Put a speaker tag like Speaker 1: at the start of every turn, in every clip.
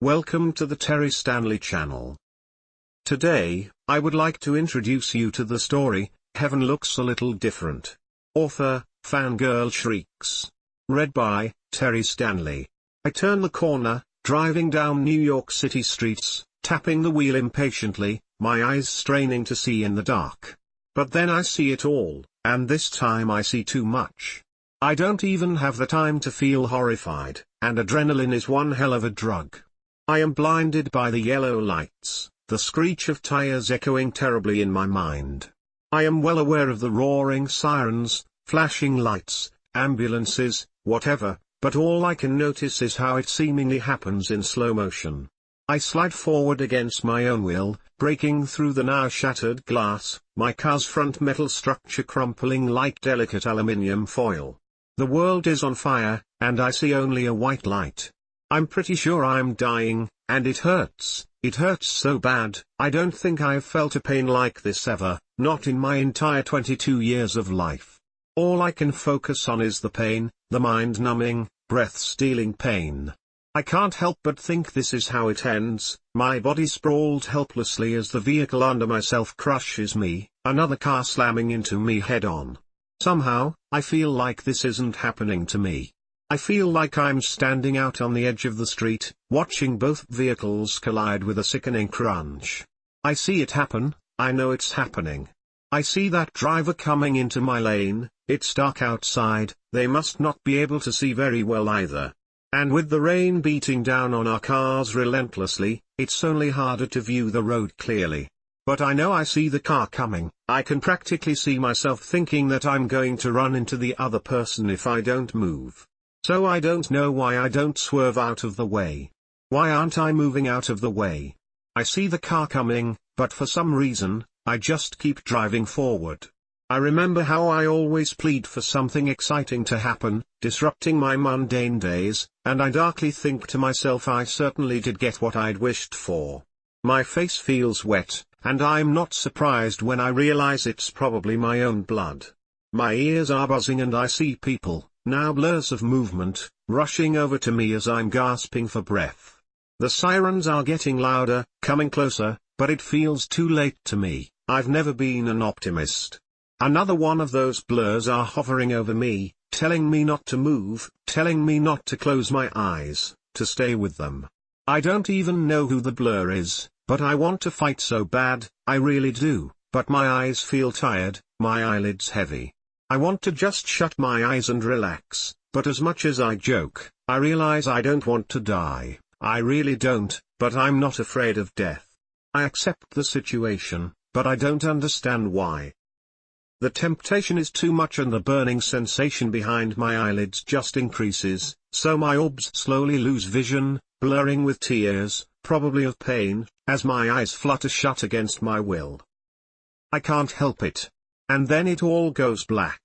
Speaker 1: Welcome to the Terry Stanley channel. Today, I would like to introduce you to the story, Heaven Looks a Little Different. Author, Fangirl Shrieks. Read by, Terry Stanley. I turn the corner, driving down New York City streets, tapping the wheel impatiently, my eyes straining to see in the dark. But then I see it all, and this time I see too much. I don't even have the time to feel horrified, and adrenaline is one hell of a drug. I am blinded by the yellow lights, the screech of tires echoing terribly in my mind. I am well aware of the roaring sirens, flashing lights, ambulances, whatever, but all I can notice is how it seemingly happens in slow motion. I slide forward against my own will, breaking through the now shattered glass, my car's front metal structure crumpling like delicate aluminium foil. The world is on fire, and I see only a white light. I'm pretty sure I'm dying, and it hurts so bad. I don't think I've felt a pain like this ever, not in my entire 22 years of life. All I can focus on is the pain, the mind-numbing, breath-stealing pain. I can't help but think this is how it ends, my body sprawled helplessly as the vehicle under myself crushes me, another car slamming into me head-on. Somehow, I feel like this isn't happening to me. I feel like I'm standing out on the edge of the street, watching both vehicles collide with a sickening crunch. I see it happen, I know it's happening. I see that driver coming into my lane, it's dark outside, they must not be able to see very well either. And with the rain beating down on our cars relentlessly, it's only harder to view the road clearly. But I know I see the car coming, I can practically see myself thinking that I'm going to run into the other person if I don't move. So I don't know why I don't swerve out of the way. Why aren't I moving out of the way? I see the car coming, but for some reason, I just keep driving forward. I remember how I always plead for something exciting to happen, disrupting my mundane days, and I darkly think to myself I certainly did get what I'd wished for. My face feels wet, and I'm not surprised when I realize it's probably my own blood. My ears are buzzing and I see people, now blurs of movement, rushing over to me as I'm gasping for breath. The sirens are getting louder, coming closer, but it feels too late to me. I've never been an optimist. Another one of those blurs are hovering over me, telling me not to move, telling me not to close my eyes, to stay with them. I don't even know who the blur is, but I want to fight so bad, I really do, but my eyes feel tired, my eyelids heavy. I want to just shut my eyes and relax, but as much as I joke, I realize I don't want to die. I really don't, but I'm not afraid of death. I accept the situation, but I don't understand why. The temptation is too much and the burning sensation behind my eyelids just increases, so my orbs slowly lose vision, blurring with tears, probably of pain, as my eyes flutter shut against my will. I can't help it. And then it all goes black.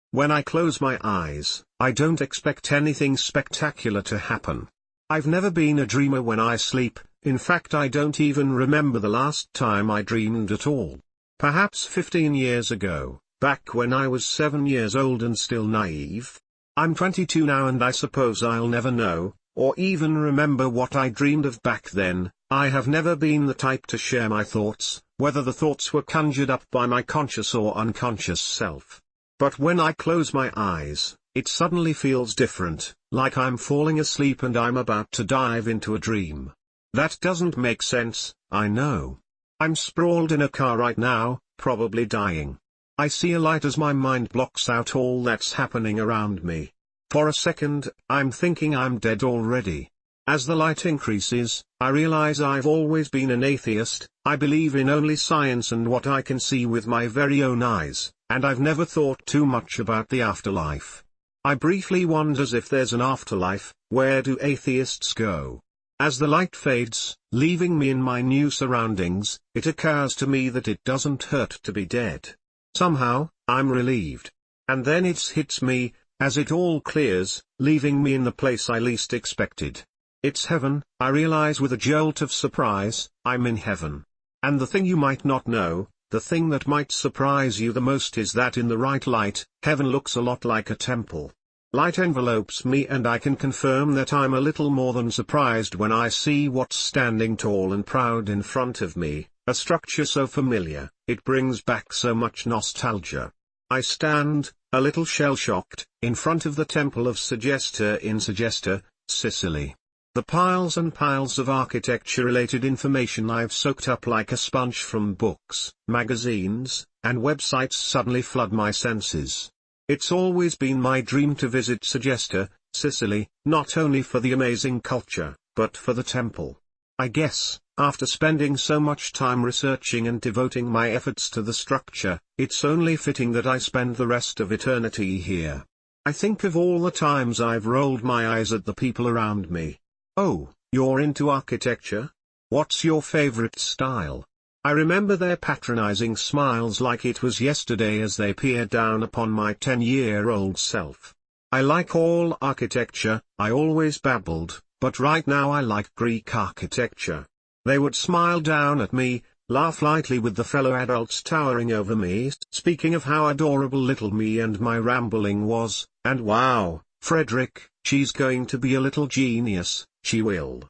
Speaker 1: When I close my eyes, I don't expect anything spectacular to happen. I've never been a dreamer when I sleep, in fact I don't even remember the last time I dreamed at all. Perhaps 15 years ago, back when I was 7 years old and still naive. I'm 22 now and I suppose I'll never know, or even remember what I dreamed of back then. I have never been the type to share my thoughts, whether the thoughts were conjured up by my conscious or unconscious self. But when I close my eyes, it suddenly feels different, like I'm falling asleep and I'm about to dive into a dream. That doesn't make sense, I know. I'm sprawled in a car right now, probably dying. I see a light as my mind blocks out all that's happening around me. For a second, I'm thinking I'm dead already. As the light increases, I realize I've always been an atheist. I believe in only science and what I can see with my very own eyes, and I've never thought too much about the afterlife. I briefly wonders if there's an afterlife, where do atheists go? As the light fades, leaving me in my new surroundings, it occurs to me that it doesn't hurt to be dead. Somehow, I'm relieved. And then it hits me, as it all clears, leaving me in the place I least expected. It's heaven, I realize with a jolt of surprise, I'm in heaven. And the thing you might not know, the thing that might surprise you the most is that in the right light, heaven looks a lot like a temple. Light envelopes me and I can confirm that I'm a little more than surprised when I see what's standing tall and proud in front of me, a structure so familiar, it brings back so much nostalgia. I stand, a little shell-shocked, in front of the Temple of Segesta in Segesta, Sicily. The piles and piles of architecture-related information I've soaked up like a sponge from books, magazines, and websites suddenly flood my senses. It's always been my dream to visit Segesta, Sicily, not only for the amazing culture, but for the temple. I guess, after spending so much time researching and devoting my efforts to the structure, it's only fitting that I spend the rest of eternity here. I think of all the times I've rolled my eyes at the people around me. Oh, you're into architecture? What's your favorite style? I remember their patronizing smiles like it was yesterday as they peered down upon my 10-year-old self. I like all architecture, I always babbled, but right now I like Greek architecture. They would smile down at me, laugh lightly with the fellow adults towering over me, speaking of how adorable little me and my rambling was, and wow, Frederick, she's going to be a little genius, she will.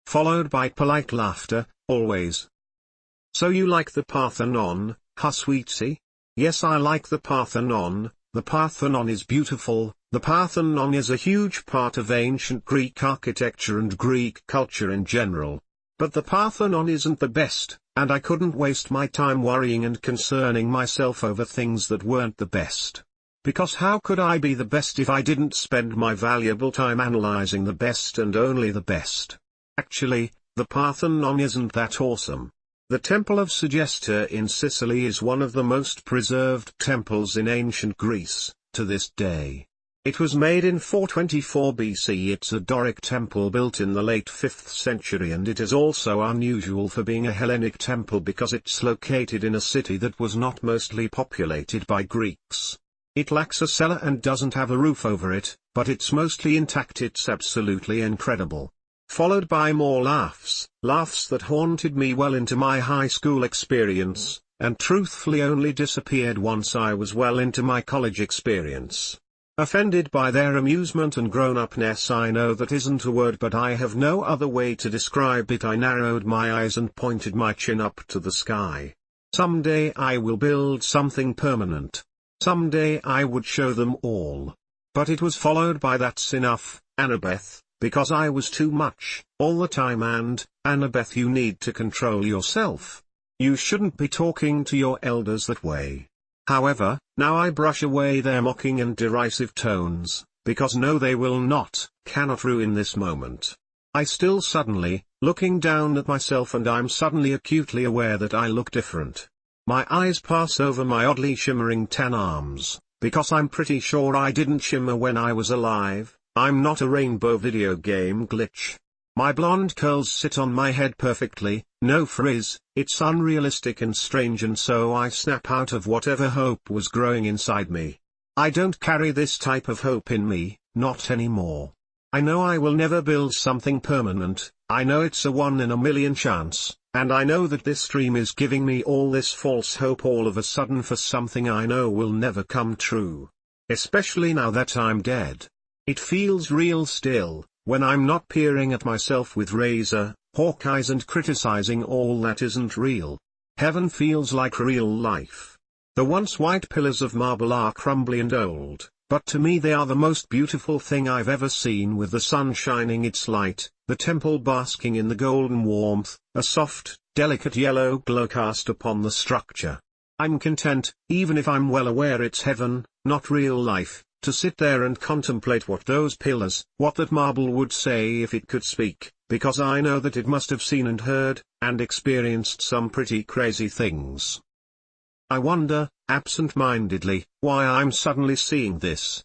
Speaker 1: Followed by polite laughter, always. So you like the Parthenon, huh sweetie? Yes, I like the Parthenon. The Parthenon is beautiful. The Parthenon is a huge part of ancient Greek architecture and Greek culture in general. But the Parthenon isn't the best, and I couldn't waste my time worrying and concerning myself over things that weren't the best. Because how could I be the best if I didn't spend my valuable time analyzing the best and only the best? Actually, the Parthenon isn't that awesome. The Temple of Segesta in Sicily is one of the most preserved temples in ancient Greece, to this day. It was made in 424 BC. It's a Doric temple built in the late 5th century, and it is also unusual for being a Hellenic temple because it's located in a city that was not mostly populated by Greeks. It lacks a cellar and doesn't have a roof over it, but it's mostly intact. It's absolutely incredible. Followed by more laughs that haunted me well into my high school experience, and truthfully only disappeared once I was well into my college experience. Offended by their amusement and grown-upness, I know that isn't a word, but I have no other way to describe it. I narrowed my eyes and pointed my chin up to the sky. Someday I will build something permanent. Someday I would show them all. But it was followed by "That's enough, Annabeth, because I was too much, all the time, and, Annabeth, you need to control yourself. You shouldn't be talking to your elders that way." However, now I brush away their mocking and derisive tones, because no, they will not, cannot ruin this moment. I still suddenly, looking down at myself, and I'm suddenly acutely aware that I look different. My eyes pass over my oddly shimmering tan arms, because I'm pretty sure I didn't shimmer when I was alive. I'm not a rainbow video game glitch. My blonde curls sit on my head perfectly, no frizz. It's unrealistic and strange, and so I snap out of whatever hope was growing inside me. I don't carry this type of hope in me, not anymore. I know I will never build something permanent, I know it's a 1 in a million chance, and I know that this dream is giving me all this false hope all of a sudden for something I know will never come true. Especially now that I'm dead. It feels real still, when I'm not peering at myself with hawk eyes and criticizing all that isn't real. Heaven feels like real life. The once white pillars of marble are crumbly and old, but to me they are the most beautiful thing I've ever seen, with the sun shining its light, the temple basking in the golden warmth, a soft, delicate yellow glow cast upon the structure. I'm content, even if I'm well aware it's heaven, not real life, to sit there and contemplate what those pillars, what that marble would say if it could speak, because I know that it must have seen and heard, and experienced some pretty crazy things. I wonder, absent-mindedly, why I'm suddenly seeing this.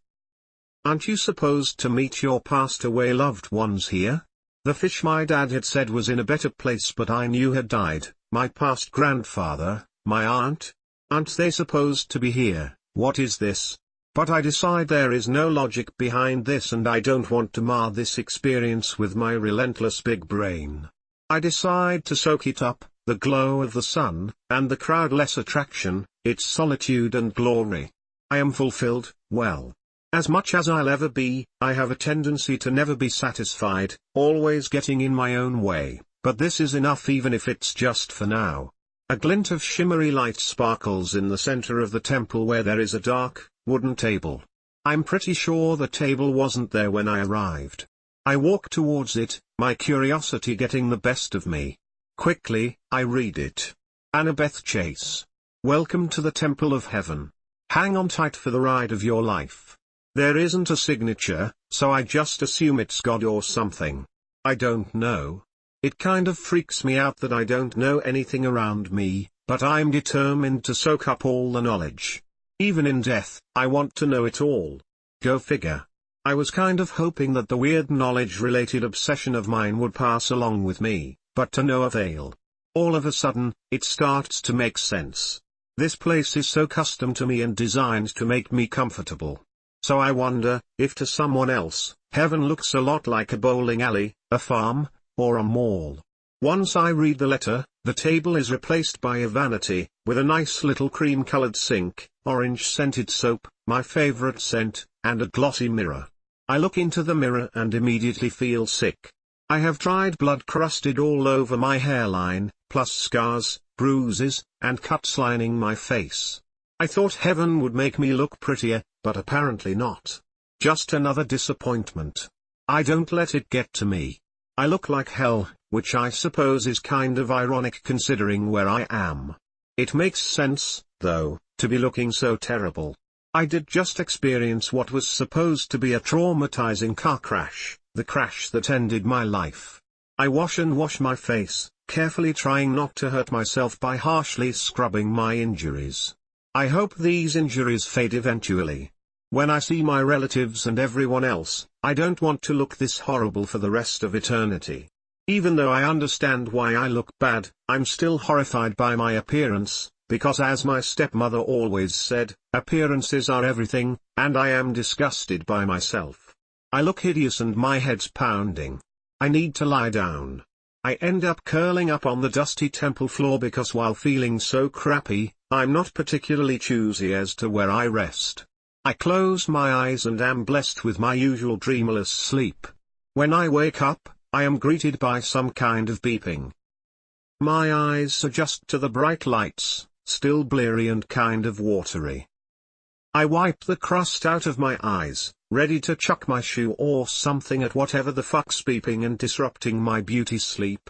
Speaker 1: Aren't you supposed to meet your passed-away loved ones here? The fish my dad had said was in a better place but I knew had died, my past grandfather, my aunt. Aren't they supposed to be here? What is this? But I decide there is no logic behind this, and I don't want to mar this experience with my relentless big brain. I decide to soak it up, the glow of the sun, and the crowd-less attraction, its solitude and glory. I am fulfilled, well. As much as I'll ever be, I have a tendency to never be satisfied, always getting in my own way, but this is enough even if it's just for now. A glint of shimmery light sparkles in the center of the temple where there is a dark, wooden table. I'm pretty sure the table wasn't there when I arrived. I walk towards it, my curiosity getting the best of me. Quickly, I read it. Annabeth Chase. Welcome to the Temple of Heaven. Hang on tight for the ride of your life. There isn't a signature, so I just assume it's God or something. I don't know. It kind of freaks me out that I don't know anything around me, but I'm determined to soak up all the knowledge. Even in death, I want to know it all. Go figure. I was kind of hoping that the weird knowledge-related obsession of mine would pass along with me, but to no avail. All of a sudden, it starts to make sense. This place is so custom to me and designed to make me comfortable. So I wonder, if to someone else, heaven looks a lot like a bowling alley, a farm, or a mall. Once I read the letter, the table is replaced by a vanity, with a nice little cream-colored sink, orange-scented soap, my favorite scent, and a glossy mirror. I look into the mirror and immediately feel sick. I have dried blood crusted all over my hairline, plus scars, bruises, and cuts lining my face. I thought heaven would make me look prettier, but apparently not. Just another disappointment. I don't let it get to me. I look like hell, which I suppose is kind of ironic considering where I am. It makes sense, though, to be looking so terrible. I did just experience what was supposed to be a traumatizing car crash, the crash that ended my life. I wash my face, carefully trying not to hurt myself by harshly scrubbing my injuries. I hope these injuries fade eventually. When I see my relatives and everyone else, I don't want to look this horrible for the rest of eternity. Even though I understand why I look bad, I'm still horrified by my appearance, because as my stepmother always said, appearances are everything, and I am disgusted by myself. I look hideous and my head's pounding. I need to lie down. I end up curling up on the dusty temple floor because while feeling so crappy, I'm not particularly choosy as to where I rest. I close my eyes and am blessed with my usual dreamless sleep. When I wake up, I am greeted by some kind of beeping. My eyes adjust to the bright lights, still bleary and kind of watery. I wipe the crust out of my eyes, ready to chuck my shoe or something at whatever the fuck's beeping and disrupting my beauty sleep.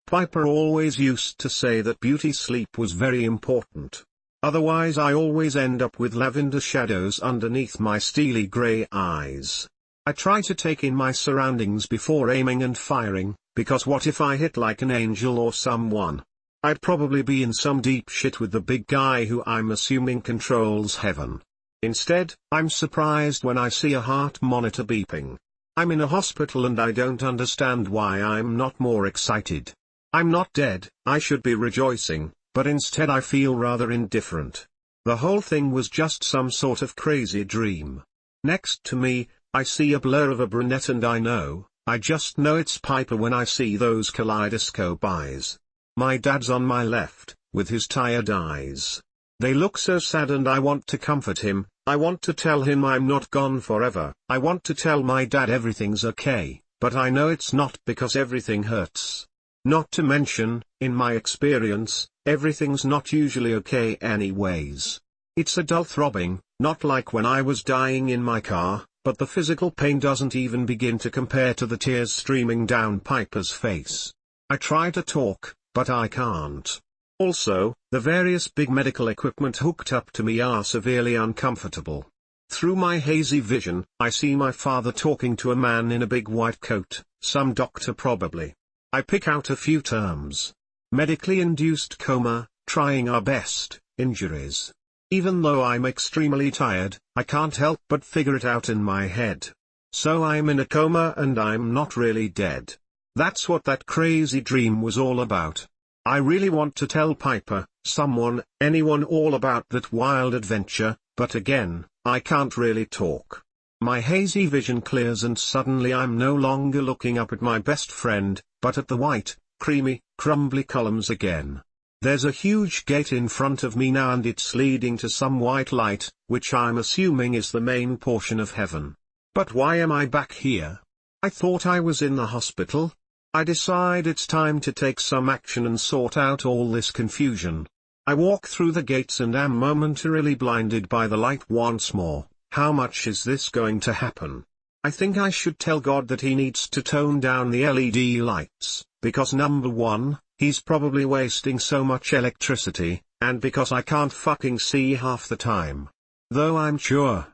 Speaker 1: Piper always used to say that beauty sleep was very important. Otherwise I always end up with lavender shadows underneath my steely grey eyes. I try to take in my surroundings before aiming and firing, because what if I hit like an angel or someone? I'd probably be in some deep shit with the big guy who I'm assuming controls heaven. Instead, I'm surprised when I see a heart monitor beeping. I'm in a hospital and I don't understand why I'm not more excited. I'm not dead, I should be rejoicing. But instead I feel rather indifferent. The whole thing was just some sort of crazy dream. Next to me, I see a blur of a brunette and I just know it's Piper when I see those kaleidoscope eyes. My dad's on my left, with his tired eyes. They look so sad and I want to comfort him, I want to tell him I'm not gone forever, I want to tell my dad everything's okay, but I know it's not because everything hurts. Not to mention, in my experience, everything's not usually okay anyways. It's a dull throbbing, not like when I was dying in my car, but the physical pain doesn't even begin to compare to the tears streaming down Piper's face. I try to talk, but I can't. Also, the various big medical equipment hooked up to me are severely uncomfortable. Through my hazy vision, I see my father talking to a man in a big white coat, some doctor probably. I pick out a few terms. Medically induced coma, trying our best, injuries. Even though I'm extremely tired, I can't help but figure it out in my head. So I'm in a coma and I'm not really dead. That's what that crazy dream was all about. I really want to tell Piper, someone, anyone all about that wild adventure, but again, I can't really talk. My hazy vision clears and suddenly I'm no longer looking up at my best friend, but at the white, creamy, crumbly columns again. There's a huge gate in front of me now and it's leading to some white light, which I'm assuming is the main portion of heaven. But why am I back here? I thought I was in the hospital. I decide it's time to take some action and sort out all this confusion. I walk through the gates and am momentarily blinded by the light once more. How much is this going to happen? I think I should tell God that he needs to tone down the LED lights, because number one, he's probably wasting so much electricity, and because I can't fucking see half the time. Though I'm sure,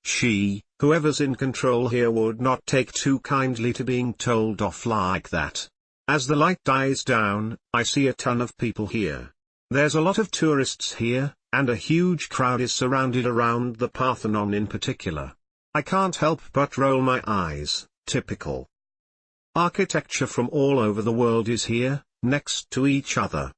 Speaker 1: she, whoever's in control here would not take too kindly to being told off like that. As the light dies down, I see a ton of people here. There's a lot of tourists here, and a huge crowd is surrounded around the Parthenon in particular. I can't help but roll my eyes. Typical. Architecture from all over the world is here, next to each other.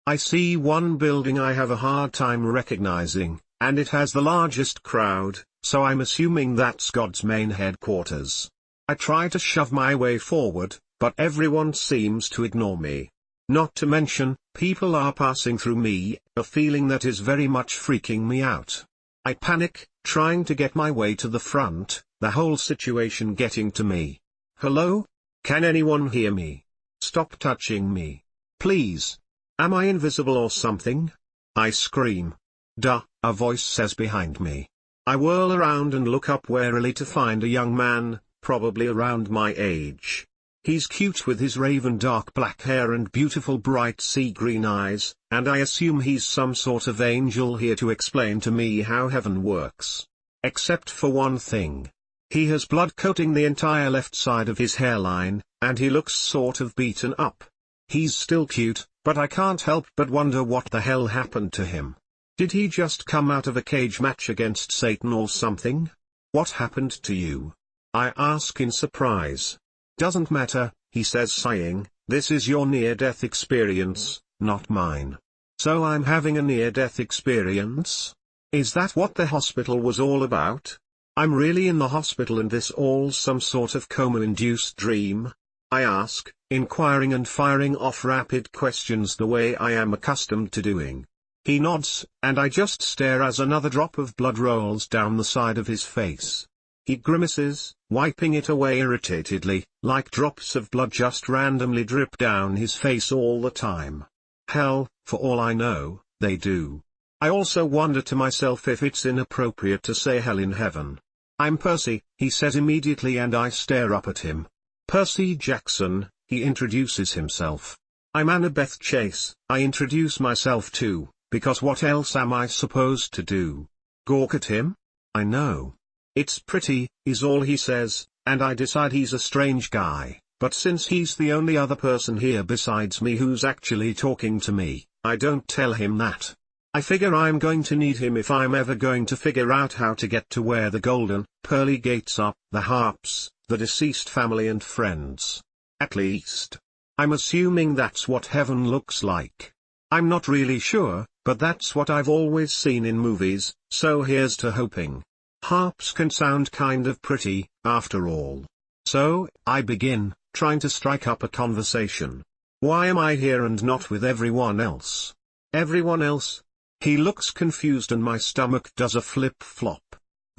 Speaker 1: I see one building I have a hard time recognizing, and it has the largest crowd, so I'm assuming that's God's main headquarters. I try to shove my way forward, but everyone seems to ignore me. Not to mention, people are passing through me, a feeling that is very much freaking me out. I panic, trying to get my way to the front, the whole situation getting to me. Hello? Can anyone hear me? Stop touching me. Please. Am I invisible or something? I scream. Duh, a voice says behind me. I whirl around and look up warily to find a young man, probably around my age. He's cute with his raven dark black hair and beautiful bright sea green eyes, and I assume he's some sort of angel here to explain to me how heaven works. Except for one thing. He has blood coating the entire left side of his hairline, and he looks sort of beaten up. He's still cute, but I can't help but wonder what the hell happened to him. Did he just come out of a cage match against Satan or something? What happened to you? I ask in surprise. Doesn't matter, he says sighing, this is your near-death experience, not mine. So I'm having a near-death experience? Is that what the hospital was all about? I'm really in the hospital and this all some sort of coma-induced dream? I ask, inquiring and firing off rapid questions the way I am accustomed to doing. He nods, and I just stare as another drop of blood rolls down the side of his face. He grimaces, wiping it away irritatedly, like drops of blood just randomly drip down his face all the time. Hell, for all I know, they do. I also wonder to myself if it's inappropriate to say hell in heaven. I'm Percy, he says immediately, and I stare up at him. Percy Jackson, he introduces himself. I'm Annabeth Chase, I introduce myself too, because what else am I supposed to do? Gawk at him? I know. It's pretty, is all he says, and I decide he's a strange guy, but since he's the only other person here besides me who's actually talking to me, I don't tell him that. I figure I'm going to need him if I'm ever going to figure out how to get to where the golden, pearly gates are, the harps, the deceased family and friends. At least. I'm assuming that's what heaven looks like. I'm not really sure, but that's what I've always seen in movies, so here's to hoping. Harps can sound kind of pretty, after all. So, I begin, trying to strike up a conversation. Why am I here and not with everyone else? Everyone else? He looks confused and my stomach does a flip-flop.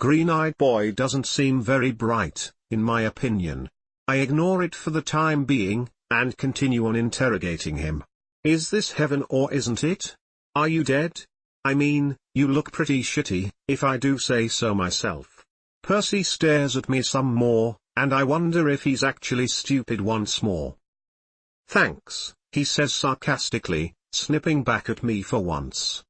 Speaker 1: Green-eyed boy doesn't seem very bright, in my opinion. I ignore it for the time being, and continue on interrogating him. Is this heaven or isn't it? Are you dead? I mean, you look pretty shitty, if I do say so myself. Percy stares at me some more, and I wonder if he's actually stupid once more. Thanks, he says sarcastically, snipping back at me for once.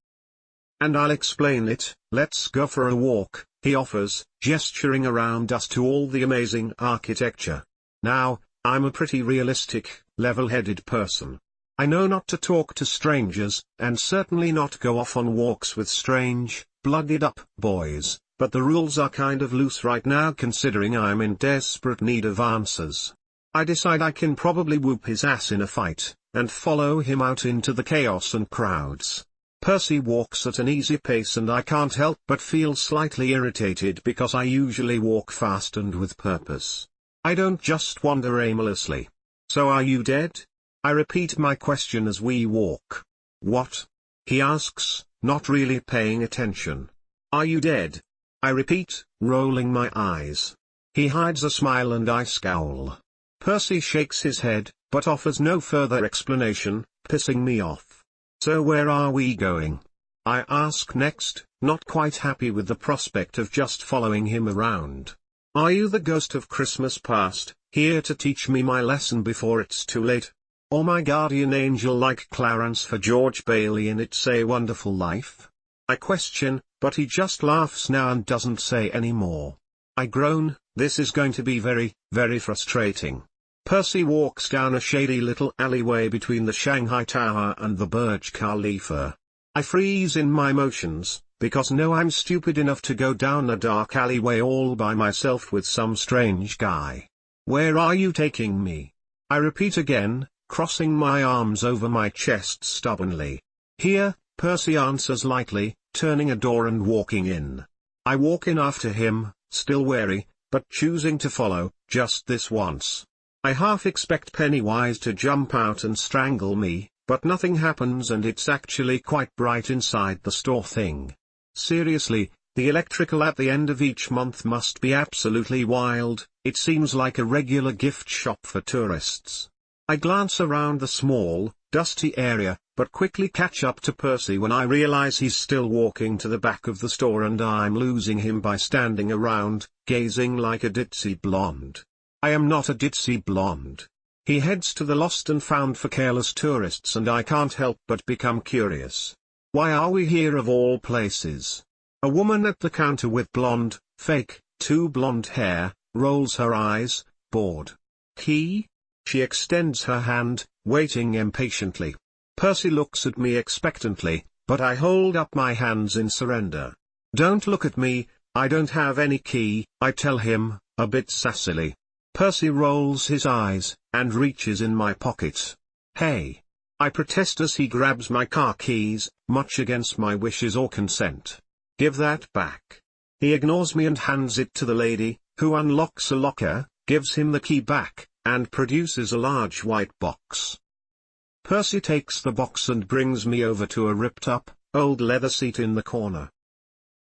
Speaker 1: And I'll explain it, let's go for a walk, he offers, gesturing around us to all the amazing architecture. Now, I'm a pretty realistic, level-headed person. I know not to talk to strangers, and certainly not go off on walks with strange, blooded-up boys, but the rules are kind of loose right now considering I'm in desperate need of answers. I decide I can probably whoop his ass in a fight, and follow him out into the chaos and crowds. Percy walks at an easy pace and I can't help but feel slightly irritated because I usually walk fast and with purpose. I don't just wander aimlessly. So are you dead? I repeat my question as we walk. What? He asks, not really paying attention. Are you dead? I repeat, rolling my eyes. He hides a smile and I scowl. Percy shakes his head, but offers no further explanation, pissing me off. So where are we going? I ask next, not quite happy with the prospect of just following him around. Are you the ghost of Christmas past, here to teach me my lesson before it's too late? Or my guardian angel like Clarence for George Bailey in It's a Wonderful Life? I question, but he just laughs now and doesn't say any more. I groan, this is going to be very, very frustrating. Percy walks down a shady little alleyway between the Shanghai Tower and the Burj Khalifa. I freeze in my motions, because no, I'm stupid enough to go down a dark alleyway all by myself with some strange guy. Where are you taking me? I repeat again, crossing my arms over my chest stubbornly. Here, Percy answers lightly, turning a door and walking in. I walk in after him, still wary, but choosing to follow, just this once. I half expect Pennywise to jump out and strangle me, but nothing happens and it's actually quite bright inside the store thing. Seriously, the electrical at the end of each month must be absolutely wild. It seems like a regular gift shop for tourists. I glance around the small, dusty area, but quickly catch up to Percy when I realize he's still walking to the back of the store and I'm losing him by standing around, gazing like a ditzy blonde. I am not a ditzy blonde. He heads to the lost and found for careless tourists and I can't help but become curious. Why are we here of all places? A woman at the counter with blonde, fake, too blonde hair, rolls her eyes, bored. Key? She extends her hand, waiting impatiently. Percy looks at me expectantly, but I hold up my hands in surrender. Don't look at me, I don't have any key, I tell him, a bit sassily. Percy rolls his eyes, and reaches in my pocket. Hey! I protest as he grabs my car keys, much against my wishes or consent. Give that back. He ignores me and hands it to the lady, who unlocks a locker, gives him the key back, and produces a large white box. Percy takes the box and brings me over to a ripped-up, old leather seat in the corner.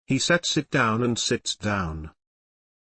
Speaker 1: He sets it down and sits down.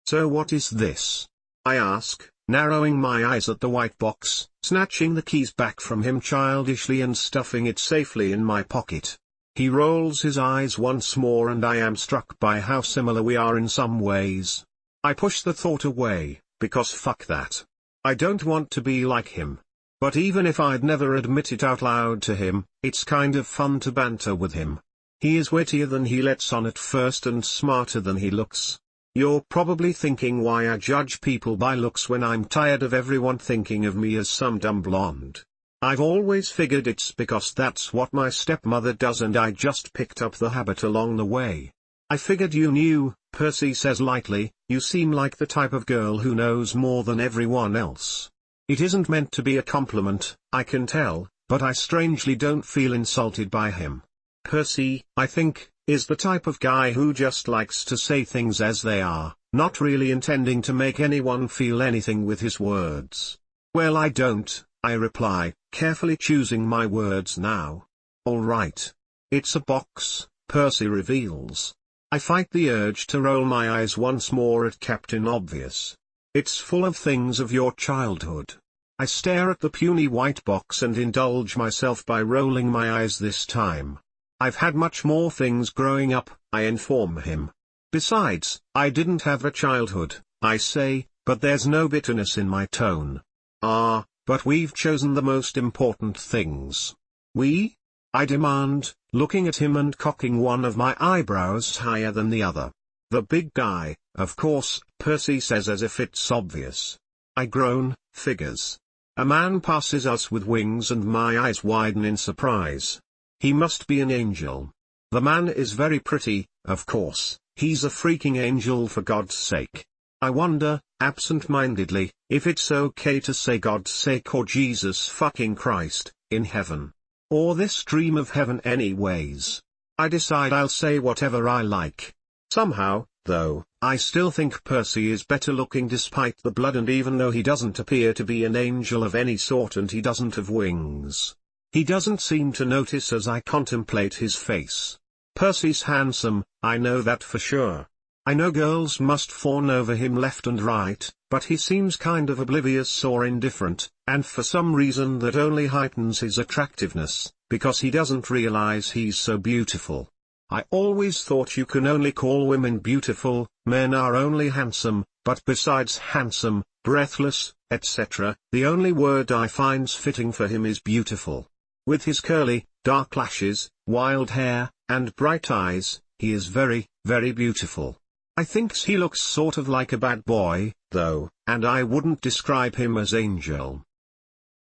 Speaker 1: So what is this? I ask, narrowing my eyes at the white box, snatching the keys back from him childishly and stuffing it safely in my pocket. He rolls his eyes once more and I am struck by how similar we are in some ways. I push the thought away, because fuck that. I don't want to be like him. But even if I'd never admit it out loud to him, it's kind of fun to banter with him. He is wittier than he lets on at first and smarter than he looks. You're probably thinking why I judge people by looks when I'm tired of everyone thinking of me as some dumb blonde. I've always figured it's because that's what my stepmother does and I just picked up the habit along the way. I figured you knew, Percy says lightly, you seem like the type of girl who knows more than everyone else. It isn't meant to be a compliment, I can tell, but I strangely don't feel insulted by him. Percy, I think, is the type of guy who just likes to say things as they are, not really intending to make anyone feel anything with his words. Well, I don't, I reply, carefully choosing my words now. All right. It's a box, Percy reveals. I fight the urge to roll my eyes once more at Captain Obvious. It's full of things of your childhood. I stare at the puny white box and indulge myself by rolling my eyes this time. I've had much more things growing up, I inform him. Besides, I didn't have a childhood, I say, but there's no bitterness in my tone. Ah, but we've chosen the most important things. We? I demand, looking at him and cocking one of my eyebrows higher than the other. The big guy, of course, Percy says as if it's obvious. I groan, figures. A man passes us with wings and my eyes widen in surprise. He must be an angel. The man is very pretty, of course, he's a freaking angel for God's sake. I wonder, absent-mindedly, if it's okay to say God's sake or Jesus fucking Christ, in heaven. Or this dream of heaven anyways. I decide I'll say whatever I like. Somehow, though, I still think Percy is better looking despite the blood and even though he doesn't appear to be an angel of any sort and he doesn't have wings. He doesn't seem to notice as I contemplate his face. Percy's handsome, I know that for sure. I know girls must fawn over him left and right, but he seems kind of oblivious or indifferent, and for some reason that only heightens his attractiveness, because he doesn't realize he's so beautiful. I always thought you can only call women beautiful, men are only handsome, but besides handsome, breathless, etc., the only word I finds fitting for him is beautiful. With his curly, dark lashes, wild hair, and bright eyes, he is very, very beautiful. I thinks he looks sort of like a bad boy, though, and I wouldn't describe him as angel.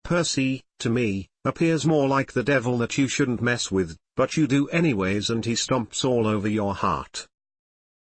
Speaker 1: Percy, to me, appears more like the devil that you shouldn't mess with, but you do anyways, and he stomps all over your heart.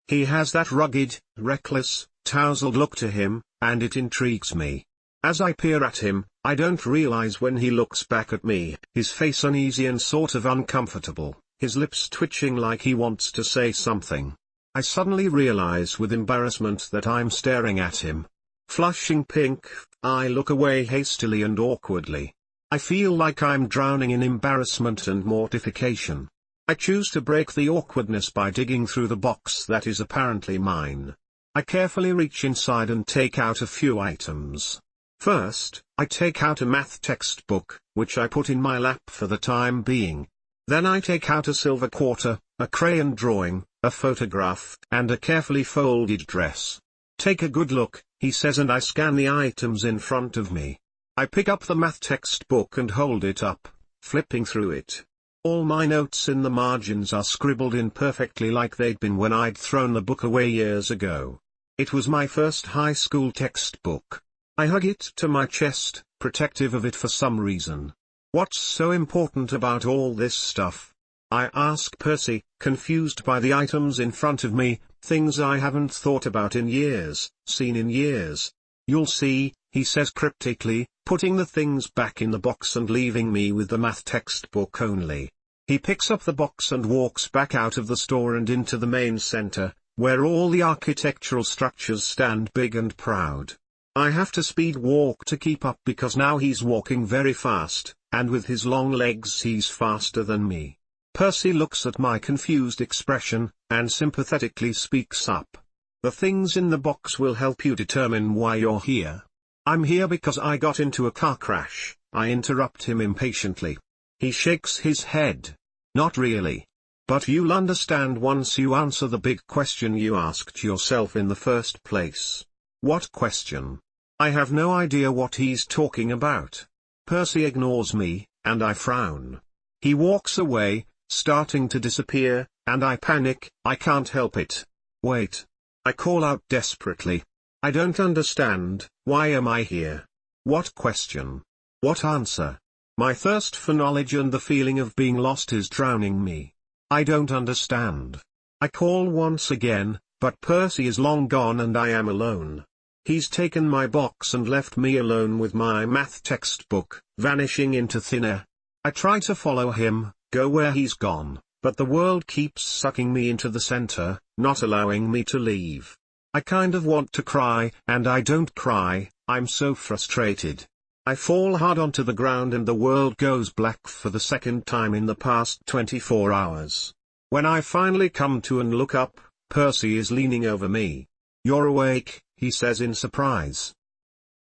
Speaker 1: He has that rugged, reckless, tousled look to him, and it intrigues me. As I peer at him, I don't realize when he looks back at me, his face uneasy and sort of uncomfortable, his lips twitching like he wants to say something. I suddenly realize with embarrassment that I'm staring at him. Flushing pink, I look away hastily and awkwardly. I feel like I'm drowning in embarrassment and mortification. I choose to break the awkwardness by digging through the box that is apparently mine. I carefully reach inside and take out a few items. First, I take out a math textbook, which I put in my lap for the time being. Then I take out a silver quarter, a crayon drawing, a photograph, and a carefully folded dress. "Take a good look," he says, and I scan the items in front of me. I pick up the math textbook and hold it up, flipping through it. All my notes in the margins are scribbled in perfectly like they'd been when I'd thrown the book away years ago. It was my first high school textbook. I hug it to my chest, protective of it for some reason. What's so important about all this stuff? I ask Percy, confused by the items in front of me, things I haven't thought about in years, seen in years. "You'll see," he says cryptically, putting the things back in the box and leaving me with the math textbook only. He picks up the box and walks back out of the store and into the main center, where all the architectural structures stand big and proud. I have to speed walk to keep up because now he's walking very fast, and with his long legs he's faster than me. Percy looks at my confused expression, and sympathetically speaks up. "The things in the box will help you determine why you're here." "I'm here because I got into a car crash," I interrupt him impatiently. He shakes his head. "Not really. But you'll understand once you answer the big question you asked yourself in the first place." "What question?" I have no idea what he's talking about. Percy ignores me, and I frown. He walks away, starting to disappear, and I panic. I can't help it. "Wait." I call out desperately. "I don't understand. Why am I here? What question? What answer?" My thirst for knowledge and the feeling of being lost is drowning me. I don't understand. I call once again, but Percy is long gone and I am alone. He's taken my box and left me alone with my math textbook, vanishing into thin air. I try to follow him, go where he's gone, but the world keeps sucking me into the center, not allowing me to leave. I kind of want to cry, and I don't cry, I'm so frustrated. I fall hard onto the ground and the world goes black for the second time in the past 24 hours. When I finally come to and look up, Percy is leaning over me. "You're awake," he says in surprise.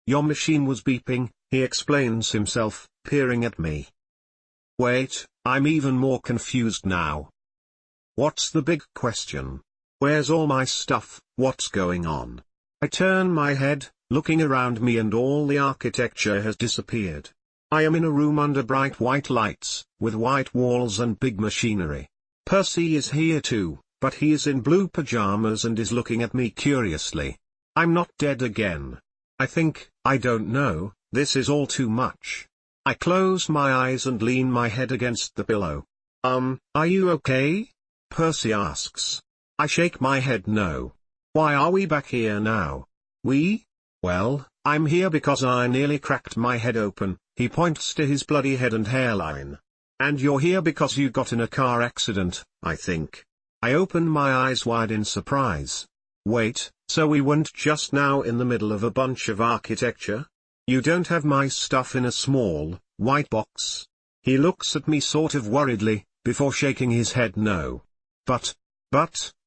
Speaker 1: "Your machine was beeping," he explains himself, peering at me. Wait, I'm even more confused now. What's the big question? Where's all my stuff? What's going on? I turn my head, looking around me, and all the architecture has disappeared. I am in a room under bright white lights, with white walls and big machinery. Percy is here too, but he is in blue pajamas and is looking at me curiously. I'm not dead again. I don't know, this is all too much. I close my eyes and lean my head against the pillow. Are you okay? Percy asks. I shake my head no. Why are we back here now? We? Well, I'm here because I nearly cracked my head open, he points to his bloody head and hairline. And you're here because you got in a car accident, I think. I open my eyes wide in surprise. Wait, so we weren't just now in the middle of a bunch of architecture? You don't have my stuff in a small, white box? He looks at me sort of worriedly, before shaking his head no. But,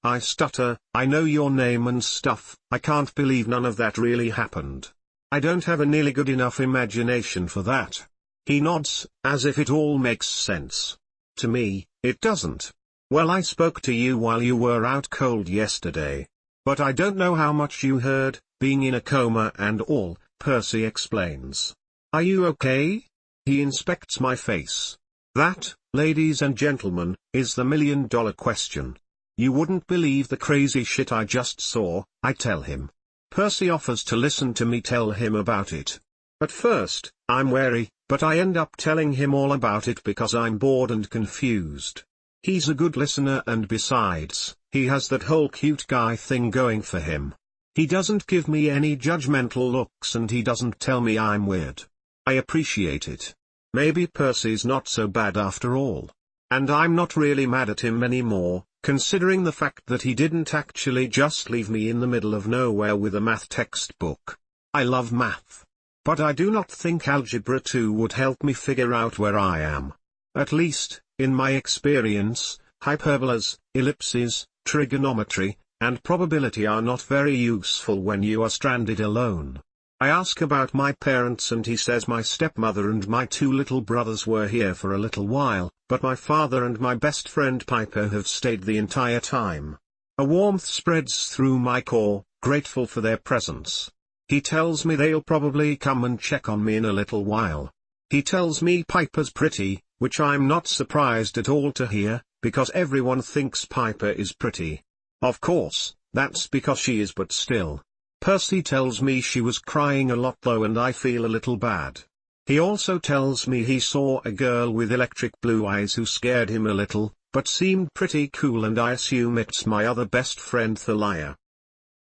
Speaker 1: I stutter, I know your name and stuff, I can't believe none of that really happened. I don't have a nearly good enough imagination for that. He nods, as if it all makes sense. To me, it doesn't. Well, I spoke to you while you were out cold yesterday. But I don't know how much you heard, being in a coma and all, Percy explains. Are you okay? He inspects my face. That, ladies and gentlemen, is the million-dollar question. You wouldn't believe the crazy shit I just saw, I tell him. Percy offers to listen to me tell him about it. At first, I'm wary, but I end up telling him all about it because I'm bored and confused. He's a good listener, and besides, he has that whole cute guy thing going for him. He doesn't give me any judgmental looks and he doesn't tell me I'm weird. I appreciate it. Maybe Percy's not so bad after all. And I'm not really mad at him anymore, considering the fact that he didn't actually just leave me in the middle of nowhere with a math textbook. I love math. But I do not think Algebra 2 would help me figure out where I am. At least, in my experience, hyperbolas, ellipses, trigonometry, and probability are not very useful when you are stranded alone. I ask about my parents and he says my stepmother and my 2 little brothers were here for a little while, but my father and my best friend Piper have stayed the entire time. A warmth spreads through my core, grateful for their presence. He tells me they'll probably come and check on me in a little while. He tells me Piper's pretty, which I'm not surprised at all to hear, because everyone thinks Piper is pretty. Of course, that's because she is, but still. Percy tells me she was crying a lot though, and I feel a little bad. He also tells me he saw a girl with electric blue eyes who scared him a little, but seemed pretty cool, and I assume it's my other best friend Thalia.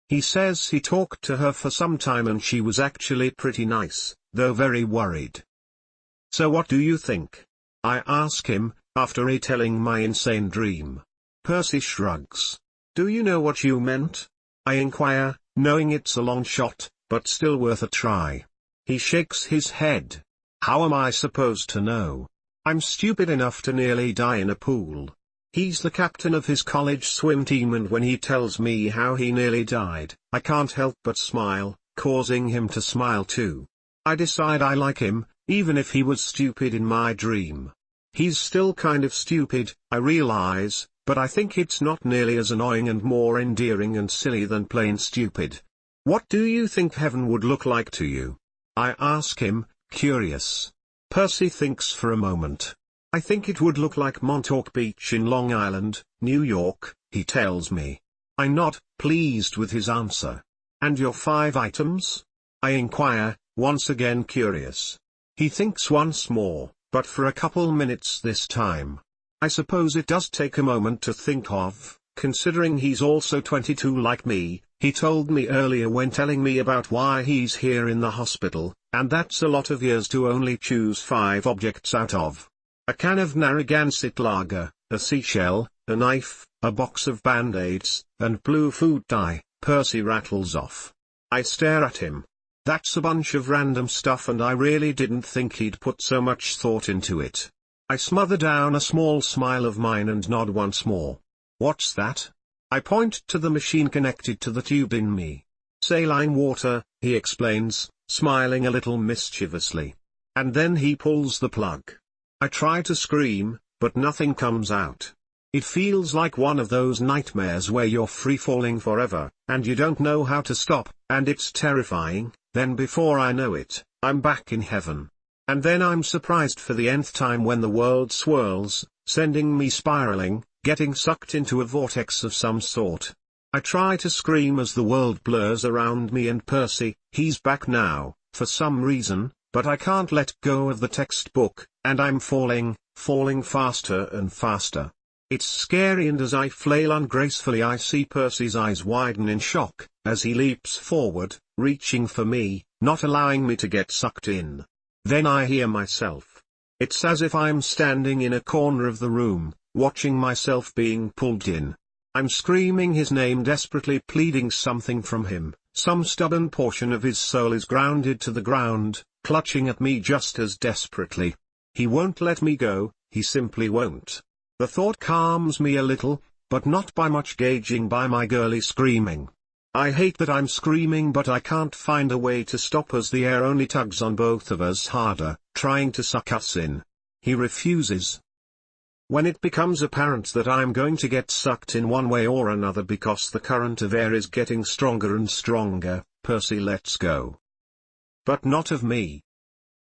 Speaker 1: He says he talked to her for some time and she was actually pretty nice, though very worried. So what do you think? I ask him, after retelling my insane dream. Percy shrugs. Do you know what you meant? I inquire, knowing it's a long shot, but still worth a try. He shakes his head. How am I supposed to know? I'm stupid enough to nearly die in a pool. He's the captain of his college swim team, and when he tells me how he nearly died, I can't help but smile, causing him to smile too. I decide I like him, even if he was stupid in my dream. He's still kind of stupid, I realize, but I think it's not nearly as annoying and more endearing and silly than plain stupid. What do you think heaven would look like to you? I ask him, curious. Percy thinks for a moment. I think it would look like Montauk Beach in Long Island, New York, he tells me. I nod, pleased with his answer. And your 5 items? I inquire, once again curious. He thinks once more, but for a couple minutes this time. I suppose it does take a moment to think of, considering he's also 22 like me. He told me earlier when telling me about why he's here in the hospital, and that's a lot of years to only choose 5 objects out of. A can of Narragansett lager, a seashell, a knife, a box of Band-Aids, and blue food dye, Percy rattles off. I stare at him. That's a bunch of random stuff, and I really didn't think he'd put so much thought into it. I smother down a small smile of mine and nod once more. What's that? I point to the machine connected to the tube in me. Saline water, he explains, smiling a little mischievously. And then he pulls the plug. I try to scream, but nothing comes out. It feels like one of those nightmares where you're free-falling forever, and you don't know how to stop, and it's terrifying. Then before I know it, I'm back in heaven. And then I'm surprised for the nth time when the world swirls, sending me spiraling, getting sucked into a vortex of some sort. I try to scream as the world blurs around me and Percy. He's back now, for some reason, but I can't let go of the textbook, and I'm falling faster and faster. It's scary, and as I flail ungracefully I see Percy's eyes widen in shock, as he leaps forward, reaching for me, not allowing me to get sucked in. Then I hear myself. It's as if I'm standing in a corner of the room, watching myself being pulled in. I'm screaming his name, desperately pleading something from him. Some stubborn portion of his soul is grounded to the ground, clutching at me just as desperately. He won't let me go, he simply won't. The thought calms me a little, but not by much, gauging by my girly screaming. I hate that I'm screaming, but I can't find a way to stop as the air only tugs on both of us harder, trying to suck us in. He refuses. When it becomes apparent that I'm going to get sucked in one way or another because the current of air is getting stronger and stronger, Percy lets go. But not of me.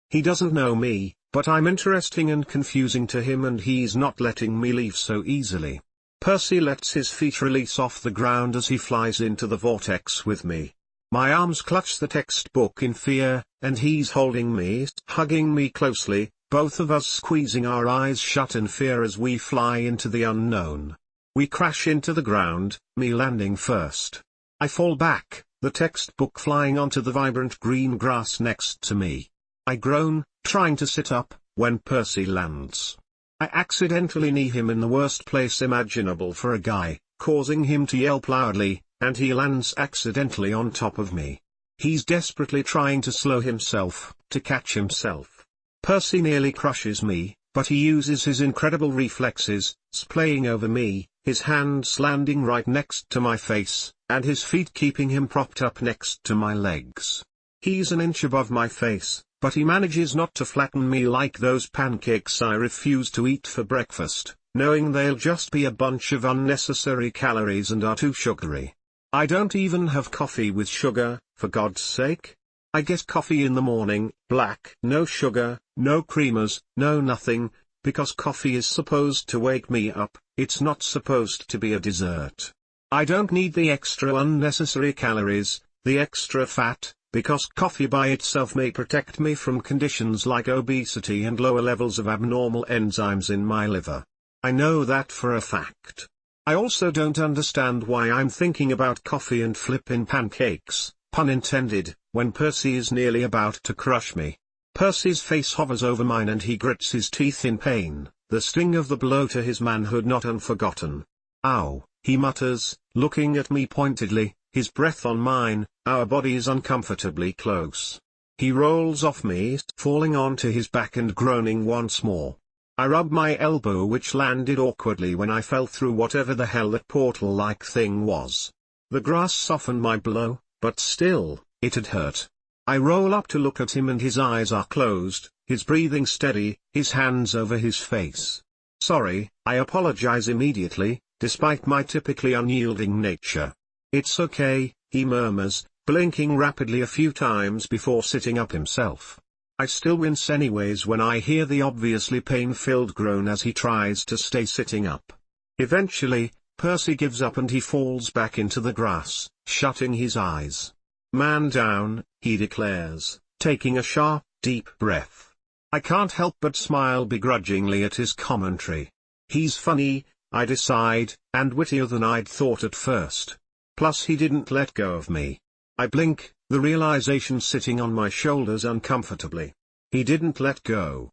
Speaker 1: He doesn't know me, but I'm interesting and confusing to him, and he's not letting me leave so easily. Percy lets his feet release off the ground as he flies into the vortex with me. My arms clutch the textbook in fear, and he's holding me, hugging me closely, both of us squeezing our eyes shut in fear as we fly into the unknown. We crash into the ground, me landing first. I fall back, the textbook flying onto the vibrant green grass next to me. I groan, trying to sit up, when Percy lands. I accidentally knee him in the worst place imaginable for a guy, causing him to yelp loudly, and he lands accidentally on top of me. He's desperately trying to slow himself, to catch himself. Percy nearly crushes me, but he uses his incredible reflexes, splaying over me, his hands landing right next to my face, and his feet keeping him propped up next to my legs. He's an inch above my face, but he manages not to flatten me like those pancakes I refuse to eat for breakfast, knowing they'll just be a bunch of unnecessary calories and are too sugary. I don't even have coffee with sugar, for God's sake. I get coffee in the morning, black, no sugar, no creamers, no nothing, because coffee is supposed to wake me up, it's not supposed to be a dessert. I don't need the extra unnecessary calories, the extra fat, because coffee by itself may protect me from conditions like obesity and lower levels of abnormal enzymes in my liver. I know that for a fact. I also don't understand why I'm thinking about coffee and flippin' pancakes, pun intended, when Percy is nearly about to crush me. Percy's face hovers over mine and he grits his teeth in pain, the sting of the blow to his manhood not unforgotten. Ow, he mutters, looking at me pointedly, his breath on mine, our bodies uncomfortably close. He rolls off me, falling onto his back and groaning once more. I rub my elbow, which landed awkwardly when I fell through whatever the hell that portal-like thing was. The grass softened my blow, but still, it had hurt. I roll up to look at him and his eyes are closed, his breathing steady, his hands over his face. Sorry, I apologize immediately, despite my typically unyielding nature. It's okay, he murmurs, blinking rapidly a few times before sitting up himself. I still wince anyways when I hear the obviously pain-filled groan as he tries to stay sitting up. Eventually, Percy gives up and he falls back into the grass, shutting his eyes. Man down, he declares, taking a sharp, deep breath. I can't help but smile begrudgingly at his commentary. He's funny, I decide, and wittier than I'd thought at first. Plus he didn't let go of me. I blink, the realization sitting on my shoulders uncomfortably. He didn't let go.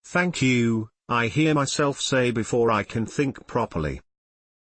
Speaker 1: Thank you, I hear myself say before I can think properly.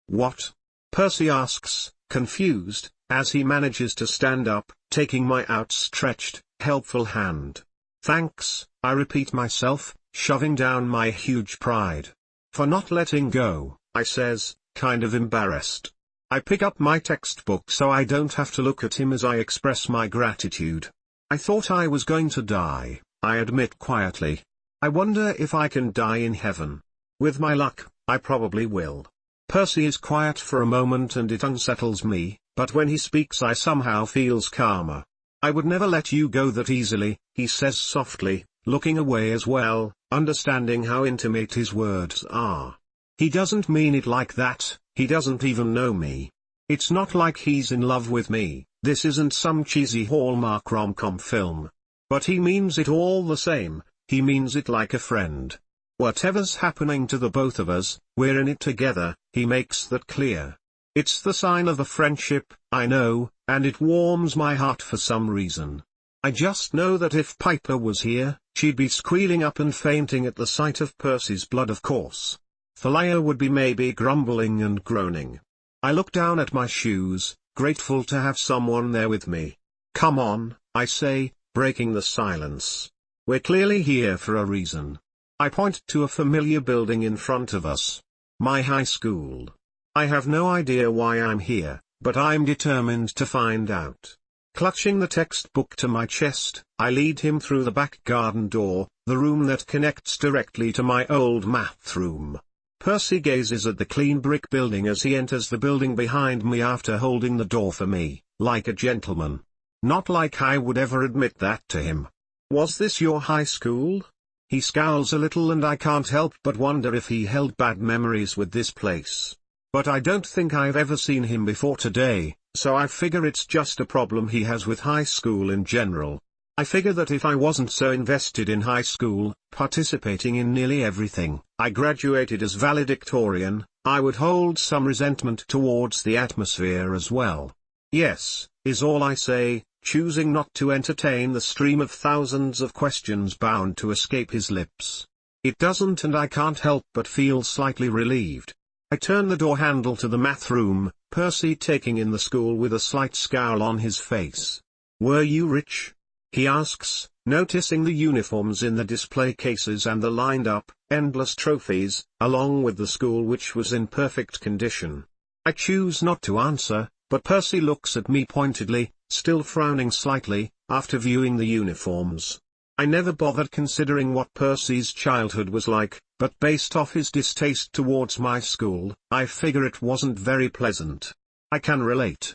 Speaker 1: What? Percy asks, confused, as he manages to stand up, taking my outstretched, helpful hand. Thanks, I repeat myself, shoving down my huge pride. For not letting go, I says, kind of embarrassed. I pick up my textbook so I don't have to look at him as I express my gratitude. I thought I was going to die, I admit quietly. I wonder if I can die in heaven. With my luck, I probably will. Percy is quiet for a moment and it unsettles me, but when he speaks I somehow feels calmer. I would never let you go that easily, he says softly, looking away as well, understanding how intimate his words are. He doesn't mean it like that, he doesn't even know me. It's not like he's in love with me, this isn't some cheesy Hallmark rom-com film. But he means it all the same, he means it like a friend. Whatever's happening to the both of us, we're in it together, he makes that clear. It's the sign of a friendship, I know, and it warms my heart for some reason. I just know that if Piper was here, she'd be squealing up and fainting at the sight of Percy's blood, of course. Thalia would be maybe grumbling and groaning. I look down at my shoes, grateful to have someone there with me. Come on, I say, breaking the silence. We're clearly here for a reason. I point to a familiar building in front of us. My high school. I have no idea why I'm here, but I'm determined to find out. Clutching the textbook to my chest, I lead him through the back garden door, the room that connects directly to my old math room. Percy gazes at the clean brick building as he enters the building behind me after holding the door for me, like a gentleman. Not like I would ever admit that to him. Was this your high school? He scowls a little and I can't help but wonder if he held bad memories with this place. But I don't think I've ever seen him before today, so I figure it's just a problem he has with high school in general. I figure that if I wasn't so invested in high school, participating in nearly everything, I graduated as valedictorian, I would hold some resentment towards the atmosphere as well. Yes, is all I say, choosing not to entertain the stream of thousands of questions bound to escape his lips. It doesn't, and I can't help but feel slightly relieved. I turn the door handle to the math room, Percy taking in the school with a slight scowl on his face. Were you rich? He asks, noticing the uniforms in the display cases and the lined-up, endless trophies, along with the school which was in perfect condition. I choose not to answer, but Percy looks at me pointedly, still frowning slightly, after viewing the uniforms. I never bothered considering what Percy's childhood was like, but based off his distaste towards my school, I figure it wasn't very pleasant. I can relate.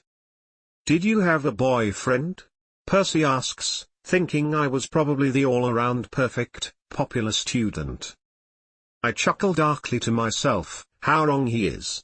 Speaker 1: Did you have a boyfriend? Percy asks, thinking I was probably the all-around perfect, popular student. I chuckle darkly to myself, how wrong he is.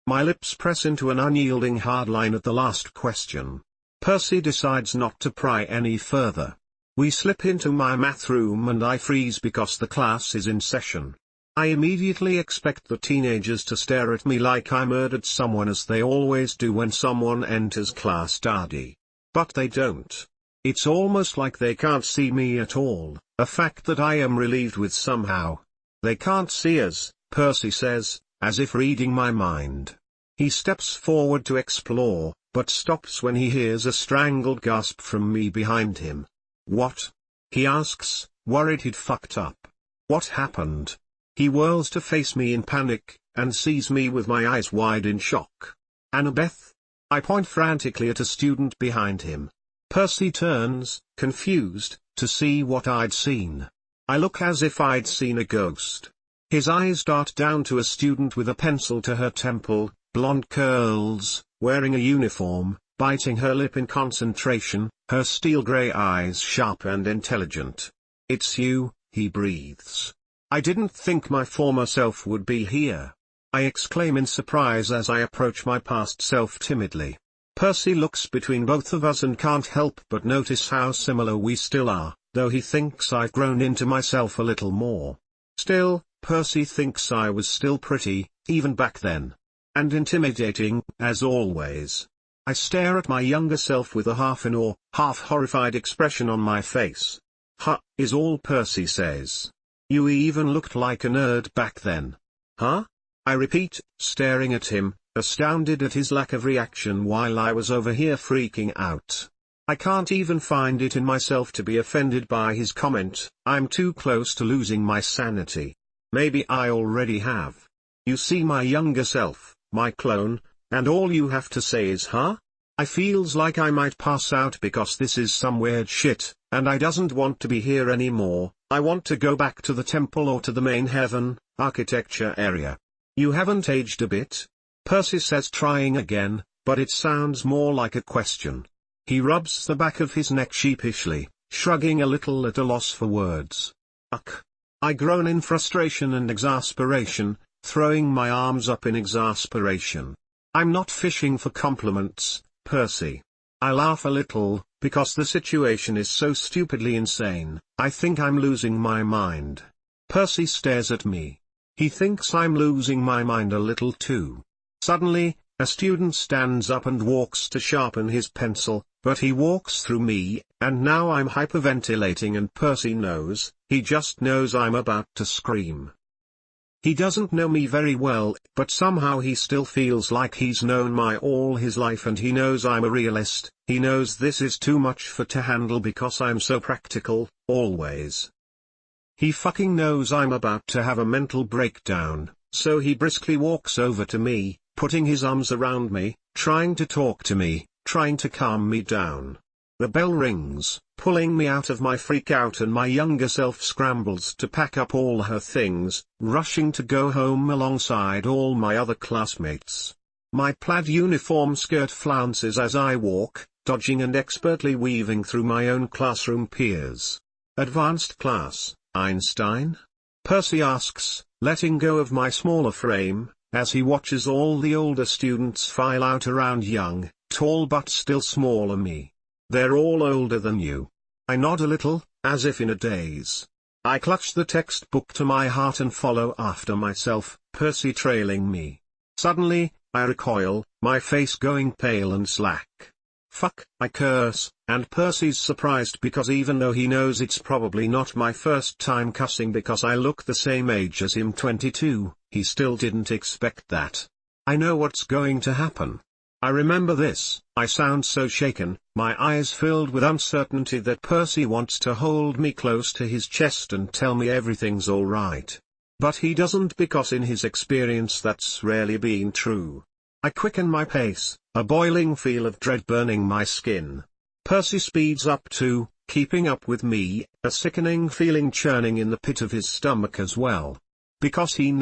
Speaker 1: My lips press into an unyielding hard line at the last question. Percy decides not to pry any further. We slip into my math room and I freeze because the class is in session. I immediately expect the teenagers to stare at me like I murdered someone, as they always do when someone enters class tardy. But they don't. It's almost like they can't see me at all, a fact that I am relieved with somehow. They can't see us, Percy says, as if reading my mind. He steps forward to explore, but stops when he hears a strangled gasp from me behind him. What? He asks, worried he'd fucked up. What happened? He whirls to face me in panic, and sees me with my eyes wide in shock. Annabeth? I point frantically at a student behind him. Percy turns, confused, to see what I'd seen. I look as if I'd seen a ghost. His eyes dart down to a student with a pencil to her temple, blonde curls, wearing a uniform, biting her lip in concentration, her steel grey eyes sharp and intelligent. It's you, he breathes. I didn't think my former self would be here. I exclaim in surprise as I approach my past self timidly. Percy looks between both of us and can't help but notice how similar we still are, though he thinks I've grown into myself a little more. Still, Percy thinks I was still pretty, even back then. And intimidating, as always. I stare at my younger self with a half in awe, half horrified expression on my face. Huh, is all Percy says. You even looked like a nerd back then. Huh? I repeat, staring at him, astounded at his lack of reaction while I was over here freaking out. I can't even find it in myself to be offended by his comment. I'm too close to losing my sanity. Maybe I already have. You see my younger self, my clone, and all you have to say is huh? I feels like I might pass out because this is some weird shit, and I doesn't want to be here anymore. I want to go back to the temple or to the main heaven, architecture area. You haven't aged a bit? Percy says, trying again, but it sounds more like a question. He rubs the back of his neck sheepishly, shrugging a little at a loss for words. Ugh. I groan in frustration and exasperation, throwing my arms up in exasperation. I'm not fishing for compliments, Percy. I laugh a little, because the situation is so stupidly insane. I think I'm losing my mind. Percy stares at me. He thinks I'm losing my mind a little too. Suddenly, a student stands up and walks to sharpen his pencil, but he walks through me, and now I'm hyperventilating and Percy knows, he just knows I'm about to scream. He doesn't know me very well, but somehow he still feels like he's known me all his life, and he knows I'm a realist. He knows this is too much for to handle because I'm so practical, always. He fucking knows I'm about to have a mental breakdown, so he briskly walks over to me, putting his arms around me, trying to talk to me, trying to calm me down. The bell rings, pulling me out of my freak out, and my younger self scrambles to pack up all her things, rushing to go home alongside all my other classmates. My plaid uniform skirt flounces as I walk, dodging and expertly weaving through my own classroom peers. Advanced class, Einstein? Percy asks, letting go of my smaller frame, as he watches all the older students file out around young, tall but still smaller me. They're all older than you. I nod a little, as if in a daze. I clutch the textbook to my heart and follow after myself, Percy trailing me. Suddenly, I recoil, my face going pale and slack. Fuck, I curse, and Percy's surprised because even though he knows it's probably not my first time cussing because I look the same age as him, 22, he still didn't expect that. I know what's going to happen. I remember this. I sound so shaken, my eyes filled with uncertainty, that Percy wants to hold me close to his chest and tell me everything's alright. But he doesn't, because in his experience that's rarely been true. I quicken my pace, a boiling feel of dread burning my skin. Percy speeds up too, keeping up with me, a sickening feeling churning in the pit of his stomach as well. Because he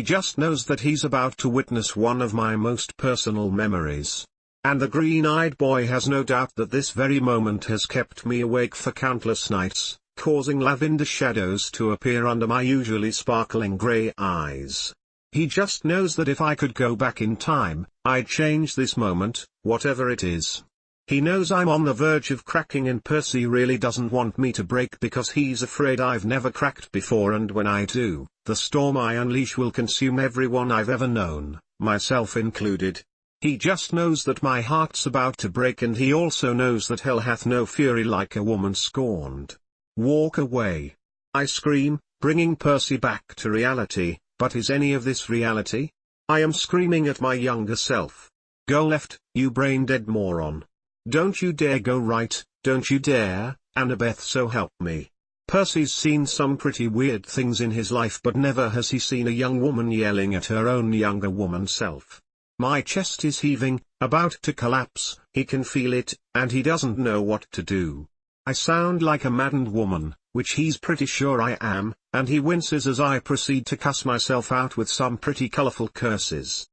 Speaker 1: just knows that he's about to witness one of my most personal memories. And the green-eyed boy has no doubt that this very moment has kept me awake for countless nights, causing lavender shadows to appear under my usually sparkling grey eyes. He just knows that if I could go back in time, I'd change this moment, whatever it is. He knows I'm on the verge of cracking, and Percy really doesn't want me to break because he's afraid I've never cracked before, and when I do, the storm I unleash will consume everyone I've ever known, myself included. He just knows that my heart's about to break, and he also knows that hell hath no fury like a woman scorned. Walk away. I scream, bringing Percy back to reality, but is any of this reality? I am screaming at my younger self. Go left, you brain-dead moron. Don't you dare go right, don't you dare, Annabeth, so help me. Percy's seen some pretty weird things in his life, but never has he seen a young woman yelling at her own younger woman self. My chest is heaving, about to collapse, he can feel it, and he doesn't know what to do. I sound like a maddened woman, which he's pretty sure I am, and he winces as I proceed to cuss myself out with some pretty colorful curses.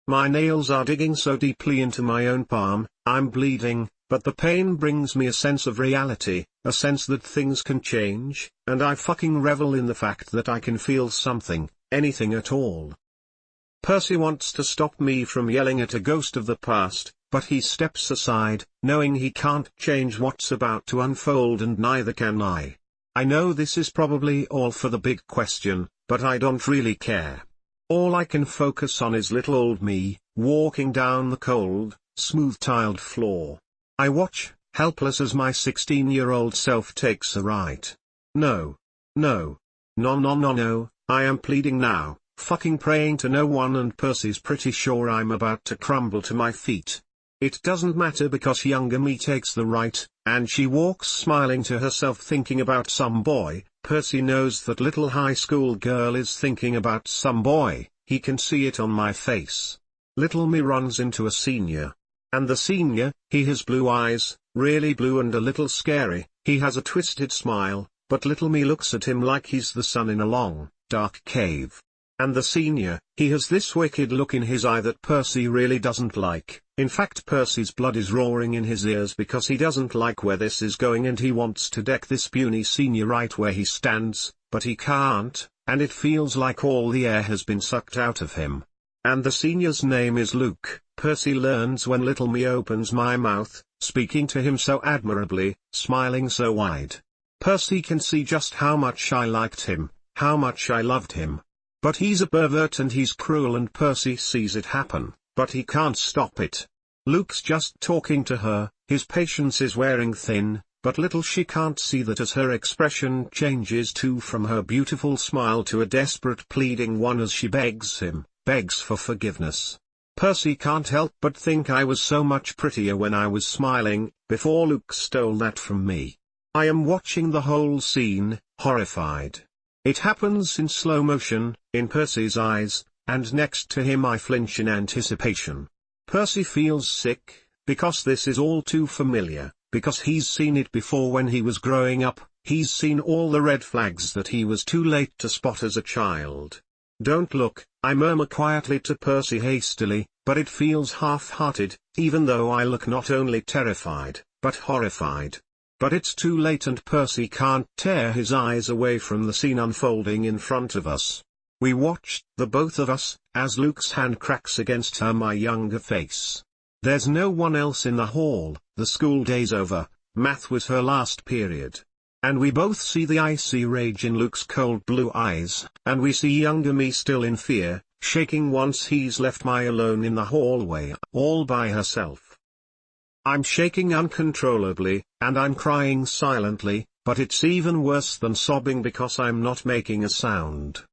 Speaker 1: My nails are digging so deeply into my own palm, I'm bleeding, but the pain brings me a sense of reality, a sense that things can change, and I fucking revel in the fact that I can feel something, anything at all. Percy wants to stop me from yelling at a ghost of the past, but he steps aside, knowing he can't change what's about to unfold, and neither can I. I know this is probably all for the big question, but I don't really care. All I can focus on is little old me, walking down the cold, smooth-tiled floor. I watch, helpless, as my 16-year-old self takes a right. No. No. No, I am pleading now, fucking praying to no one, and Percy's pretty sure I'm about to crumble to my feet. It doesn't matter because younger me takes the right, and she walks smiling to herself thinking about some boy. Percy knows that little high school girl is thinking about some boy, he can see it on my face. Little me runs into a senior. And the senior, he has blue eyes, really blue and a little scary, he has a twisted smile, but little me looks at him like he's the sun in a long, dark cave. And the senior, he has this wicked look in his eye that Percy really doesn't like. In fact, Percy's blood is roaring in his ears because he doesn't like where this is going, and he wants to deck this puny senior right where he stands, but he can't, and it feels like all the air has been sucked out of him. And the senior's name is Luke, Percy learns when little me opens my mouth, speaking to him so admirably, smiling so wide. Percy can see just how much I liked him, how much I loved him. But he's a pervert and he's cruel, and Percy sees it happen, but he can't stop it. Luke's just talking to her, his patience is wearing thin, but little she can't see that as her expression changes too from her beautiful smile to a desperate pleading one as she begs for forgiveness. Percy can't help but think I was so much prettier when I was smiling, before Luke stole that from me. I am watching the whole scene, horrified. It happens in slow motion, in Percy's eyes, and next to him I flinch in anticipation. Percy feels sick, because this is all too familiar, because he's seen it before when he was growing up, he's seen all the red flags that he was too late to spot as a child. Don't look, I murmur quietly to Percy hastily, but it feels half-hearted, even though I look not only terrified, but horrified. But it's too late and Percy can't tear his eyes away from the scene unfolding in front of us. We watch, the both of us, as Luke's hand cracks against my younger face. There's no one else in the hall, the school day's over, math was her last period. And we both see the icy rage in Luke's cold blue eyes, and we see younger me still in fear, shaking once he's left me alone in the hallway, all by herself. I'm shaking uncontrollably, and I'm crying silently, but it's even worse than sobbing because I'm not making a sound.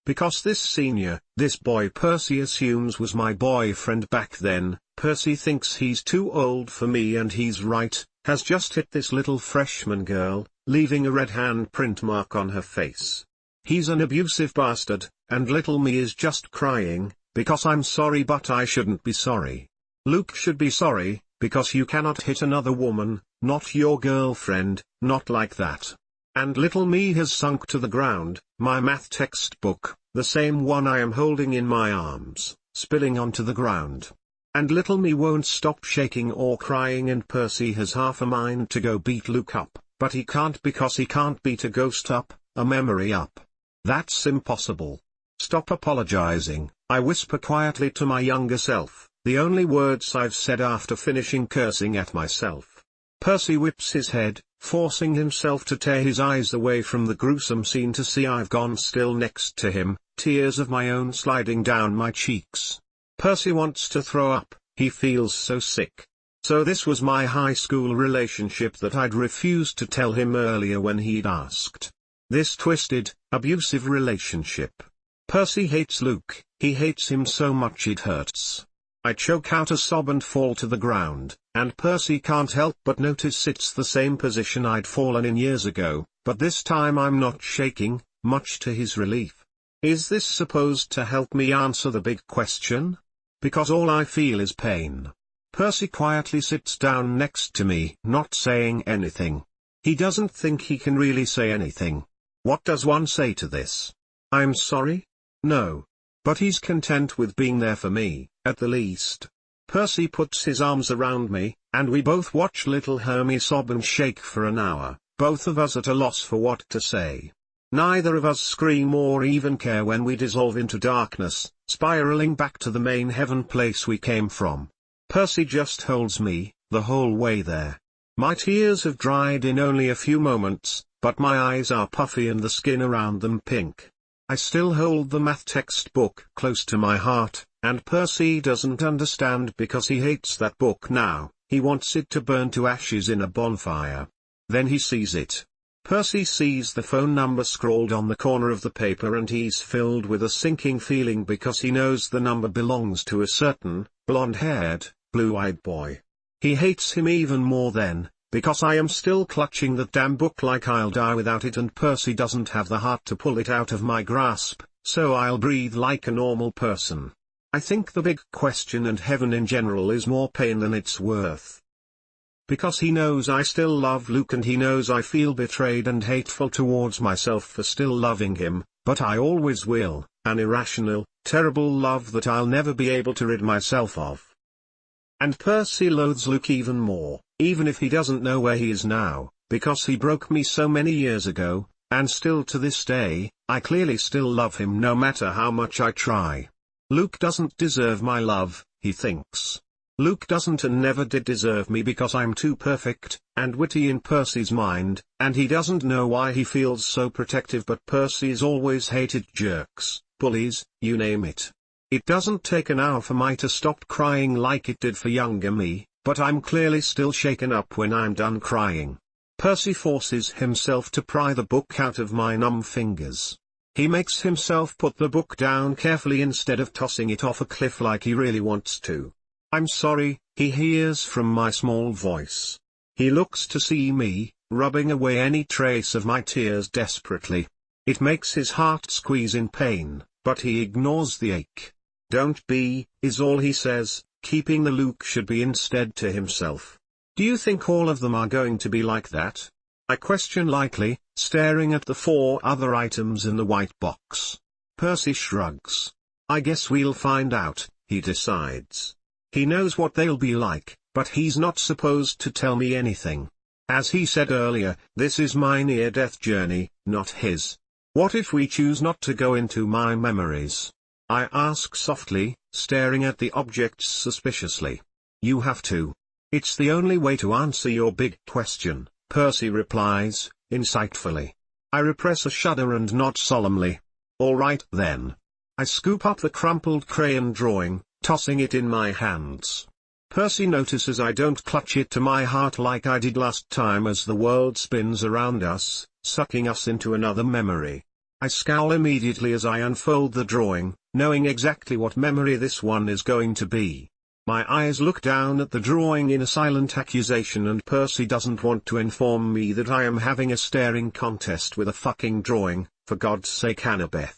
Speaker 1: Because this senior, this boy Percy assumes was my boyfriend back then, Percy thinks he's too old for me and he's right, has just hit this little freshman girl, leaving a red handprint mark on her face. He's an abusive bastard, and little me is just crying, because I'm sorry but I shouldn't be sorry. Luke should be sorry, because you cannot hit another woman, not your girlfriend, not like that. And little me has sunk to the ground, my math textbook, the same one I am holding in my arms, spilling onto the ground. And little me won't stop shaking or crying and Percy has half a mind to go beat Luke up, but he can't because he can't beat a ghost up, a memory up. That's impossible. Stop apologizing, I whisper quietly to my younger self, the only words I've said after finishing cursing at myself. Percy whips his head, forcing himself to tear his eyes away from the gruesome scene to see I've gone still next to him, tears of my own sliding down my cheeks. Percy wants to throw up, he feels so sick. So this was my high school relationship that I'd refused to tell him earlier when he'd asked. This twisted, abusive relationship. Percy hates Luke, he hates him so much it hurts. I choke out a sob and fall to the ground, and Percy can't help but notice it's the same position I'd fallen in years ago, but this time I'm not shaking, much to his relief. Is this supposed to help me answer the big question? Because all I feel is pain. Percy quietly sits down next to me, not saying anything. He doesn't think he can really say anything. What does one say to this? I'm sorry? No. But he's content with being there for me, at the least. Percy puts his arms around me, and we both watch little Hermie sob and shake for an hour, both of us at a loss for what to say. Neither of us scream or even care when we dissolve into darkness, spiraling back to the main heaven place we came from. Percy just holds me, the whole way there. My tears have dried in only a few moments, but my eyes are puffy and the skin around them pink. I still hold the math textbook close to my heart, and Percy doesn't understand because he hates that book now, he wants it to burn to ashes in a bonfire. Then he sees it. Percy sees the phone number scrawled on the corner of the paper and he's filled with a sinking feeling because he knows the number belongs to a certain, blonde-haired, blue-eyed boy. He hates him even more then, because I am still clutching that damn book like I'll die without it and Percy doesn't have the heart to pull it out of my grasp, so I'll breathe like a normal person. I think the big question and heaven in general is more pain than it's worth. Because he knows I still love Luke and he knows I feel betrayed and hateful towards myself for still loving him, but I always will, an irrational, terrible love that I'll never be able to rid myself of. And Percy loathes Luke even more, even if he doesn't know where he is now, because he broke me so many years ago, and still to this day, I clearly still love him no matter how much I try. Luke doesn't deserve my love, he thinks. Luke doesn't and never did deserve me because I'm too perfect, and witty in Percy's mind, and he doesn't know why he feels so protective but Percy's always hated jerks, bullies, you name it. It doesn't take an hour for me to stop crying like it did for younger me, but I'm clearly still shaken up when I'm done crying. Percy forces himself to pry the book out of my numb fingers. He makes himself put the book down carefully instead of tossing it off a cliff like he really wants to. "I'm sorry," he hears from my small voice. He looks to see me, rubbing away any trace of my tears desperately. It makes his heart squeeze in pain, but he ignores the ache. "Don't be," is all he says, keeping the Luke should be instead to himself. "Do you think all of them are going to be like that?" I question lightly, staring at the 4 other items in the white box. Percy shrugs. "I guess we'll find out," he decides. He knows what they'll be like, but he's not supposed to tell me anything. As he said earlier, this is my near-death journey, not his. What if we choose not to go into my memories? I ask softly, staring at the objects suspiciously. "You have to. It's the only way to answer your big question," Percy replies, insightfully. I repress a shudder and nod solemnly. "All right then." I scoop up the crumpled crayon drawing, tossing it in my hands. Percy notices I don't clutch it to my heart like I did last time as the world spins around us, sucking us into another memory. I scowl immediately as I unfold the drawing, knowing exactly what memory this one is going to be. My eyes look down at the drawing in a silent accusation, and Percy doesn't want to inform me that I am having a staring contest with a fucking drawing. For God's sake, Annabeth.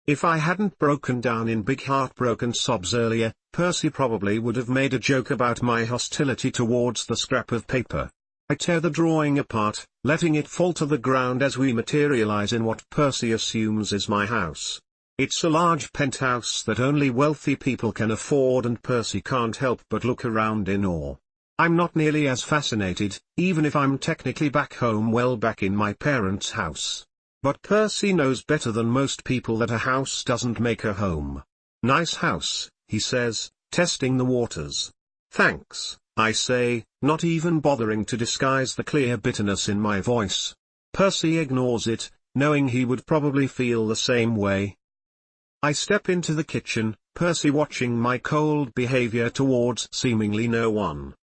Speaker 1: If I hadn't broken down in big heartbroken sobs earlier, Percy probably would have made a joke about my hostility towards the scrap of paper. I tear the drawing apart, letting it fall to the ground as we materialize in what Percy assumes is my house. It's a large penthouse that only wealthy people can afford, and Percy can't help but look around in awe. I'm not nearly as fascinated, even if I'm technically back home, well back in my parents' house. But Percy knows better than most people that a house doesn't make a home. "Nice house," he says, testing the waters. "Thanks," I say, not even bothering to disguise the clear bitterness in my voice. Percy ignores it, knowing he would probably feel the same way. I step into the kitchen, Percy watching my cold behavior towards seemingly no one.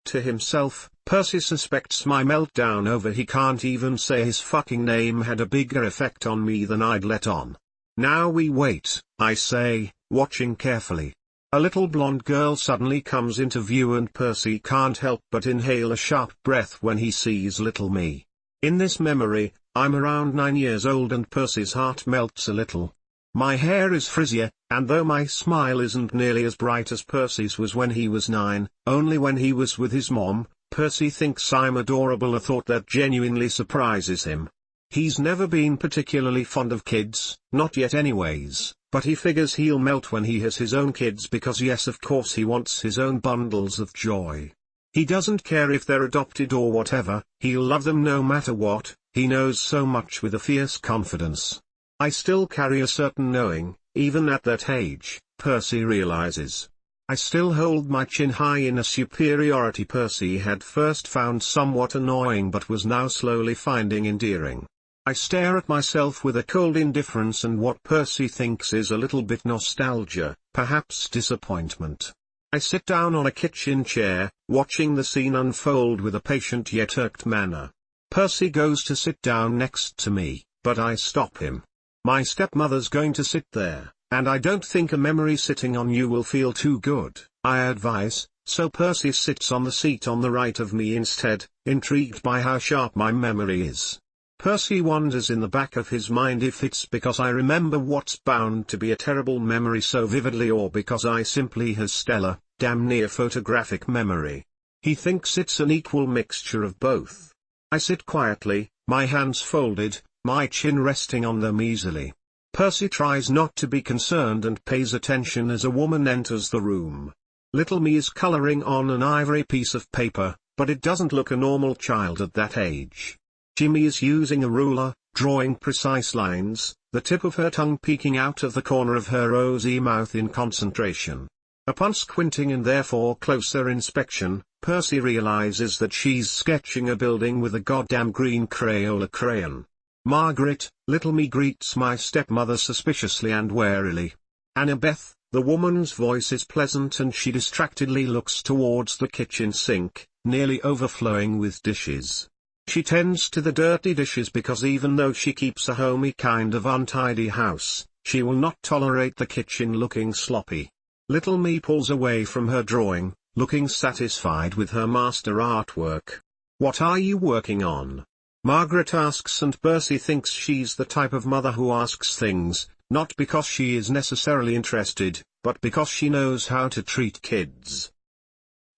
Speaker 1: To himself, Percy suspects my meltdown over he can't even say his fucking name had a bigger effect on me than I'd let on. "Now we wait," I say, watching carefully. A little blonde girl suddenly comes into view, and Percy can't help but inhale a sharp breath when he sees little me. In this memory, I'm around 9 years old, and Percy's heart melts a little. My hair is frizzier, and though my smile isn't nearly as bright as Percy's was when he was 9, only when he was with his mom, Percy thinks I'm adorable, a thought that genuinely surprises him. He's never been particularly fond of kids, not yet anyways, but he figures he'll melt when he has his own kids because yes, of course he wants his own bundles of joy. He doesn't care if they're adopted or whatever, he'll love them no matter what. He knows so much with a fierce confidence. I still carry a certain knowing, even at that age, Percy realizes. I still hold my chin high in a superiority Percy had first found somewhat annoying but was now slowly finding endearing. I stare at myself with a cold indifference and what Percy thinks is a little bit nostalgia, perhaps disappointment. I sit down on a kitchen chair, watching the scene unfold with a patient yet irked manner. Percy goes to sit down next to me, but I stop him. My stepmother's going to sit there, and I don't think a memory sitting on you will feel too good, I advise, so Percy sits on the seat on the right of me instead, intrigued by how sharp my memory is. Percy wonders in the back of his mind if it's because I remember what's bound to be a terrible memory so vividly, or because I simply has stellar, damn near photographic memory. He thinks it's an equal mixture of both. I sit quietly, my hands folded, my chin resting on them easily. Percy tries not to be concerned and pays attention as a woman enters the room. Little me is coloring on an ivory piece of paper, but it doesn't look a normal child at that age. Jimmy is using a ruler, drawing precise lines, the tip of her tongue peeking out of the corner of her rosy mouth in concentration. Upon squinting and therefore closer inspection, Percy realizes that she's sketching a building with a goddamn green Crayola crayon. "Margaret," little me greets my stepmother suspiciously and warily. "Annabeth, The woman's voice is pleasant and she distractedly looks towards the kitchen sink, nearly overflowing with dishes. She tends to the dirty dishes because even though she keeps a homey kind of untidy house, she will not tolerate the kitchen looking sloppy. Little me pulls away from her drawing, looking satisfied with her master artwork. "What are you working on?" Margaret asks, and Percy thinks she's the type of mother who asks things, not because she is necessarily interested, but because she knows how to treat kids.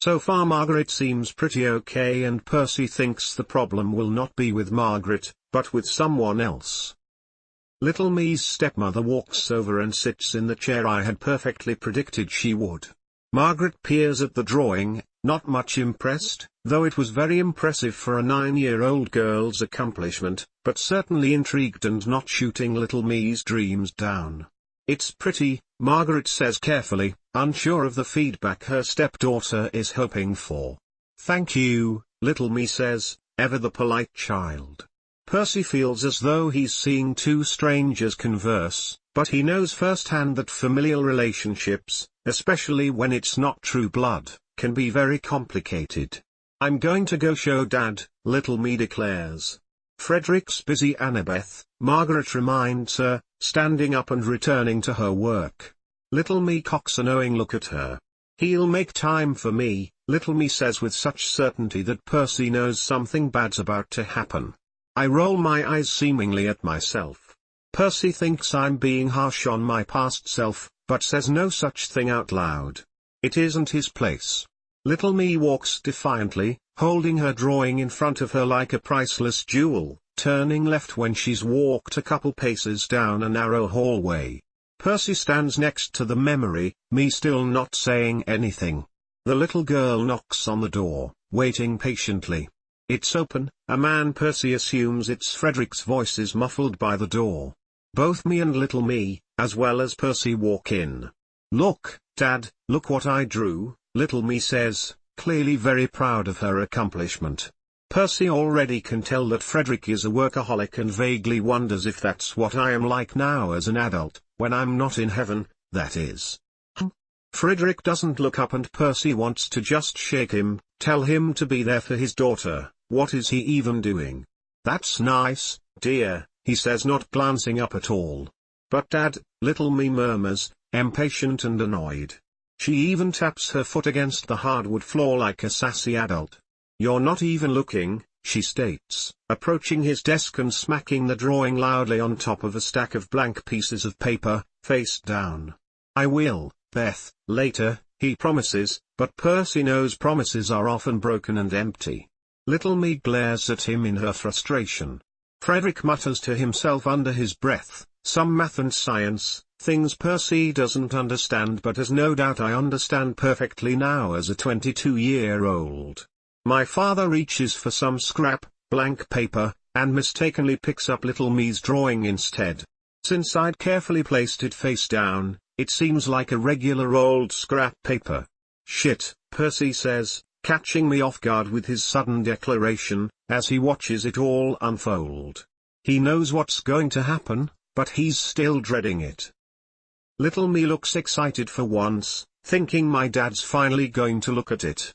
Speaker 1: So far Margaret seems pretty okay, and Percy thinks the problem will not be with Margaret, but with someone else. Little me's stepmother walks over and sits in the chair I had perfectly predicted she would. Margaret peers at the drawing, not much impressed, though it was very impressive for a 9-year-old girl's accomplishment, but certainly intrigued and not shooting little me's dreams down. "It's pretty," Margaret says carefully, unsure of the feedback her stepdaughter is hoping for. "Thank you," little me says, ever the polite child. Percy feels as though he's seeing two strangers converse, but he knows firsthand that familial relationships, especially when it's not true blood, can be very complicated. "I'm going to go show Dad," little me declares. "Frederick's busy, Annabeth," Margaret reminds her, standing up and returning to her work. Little me cocks a knowing look at her. "He'll make time for me," little me says with such certainty that Percy knows something bad's about to happen. I roll my eyes seemingly at myself. Percy thinks I'm being harsh on my past self, but says no such thing out loud. It isn't his place. Little me walks defiantly, holding her drawing in front of her like a priceless jewel, turning left when she's walked a couple paces down a narrow hallway. Percy stands next to the memory, me still not saying anything. The little girl knocks on the door, waiting patiently. It's open. A man Percy assumes it's Frederick's voice is muffled by the door. Both me and little me, as well as Percy, walk in. "Look, Dad, look what I drew," little me says, clearly very proud of her accomplishment. Percy already can tell that Frederick is a workaholic and vaguely wonders if that's what I am like now as an adult, when I'm not in heaven, that is. Frederick doesn't look up and Percy wants to just shake him, tell him to be there for his daughter. What is he even doing? "That's nice, dear," he says, not glancing up at all. "But Dad," little me murmurs, impatient and annoyed. She even taps her foot against the hardwood floor like a sassy adult. "You're not even looking," she states, approaching his desk and smacking the drawing loudly on top of a stack of blank pieces of paper, face down. "I will, Beth, later," he promises, but Percy knows promises are often broken and empty. Little me glares at him in her frustration. Frederick mutters to himself under his breath, some math and science, things Percy doesn't understand but has no doubt I understand perfectly now as a 22-year-old. My father reaches for some scrap, blank paper, and mistakenly picks up little me's drawing instead. Since I'd carefully placed it face down, it seems like a regular old scrap paper. "Shit," Percy says, catching me off guard with his sudden declaration, as he watches it all unfold. He knows what's going to happen, but he's still dreading it. Little me looks excited for once, thinking my dad's finally going to look at it.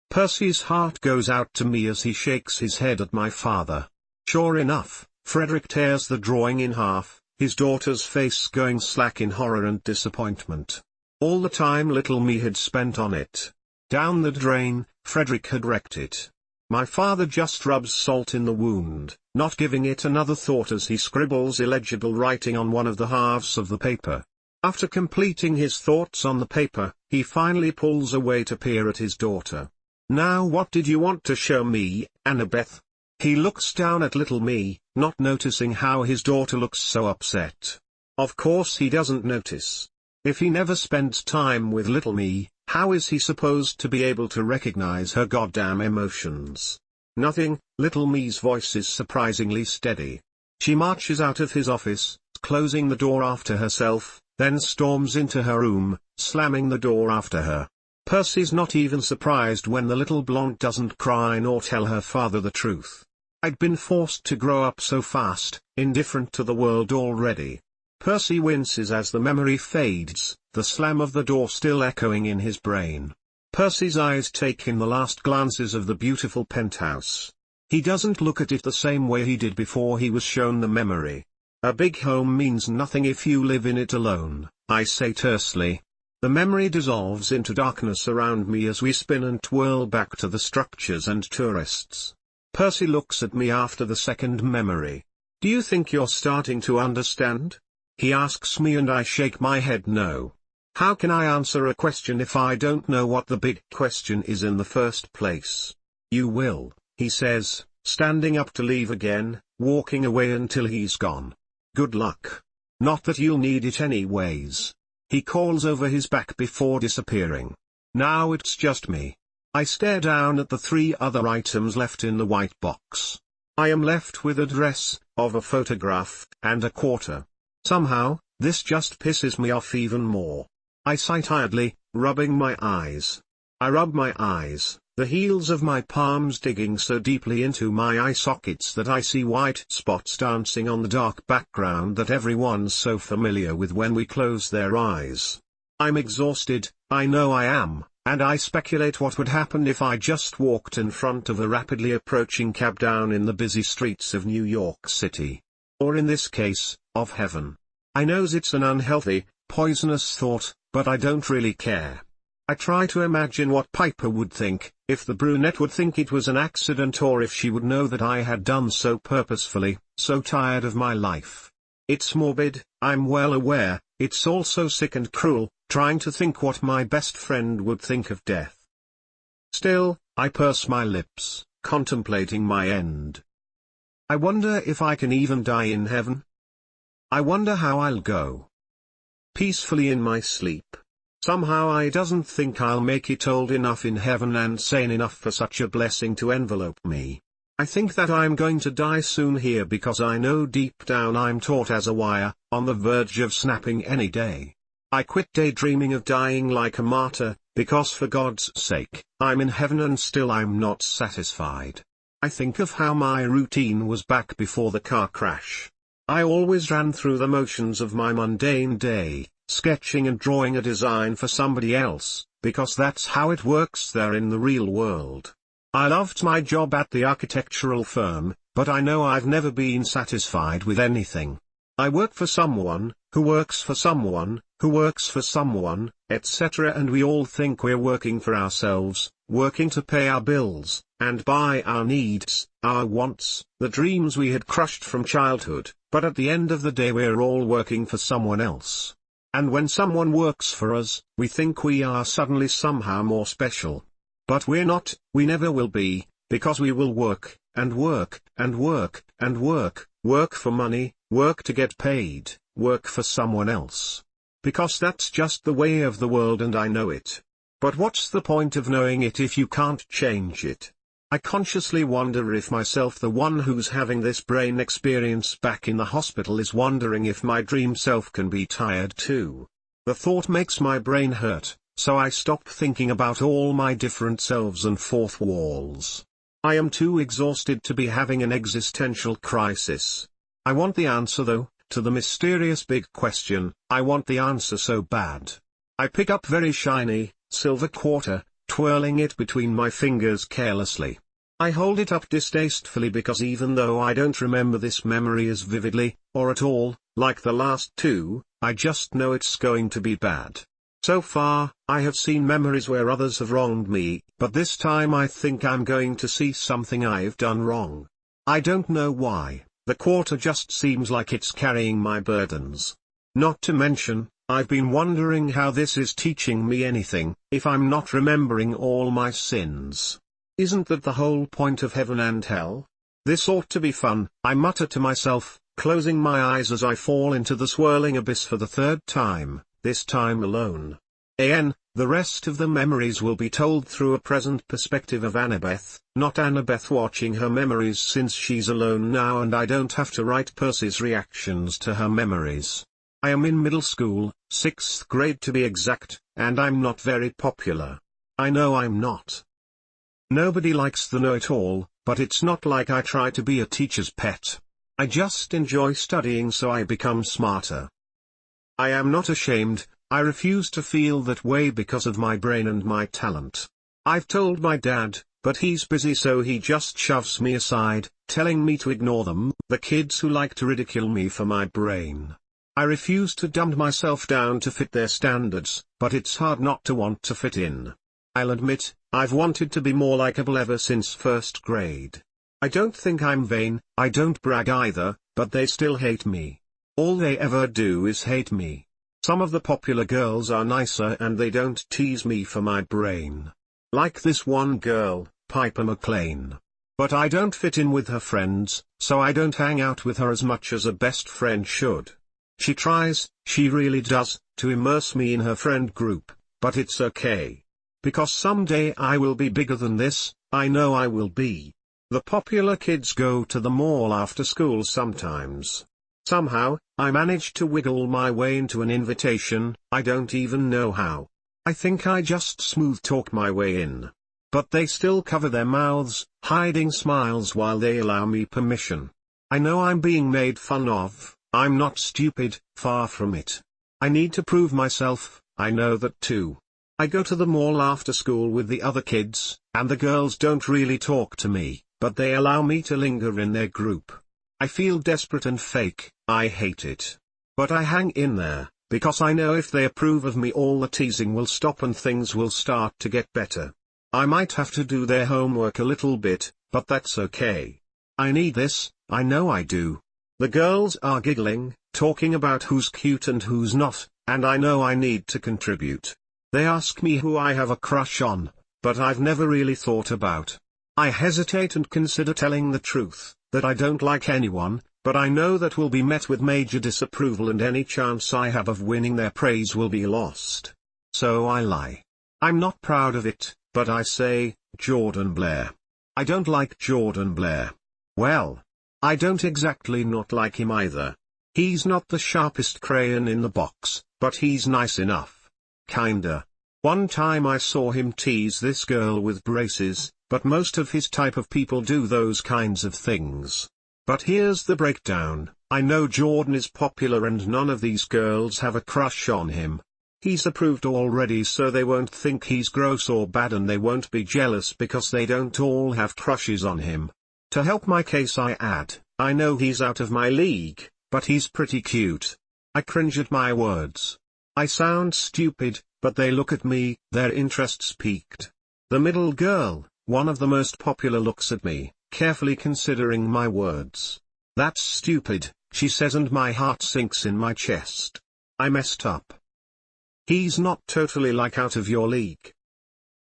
Speaker 1: Percy's heart goes out to me as he shakes his head at my father. Sure enough, Frederick tears the drawing in half, his daughter's face going slack in horror and disappointment. All the time little me had spent on it. Down the drain, Frederick had wrecked it. My father just rubs salt in the wound, not giving it another thought as he scribbles illegible writing on one of the halves of the paper. After completing his thoughts on the paper, he finally pulls away to peer at his daughter. "Now what did you want to show me, Annabeth?" He looks down at little me, not noticing how his daughter looks so upset. Of course he doesn't notice. If he never spends time with little me, how is he supposed to be able to recognize her goddamn emotions? "Nothing," little me's voice is surprisingly steady. She marches out of his office, closing the door after herself, then storms into her room, slamming the door after her. Percy's not even surprised when the little blonde doesn't cry nor tell her father the truth. I'd been forced to grow up so fast, indifferent to the world already. Percy winces as the memory fades, the slam of the door still echoing in his brain. Percy's eyes take in the last glances of the beautiful penthouse. He doesn't look at it the same way he did before he was shown the memory. A big home means nothing if you live in it alone, I say tersely. The memory dissolves into darkness around me as we spin and twirl back to the structures and tourists. Percy looks at me after the second memory. Do you think you're starting to understand? He asks me and I shake my head no. How can I answer a question if I don't know what the big question is in the first place? You will, he says, standing up to leave again, walking away until he's gone. Good luck. Not that you'll need it anyways. He calls over his back before disappearing. Now it's just me. I stare down at the 3 other items left in the white box. I am left with a dress, of a photograph, and a quarter. Somehow, this just pisses me off even more. I sigh tiredly, rubbing my eyes. I rub my eyes, the heels of my palms digging so deeply into my eye sockets that I see white spots dancing on the dark background that everyone's so familiar with when we close their eyes. I'm exhausted, I know I am, and I speculate what would happen if I just walked in front of a rapidly approaching cab down in the busy streets of New York City. Or in this case, of heaven. I knows it's an unhealthy, poisonous thought, but I don't really care. I try to imagine what Piper would think, if the brunette would think it was an accident or if she would know that I had done so purposefully, so tired of my life. It's morbid, I'm well aware, it's also sick and cruel, trying to think what my best friend would think of death. Still, I purse my lips, contemplating my end. I wonder if I can even die in heaven? I wonder how I'll go peacefully in my sleep. Somehow I doesn't think I'll make it old enough in heaven and sane enough for such a blessing to envelope me. I think that I'm going to die soon here because I know deep down I'm taut as a wire, on the verge of snapping any day. I quit daydreaming of dying like a martyr, because for God's sake, I'm in heaven and still I'm not satisfied. I think of how my routine was back before the car crash. I always ran through the motions of my mundane day, sketching and drawing a design for somebody else, because that's how it works there in the real world. I loved my job at the architectural firm, but I know I've never been satisfied with anything. I work for someone, who works for someone, who works for someone, etc. and we all think we're working for ourselves, working to pay our bills, and buy our needs, our wants, the dreams we had crushed from childhood, but at the end of the day we're all working for someone else. And when someone works for us, we think we are suddenly somehow more special. But we're not, we never will be, because we will work, and work, and work, and work, work for money, work to get paid, work for someone else. Because that's just the way of the world and I know it. But what's the point of knowing it if you can't change it? I consciously wonder if myself, the one who's having this brain experience back in the hospital, is wondering if my dream self can be tired too. The thought makes my brain hurt, so I stop thinking about all my different selves and fourth walls. I am too exhausted to be having an existential crisis. I want the answer though, to the mysterious big question. I want the answer so bad. I pick up very shiny, silver quarter, twirling it between my fingers carelessly. I hold it up distastefully because even though I don't remember this memory as vividly, or at all, like the last 2, I just know it's going to be bad. So far, I have seen memories where others have wronged me, but this time I think I'm going to see something I've done wrong. I don't know why, the quarter just seems like it's carrying my burdens. Not to mention, I've been wondering how this is teaching me anything, if I'm not remembering all my sins. Isn't that the whole point of heaven and hell? This ought to be fun, I mutter to myself, closing my eyes as I fall into the swirling abyss for the 3rd time, this time alone. The rest of the memories will be told through a present perspective of Annabeth, not Annabeth watching her memories since she's alone now and I don't have to write Percy's reactions to her memories. I am in middle school, 6th grade to be exact, and I'm not very popular. I know I'm not. Nobody likes the know-it-all, but it's not like I try to be a teacher's pet. I just enjoy studying so I become smarter. I am not ashamed, I refuse to feel that way because of my brain and my talent. I've told my dad, but he's busy, so he just shoves me aside, telling me to ignore them, the kids who like to ridicule me for my brain. I refuse to dumb myself down to fit their standards, but it's hard not to want to fit in. I'll admit, I've wanted to be more likable ever since first grade. I don't think I'm vain, I don't brag either, but they still hate me. All they ever do is hate me. Some of the popular girls are nicer and they don't tease me for my brain. Like this one girl, Piper McLean. But I don't fit in with her friends, so I don't hang out with her as much as a best friend should. She tries, she really does, to immerse me in her friend group, but it's okay. Because someday I will be bigger than this, I know I will be. The popular kids go to the mall after school sometimes. Somehow, I managed to wiggle my way into an invitation, I don't even know how. I think I just smooth talk my way in. But they still cover their mouths, hiding smiles while they allow me permission. I know I'm being made fun of, I'm not stupid, far from it. I need to prove myself, I know that too. I go to the mall after school with the other kids, and the girls don't really talk to me, but they allow me to linger in their group. I feel desperate and fake, I hate it. But I hang in there, because I know if they approve of me all the teasing will stop and things will start to get better. I might have to do their homework a little bit, but that's okay. I need this, I know I do. The girls are giggling, talking about who's cute and who's not, and I know I need to contribute. They ask me who I have a crush on, but I've never really thought about. I hesitate and consider telling the truth, that I don't like anyone, but I know that will be met with major disapproval and any chance I have of winning their praise will be lost. So I lie. I'm not proud of it, but I say, Jordan Blair. I don't like Jordan Blair. Well, I don't exactly not like him either. He's not the sharpest crayon in the box, but he's nice enough. Kinda. One time I saw him tease this girl with braces, but most of his type of people do those kinds of things. But here's the breakdown, I know Jordan is popular and none of these girls have a crush on him. He's approved already, so they won't think he's gross or bad and they won't be jealous because they don't all have crushes on him. To help my case I add, I know he's out of my league, but he's pretty cute. I cringe at my words. I sound stupid, but they look at me, their interests peaked. The middle girl, one of the most popular, looks at me, carefully considering my words. That's stupid, she says, and my heart sinks in my chest. I messed up. He's not totally like out of your league.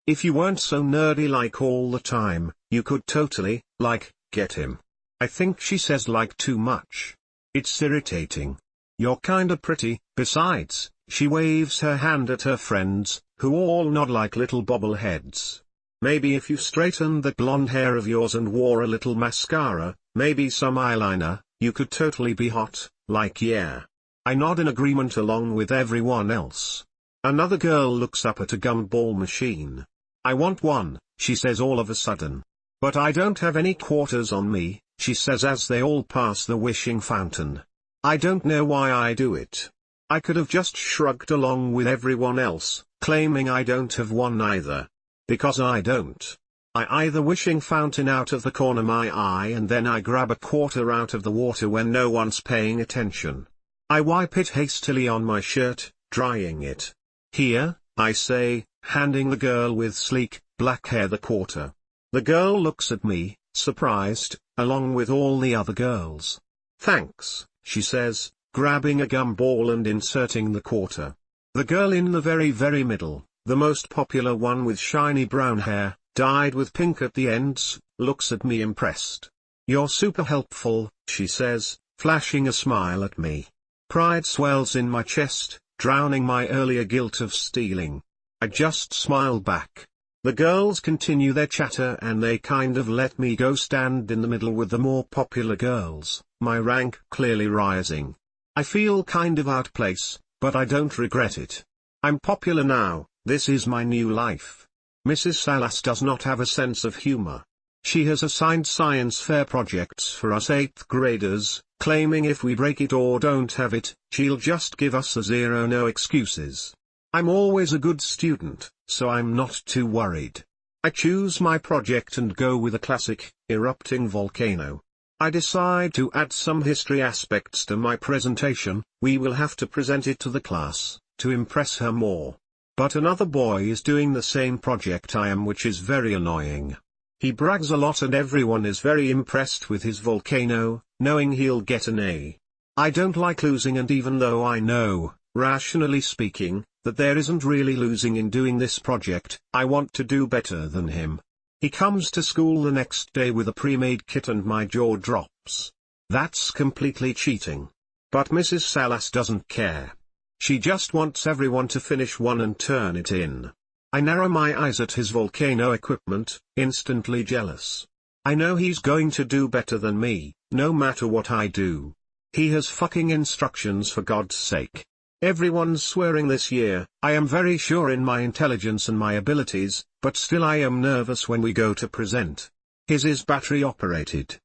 Speaker 1: If you weren't so nerdy like all the time, you could totally, like, get him. I think she says like too much. It's irritating. You're kinda pretty, besides, she waves her hand at her friends, who all nod like little bobbleheads. Maybe if you straightened that blonde hair of yours and wore a little mascara, maybe some eyeliner, you could totally be hot, like yeah. I nod in agreement along with everyone else. Another girl looks up at a gumball machine. I want one, she says all of a sudden. But I don't have any quarters on me, she says as they all pass the wishing fountain. I don't know why I do it. I could have just shrugged along with everyone else, claiming I don't have one either. Because I don't. I either wishing fountain out of the corner of my eye and then I grab a quarter out of the water when no one's paying attention. I wipe it hastily on my shirt, drying it. Here, I say, handing the girl with sleek, black hair the quarter. The girl looks at me, surprised, along with all the other girls. Thanks, she says, grabbing a gumball and inserting the quarter. The girl in the very middle, the most popular one with shiny brown hair, dyed with pink at the ends, looks at me impressed. You're super helpful, she says, flashing a smile at me. Pride swells in my chest, drowning my earlier guilt of stealing. I just smile back. The girls continue their chatter and they kind of let me go stand in the middle with the more popular girls, my rank clearly rising. I feel kind of out of place, but I don't regret it. I'm popular now, this is my new life. Mrs. Salas does not have a sense of humor. She has assigned science fair projects for us 8th graders, claiming if we break it or don't have it, she'll just give us a 0, no excuses. I'm always a good student, so I'm not too worried. I choose my project and go with a classic, erupting volcano. I decide to add some history aspects to my presentation. We will have to present it to the class, to impress her more. But another boy is doing the same project I am, which is very annoying. He brags a lot and everyone is very impressed with his volcano, knowing he'll get an A. I don't like losing, and even though I know, rationally speaking, that there isn't really losing in doing this project, I want to do better than him. He comes to school the next day with a pre-made kit and my jaw drops. That's completely cheating. But Mrs. Salas doesn't care. She just wants everyone to finish one and turn it in. I narrow my eyes at his volcano equipment, instantly jealous. I know he's going to do better than me, no matter what I do. He has fucking instructions, for God's sake. Everyone's swearing this year. I am very sure in my intelligence and my abilities, but still I am nervous when we go to present. His is battery operated.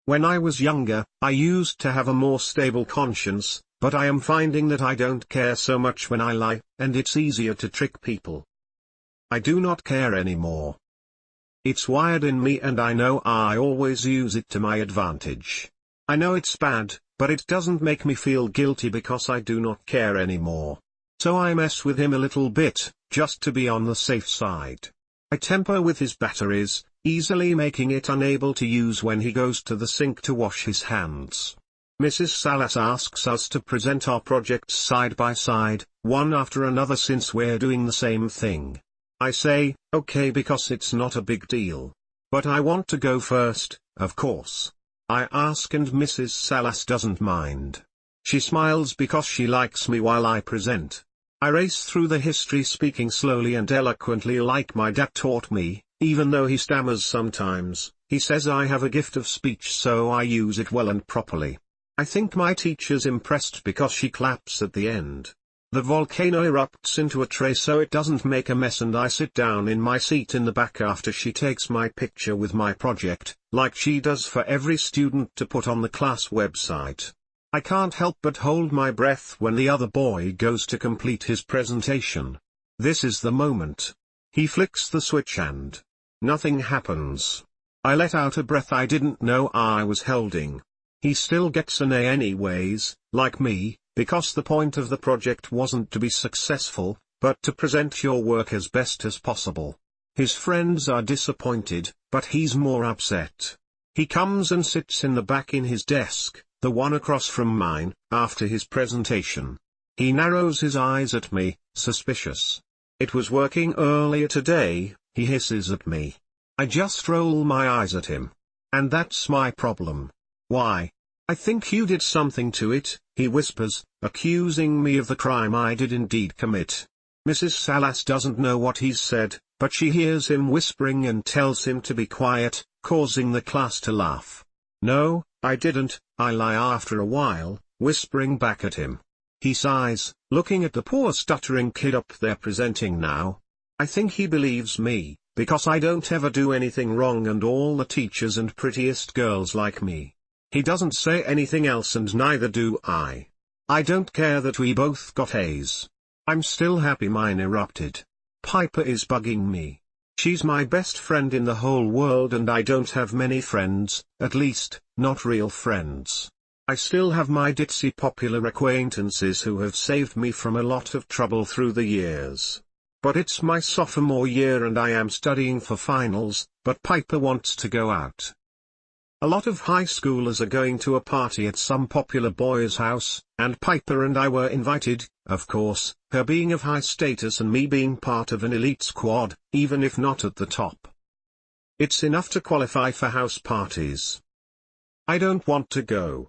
Speaker 1: When I was younger, I used to have a more stable conscience, but I am finding that I don't care so much when I lie, and it's easier to trick people. I do not care anymore. It's wired in me and I know I always use it to my advantage. I know it's bad, but it doesn't make me feel guilty because I do not care anymore. So I mess with him a little bit, just to be on the safe side. I tamper with his batteries, easily making it unable to use when he goes to the sink to wash his hands. Mrs. Salas asks us to present our projects side by side, one after another, since we're doing the same thing. I say, okay, because it's not a big deal. But I want to go first, of course. I ask and Mrs. Salas doesn't mind. She smiles because she likes me while I present. I race through the history, speaking slowly and eloquently like my dad taught me, even though he stammers sometimes. He says I have a gift of speech, so I use it well and properly. I think my teacher's impressed because she claps at the end. The volcano erupts into a tray so it doesn't make a mess, and I sit down in my seat in the back after she takes my picture with my project, like she does for every student to put on the class website. I can't help but hold my breath when the other boy goes to complete his presentation. This is the moment. He flicks the switch and nothing happens. I let out a breath I didn't know I was holding. He still gets an A anyways, like me, because the point of the project wasn't to be successful, but to present your work as best as possible. His friends are disappointed, but he's more upset. He comes and sits in the back in his desk, the one across from mine, after his presentation. He narrows his eyes at me, suspicious. It was working earlier today, he hisses at me. I just roll my eyes at him. And that's my problem. Why? I think you did something to it, he whispers, accusing me of the crime I did indeed commit. Mrs. Salas doesn't know what he's said, but she hears him whispering and tells him to be quiet, causing the class to laugh. No, I didn't, I lie after a while, whispering back at him. He sighs, looking at the poor stuttering kid up there presenting now. I think he believes me, because I don't ever do anything wrong and all the teachers and prettiest girls like me. He doesn't say anything else and neither do I. I don't care that we both got A's. I'm still happy mine erupted. Piper is bugging me. She's my best friend in the whole world and I don't have many friends, at least, not real friends. I still have my ditzy popular acquaintances who have saved me from a lot of trouble through the years. But it's my sophomore year and I am studying for finals, but Piper wants to go out. A lot of high schoolers are going to a party at some popular boy's house, and Piper and I were invited, of course, her being of high status and me being part of an elite squad, even if not at the top. It's enough to qualify for house parties. I don't want to go.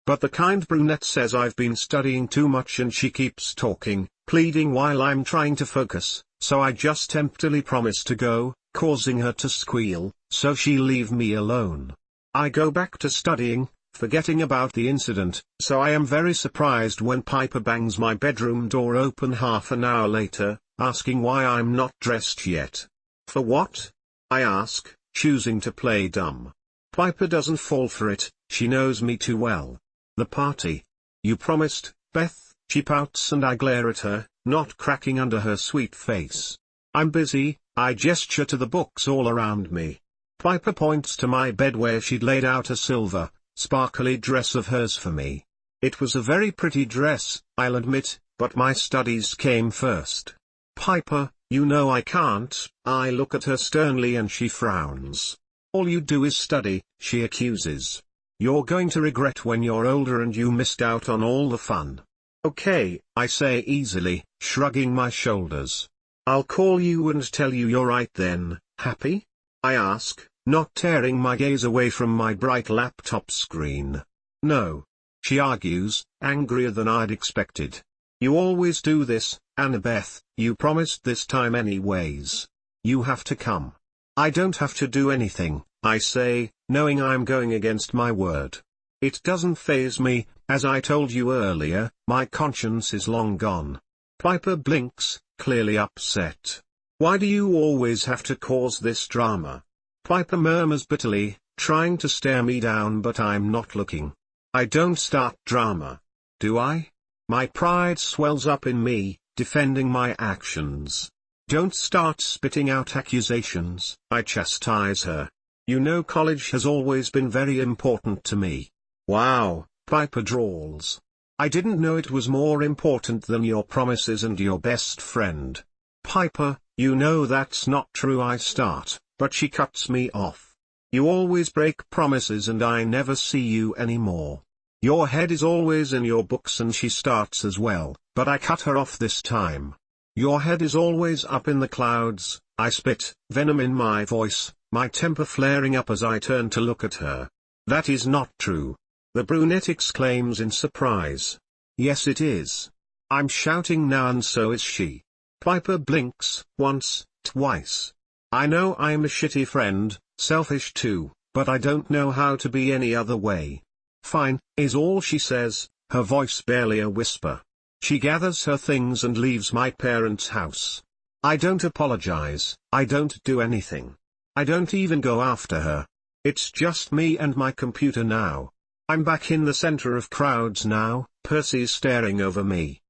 Speaker 1: But the kind brunette says I've been studying too much and she keeps talking, pleading while I'm trying to focus, so I just emptily promise to go, causing her to squeal, so she'll leave me alone. I go back to studying, forgetting about the incident, so I am very surprised when Piper bangs my bedroom door open half an hour later, asking why I'm not dressed yet. For what? I ask, choosing to play dumb. Piper doesn't fall for it, she knows me too well. The party. You promised, Beth, she pouts and I glare at her, not cracking under her sweet face. I'm busy, I gesture to the books all around me. Piper points to my bed where she'd laid out a silver, sparkly dress of hers for me. It was a very pretty dress, I'll admit, but my studies came first. Piper, you know I can't. I look at her sternly and she frowns. All you do is study, she accuses. You're going to regret when you're older and you missed out on all the fun. Okay, I say easily, shrugging my shoulders. I'll call you and tell you you're right then. Happy? I ask, not tearing my gaze away from my bright laptop screen. No. She argues, angrier than I'd expected. You always do this, Annabeth, you promised this time anyways. You have to come. I don't have to do anything, I say, knowing I'm going against my word. It doesn't faze me, as I told you earlier, my conscience is long gone. Piper blinks, clearly upset. Why do you always have to cause this drama? Piper murmurs bitterly, trying to stare me down, but I'm not looking. I don't start drama. Do I? My pride swells up in me, defending my actions. Don't start spitting out accusations, I chastise her. You know college has always been very important to me. Wow, Piper drawls. I didn't know it was more important than your promises and your best friend. Piper, you know that's not true, I start, but she cuts me off. You always break promises and I never see you anymore. Your head is always in your books, and she starts as well, but I cut her off this time. Your head is always up in the clouds, I spit, venom in my voice, my temper flaring up as I turn to look at her. That is not true. The brunette exclaims in surprise. Yes it is. I'm shouting now and so is she. Piper blinks, once, twice. I know I'm a shitty friend, selfish too, but I don't know how to be any other way. Fine, is all she says, her voice barely a whisper. She gathers her things and leaves my parents' house. I don't apologize, I don't do anything. I don't even go after her. It's just me and my computer now. I'm back in the center of crowds now, Percy's staring over me.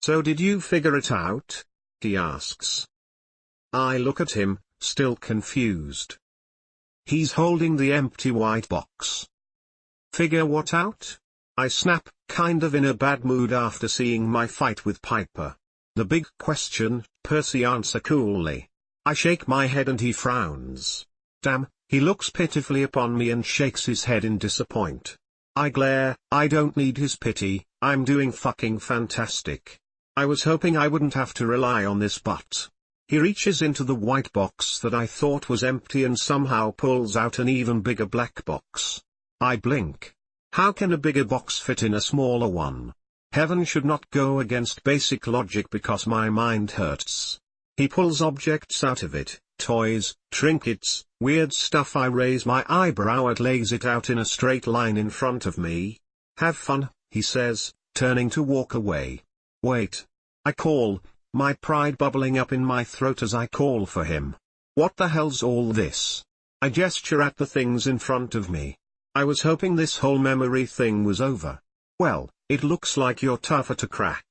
Speaker 1: So did you figure it out? He asks. I look at him, still confused. He's holding the empty white box. Figure what out? I snap, kind of in a bad mood after seeing my fight with Piper. The big question, Percy answers coolly. I shake my head and he frowns. Damn, he looks pitifully upon me and shakes his head in disappointment. I glare, I don't need his pity, I'm doing fucking fantastic. I was hoping I wouldn't have to rely on this, but... He reaches into the white box that I thought was empty and somehow pulls out an even bigger black box. I blink. How can a bigger box fit in a smaller one? Heaven should not go against basic logic because my mind hurts. He pulls objects out of it, toys, trinkets, weird stuff. I raise my eyebrow and lays it out in a straight line in front of me. Have fun, he says, turning to walk away. Wait. I call, my pride bubbling up in my throat as I call for him. What the hell's all this? I gesture at the things in front of me. I was hoping this whole memory thing was over. Well, it looks like you're tougher to crack.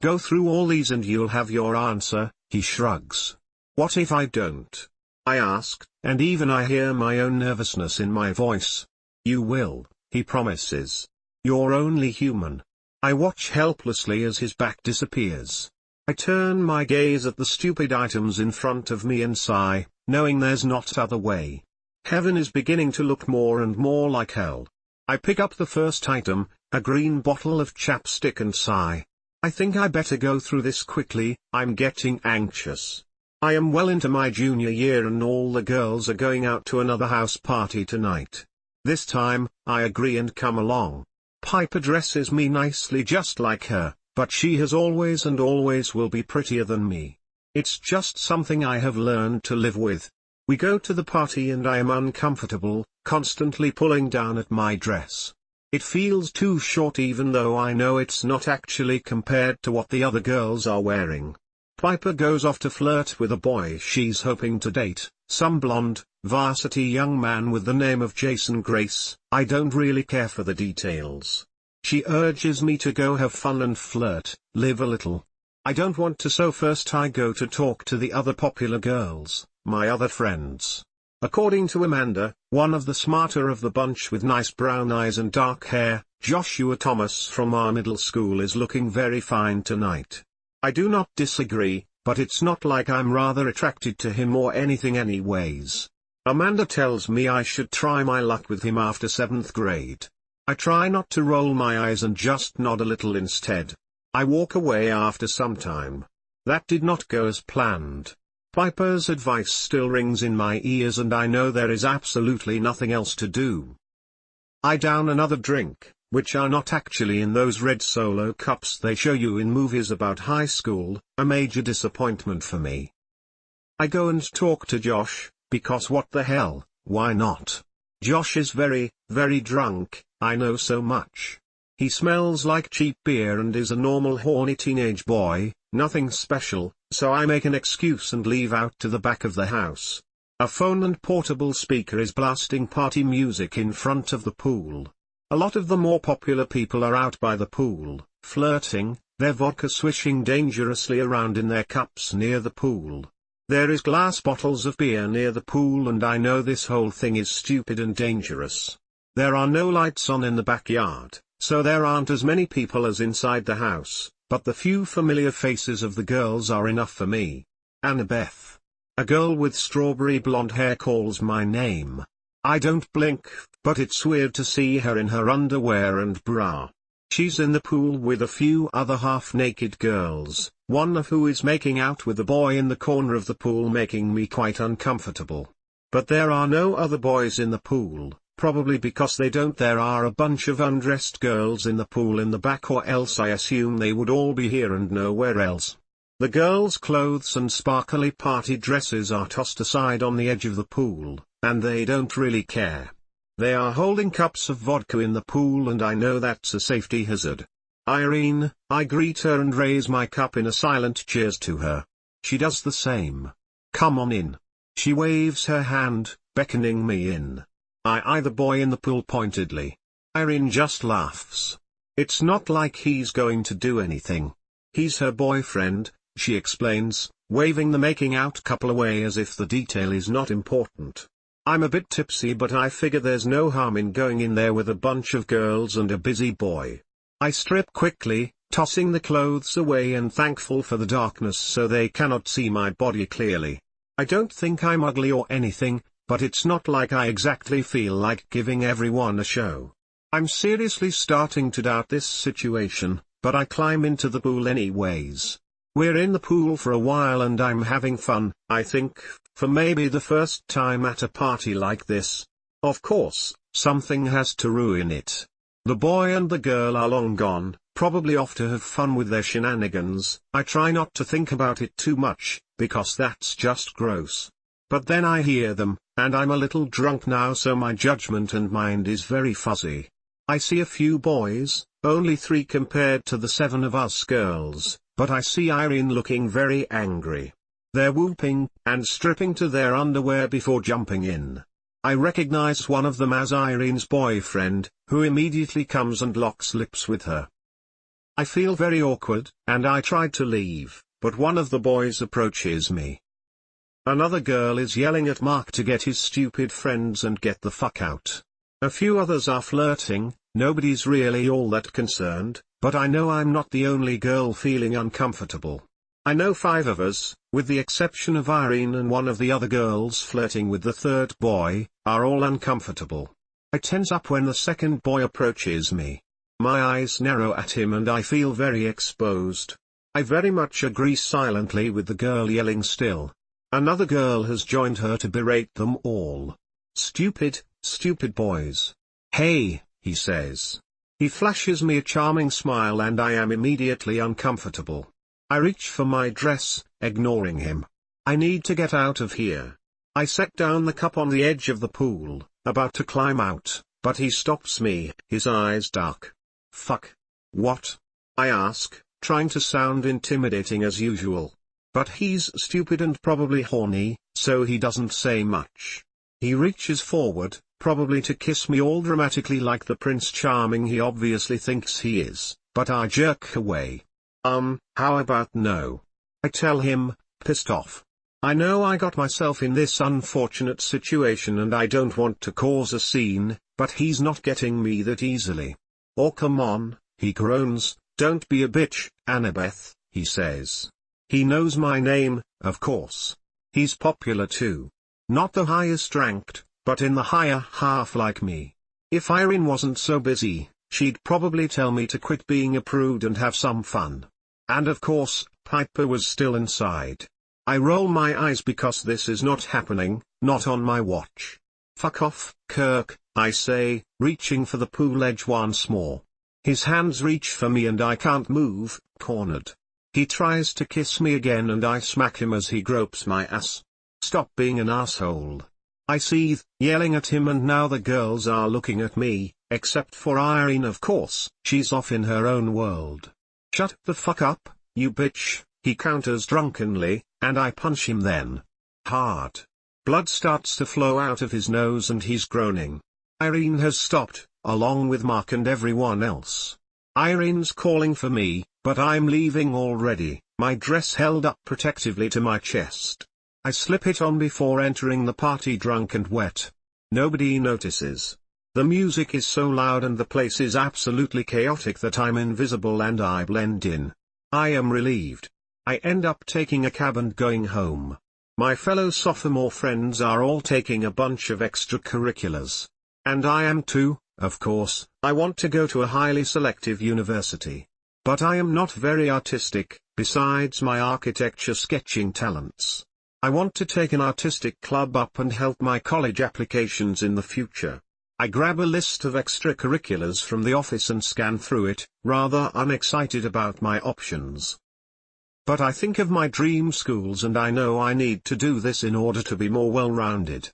Speaker 1: Go through all these and you'll have your answer, he shrugs. What if I don't? I ask, and even I hear my own nervousness in my voice. You will, he promises. You're only human. I watch helplessly as his back disappears. I turn my gaze at the stupid items in front of me and sigh, knowing there's not other way. Heaven is beginning to look more and more like hell. I pick up the first item, a green bottle of chapstick, and sigh. I think I better go through this quickly, I'm getting anxious. I am well into my junior year and all the girls are going out to another house party tonight. This time, I agree and come along. Piper dresses me nicely just like her, but she has always and always will be prettier than me. It's just something I have learned to live with. We go to the party and I am uncomfortable, constantly pulling down at my dress. It feels too short even though I know it's not actually compared to what the other girls are wearing. Piper goes off to flirt with a boy she's hoping to date, some blonde, varsity young man with the name of Jason Grace. I don't really care for the details. She urges me to go have fun and flirt, live a little. I don't want to, so first I go to talk to the other popular girls, my other friends. According to Amanda, one of the smarter of the bunch with nice brown eyes and dark hair, Joshua Thomas from our middle school is looking very fine tonight. I do not disagree, but it's not like I'm rather attracted to him or anything anyways. Amanda tells me I should try my luck with him after 7th grade. I try not to roll my eyes and just nod a little instead. I walk away after some time. That did not go as planned. Piper's advice still rings in my ears and I know there is absolutely nothing else to do. I down another drink, which are not actually in those red Solo cups they show you in movies about high school, a major disappointment for me. I go and talk to Josh, because what the hell, why not? Josh is very, very drunk, I know so much. He smells like cheap beer and is a normal horny teenage boy, nothing special, so I make an excuse and leave out to the back of the house. A phone and portable speaker is blasting party music in front of the pool. A lot of the more popular people are out by the pool, flirting, their vodka swishing dangerously around in their cups near the pool. There is glass bottles of beer near the pool and I know this whole thing is stupid and dangerous. There are no lights on in the backyard, so there aren't as many people as inside the house, but the few familiar faces of the girls are enough for me. Annabeth. A girl with strawberry blonde hair calls my name. I don't blink, but it's weird to see her in her underwear and bra. She's in the pool with a few other half-naked girls, one of who is making out with a boy in the corner of the pool, making me quite uncomfortable. But there are no other boys in the pool, probably because they don't. There are a bunch of undressed girls in the pool in the back, or else I assume they would all be here and nowhere else. The girls' clothes and sparkly party dresses are tossed aside on the edge of the pool, and they don't really care. They are holding cups of vodka in the pool and I know that's a safety hazard. Irene, I greet her and raise my cup in a silent cheers to her. She does the same. Come on in. She waves her hand, beckoning me in. I eye the boy in the pool pointedly. Irene just laughs. It's not like he's going to do anything. He's her boyfriend, she explains, waving the making out couple away as if the detail is not important. I'm a bit tipsy, but I figure there's no harm in going in there with a bunch of girls and a busy boy. I strip quickly, tossing the clothes away and thankful for the darkness so they cannot see my body clearly. I don't think I'm ugly or anything, but it's not like I exactly feel like giving everyone a show. I'm seriously starting to doubt this situation, but I climb into the pool anyways. We're in the pool for a while and I'm having fun, I think, for maybe the first time at a party like this. Of course, something has to ruin it. The boy and the girl are long gone, probably off to have fun with their shenanigans. I try not to think about it too much, because that's just gross. But then I hear them, and I'm a little drunk now, so my judgment and mind is very fuzzy. I see a few boys, only 3 compared to the 7 of us girls, but I see Irene looking very angry. They're whooping, and stripping to their underwear before jumping in. I recognize one of them as Irene's boyfriend, who immediately comes and locks lips with her. I feel very awkward, and I tried to leave, but one of the boys approaches me. Another girl is yelling at Mark to get his stupid friends and get the fuck out. A few others are flirting, nobody's really all that concerned, but I know I'm not the only girl feeling uncomfortable. I know 5 of us, with the exception of Irene and one of the other girls flirting with the third boy, are all uncomfortable. I tense up when the second boy approaches me. My eyes narrow at him and I feel very exposed. I very much agree silently with the girl yelling still. Another girl has joined her to berate them all. Stupid, stupid boys. Hey, he says. He flashes me a charming smile and I am immediately uncomfortable. I reach for my dress, ignoring him. I need to get out of here. I set down the cup on the edge of the pool, about to climb out, but he stops me, his eyes dark. Fuck. What? I ask, trying to sound intimidating as usual. But he's stupid and probably horny, so he doesn't say much. He reaches forward, probably to kiss me all dramatically like the Prince Charming he obviously thinks he is, but I jerk away. How about no? I tell him, pissed off. I know I got myself in this unfortunate situation and I don't want to cause a scene, but he's not getting me that easily. Oh come on, he groans, don't be a bitch, Annabeth, he says. He knows my name, of course. He's popular too. Not the highest ranked, but in the higher half like me. If Irene wasn't so busy, she'd probably tell me to quit being a prude and have some fun. And of course, Piper was still inside. I roll my eyes because this is not happening, not on my watch. Fuck off, Kirk, I say, reaching for the pool edge once more. His hands reach for me and I can't move, cornered. He tries to kiss me again and I smack him as he gropes my ass. Stop being an asshole. I seethe, yelling at him, and now the girls are looking at me, except for Irene of course, she's off in her own world. Shut the fuck up, you bitch, he counters drunkenly, and I punch him then. Hard. Blood starts to flow out of his nose and he's groaning. Irene has stopped, along with Mark and everyone else. Irene's calling for me, but I'm leaving already, my dress held up protectively to my chest. I slip it on before entering the party drunk and wet. Nobody notices. The music is so loud and the place is absolutely chaotic that I'm invisible and I blend in. I am relieved. I end up taking a cab and going home. My fellow sophomore friends are all taking a bunch of extracurriculars. And I am too, of course. I want to go to a highly selective university. But I am not very artistic, besides my architecture sketching talents. I want to take an artistic club up and help my college applications in the future. I grab a list of extracurriculars from the office and scan through it, rather unexcited about my options. But I think of my dream schools and I know I need to do this in order to be more well-rounded.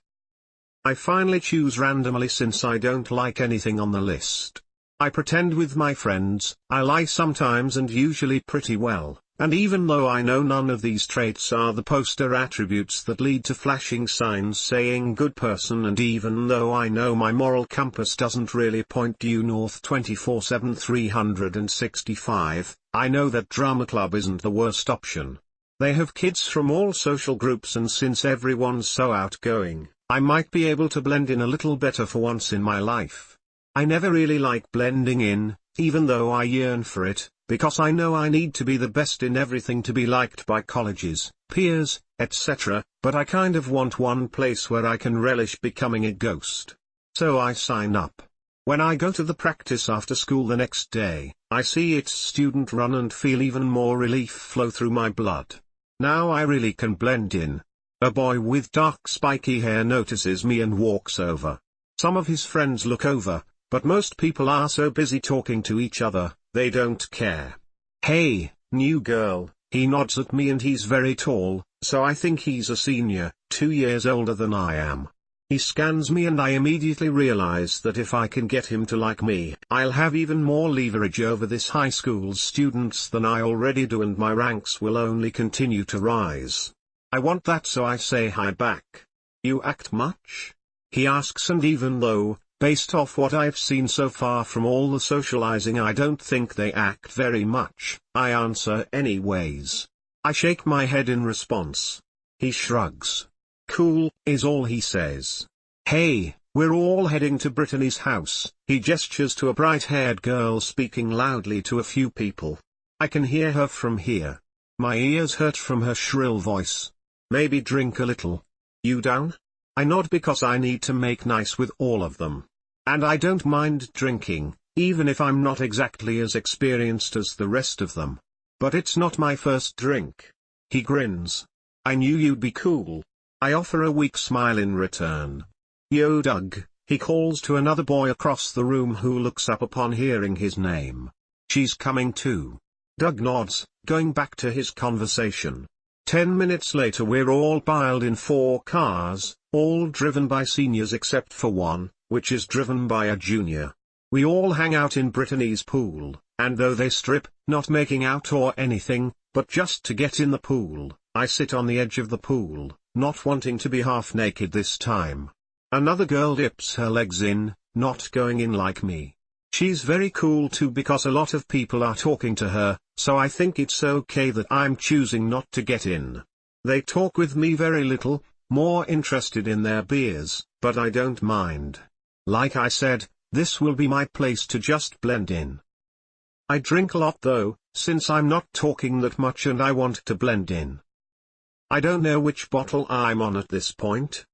Speaker 1: I finally choose randomly since I don't like anything on the list. I pretend with my friends, I lie sometimes and usually pretty well. And even though I know none of these traits are the poster attributes that lead to flashing signs saying good person, and even though I know my moral compass doesn't really point due north 24/7 365, I know that drama club isn't the worst option. They have kids from all social groups and since everyone's so outgoing, I might be able to blend in a little better for once in my life. I never really like blending in, even though I yearn for it. Because I know I need to be the best in everything to be liked by colleges, peers, etc., but I kind of want one place where I can relish becoming a ghost. So I sign up. When I go to the practice after school the next day, I see it's student run and feel even more relief flow through my blood. Now I really can blend in. A boy with dark spiky hair notices me and walks over. Some of his friends look over, but most people are so busy talking to each other, they don't care. Hey, new girl, he nods at me and he's very tall, so I think he's a senior, 2 years older than I am. He scans me and I immediately realize that if I can get him to like me, I'll have even more leverage over this high school's students than I already do and my ranks will only continue to rise. I want that, so I say hi back. You act much? He asks, and even though, based off what I've seen so far from all the socializing, I don't think they act very much, I answer anyways. I shake my head in response. He shrugs. Cool, is all he says. Hey, we're all heading to Brittany's house. He gestures to a bright-haired girl speaking loudly to a few people. I can hear her from here. My ears hurt from her shrill voice. Maybe drink a little. You down? I nod because I need to make nice with all of them. And I don't mind drinking, even if I'm not exactly as experienced as the rest of them. But it's not my first drink. He grins. I knew you'd be cool. I offer a weak smile in return. Yo Doug, he calls to another boy across the room who looks up upon hearing his name. She's coming too. Doug nods, going back to his conversation. 10 minutes later we're all piled in 4 cars, all driven by seniors except for one, which is driven by a junior. We all hang out in Brittany's pool, and though they strip, not making out or anything, but just to get in the pool, I sit on the edge of the pool, not wanting to be half naked this time. Another girl dips her legs in, not going in like me. She's very cool too because a lot of people are talking to her, so I think it's okay that I'm choosing not to get in. They talk with me very little, more interested in their beers, but I don't mind. Like I said, this will be my place to just blend in. I drink a lot though, since I'm not talking that much and I want to blend in. I don't know which bottle I'm on at this point.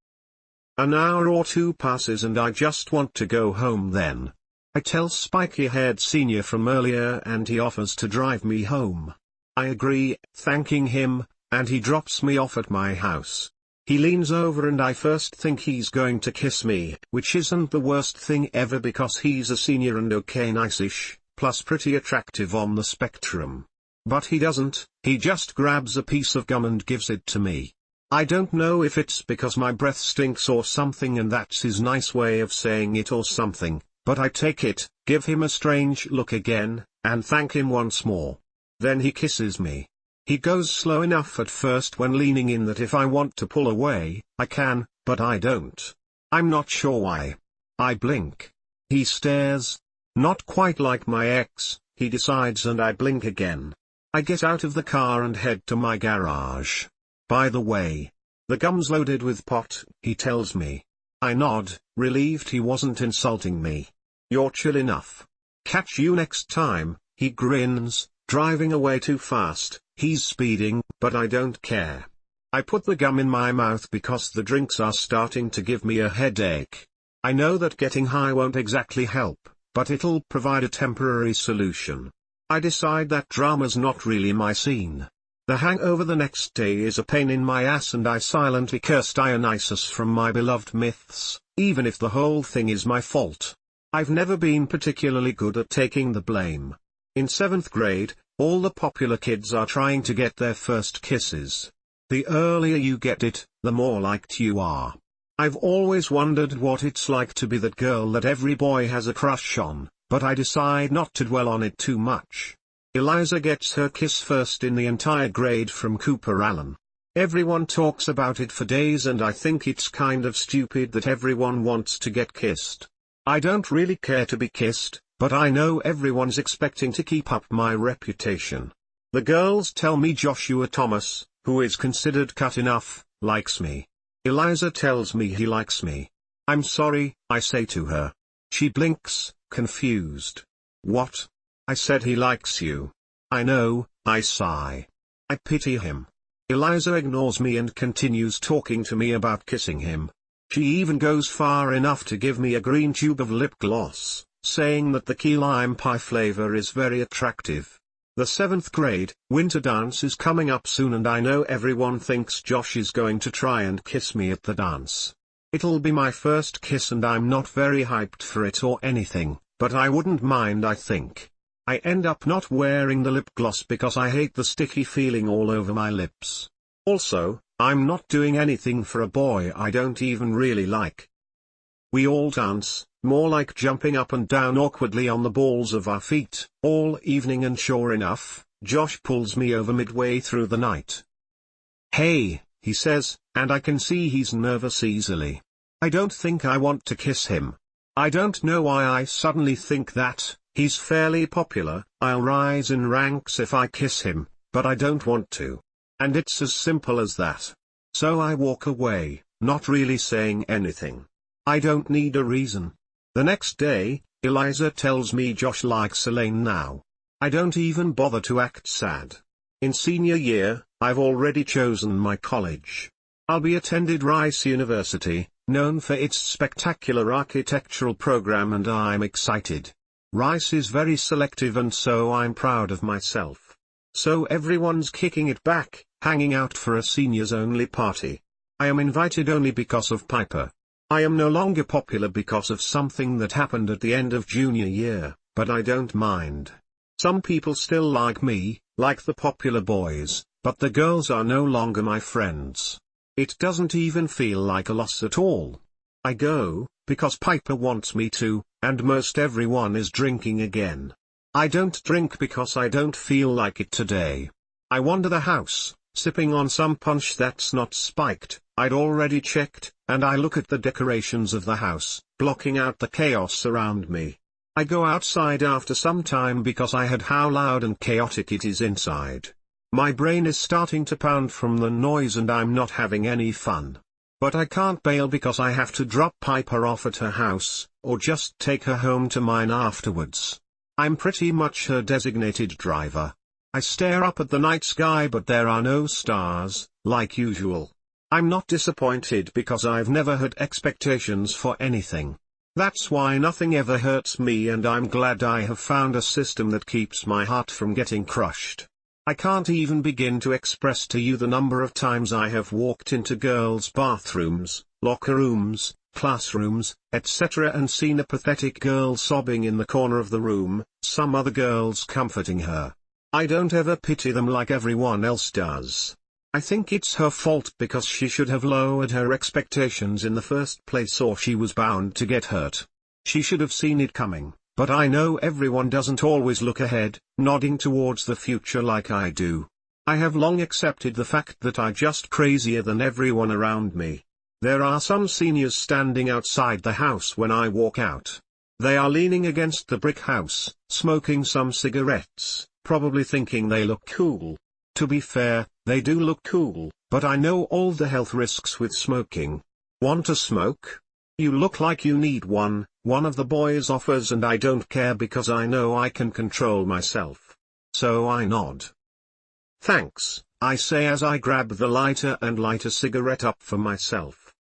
Speaker 1: An hour or two passes and I just want to go home then. I tell spiky-haired senior from earlier and he offers to drive me home. I agree, thanking him, and he drops me off at my house. He leans over and I first think he's going to kiss me, which isn't the worst thing ever because he's a senior and okay nice-ish, plus pretty attractive on the spectrum. But he doesn't, he just grabs a piece of gum and gives it to me. I don't know if it's because my breath stinks or something and that's his nice way of saying it or something, but I take it, give him a strange look again, and thank him once more. Then he kisses me. He goes slow enough at first when leaning in that if I want to pull away, I can, but I don't. I'm not sure why. I blink. He stares. Not quite like my ex, he decides and I blink again. I get out of the car and head to my garage. By the way, the gum's loaded with pot, he tells me. I nod, relieved he wasn't insulting me. You're chill enough. Catch you next time, he grins, driving away too fast, he's speeding, but I don't care. I put the gum in my mouth because the drinks are starting to give me a headache. I know that getting high won't exactly help, but it'll provide a temporary solution. I decide that drama's not really my scene. The hangover the next day is a pain in my ass and I silently curse Dionysus from my beloved myths, even if the whole thing is my fault. I've never been particularly good at taking the blame. In 7th grade, all the popular kids are trying to get their first kisses. The earlier you get it, the more liked you are. I've always wondered what it's like to be that girl that every boy has a crush on, but I decide not to dwell on it too much. Eliza gets her kiss first in the entire grade from Cooper Allen. Everyone talks about it for days and I think it's kind of stupid that everyone wants to get kissed. I don't really care to be kissed, but I know everyone's expecting to keep up my reputation. The girls tell me Joshua Thomas, who is considered cut enough, likes me. Eliza tells me he likes me. I'm sorry, I say to her. She blinks, confused. What? I said he likes you. I know, I sigh. I pity him. Eliza ignores me and continues talking to me about kissing him. She even goes far enough to give me a green tube of lip gloss, saying that the key lime pie flavor is very attractive. The 7th grade winter dance is coming up soon and I know everyone thinks Josh is going to try and kiss me at the dance. It'll be my first kiss and I'm not very hyped for it or anything, but I wouldn't mind I think. I end up not wearing the lip gloss because I hate the sticky feeling all over my lips. Also, I'm not doing anything for a boy I don't even really like. We all dance, more like jumping up and down awkwardly on the balls of our feet, all evening and sure enough, Josh pulls me over midway through the night. Hey, he says, and I can see he's nervous easily. I don't think I want to kiss him. I don't know why I suddenly think that. He's fairly popular, I'll rise in ranks if I kiss him, but I don't want to. And it's as simple as that. So I walk away, not really saying anything. I don't need a reason. The next day, Eliza tells me Josh likes Elaine now. I don't even bother to act sad. In senior year, I've already chosen my college. I'll be attended Rice University, known for its spectacular architectural program and I'm excited. Rice is very selective and so I'm proud of myself. So everyone's kicking it back, hanging out for a seniors-only party. I am invited only because of Piper. I am no longer popular because of something that happened at the end of junior year, but I don't mind. Some people still like me, like the popular boys, but the girls are no longer my friends. It doesn't even feel like a loss at all. I go, because Piper wants me to, and most everyone is drinking again. I don't drink because I don't feel like it today. I wander the house, sipping on some punch that's not spiked, I'd already checked, and I look at the decorations of the house, blocking out the chaos around me. I go outside after some time because I heard how loud and chaotic it is inside. My brain is starting to pound from the noise and I'm not having any fun. But I can't bail because I have to drop Piper off at her house, or just take her home to mine afterwards. I'm pretty much her designated driver. I stare up at the night sky but there are no stars, like usual. I'm not disappointed because I've never had expectations for anything. That's why nothing ever hurts me and I'm glad I have found a system that keeps my heart from getting crushed. I can't even begin to express to you the number of times I have walked into girls' bathrooms, locker rooms, classrooms, etc. and seen a pathetic girl sobbing in the corner of the room, some other girls comforting her. I don't ever pity them like everyone else does. I think it's her fault because she should have lowered her expectations in the first place or she was bound to get hurt. She should have seen it coming. But I know everyone doesn't always look ahead, nodding towards the future like I do. I have long accepted the fact that I'm just crazier than everyone around me. There are some seniors standing outside the house when I walk out. They are leaning against the brick house, smoking some cigarettes, probably thinking they look cool. To be fair, they do look cool, but I know all the health risks with smoking. Want a smoke? You look like you need one of the boys offers and I don't care because I know I can control myself. So I nod. Thanks, I say as I grab the lighter and light a cigarette up for myself.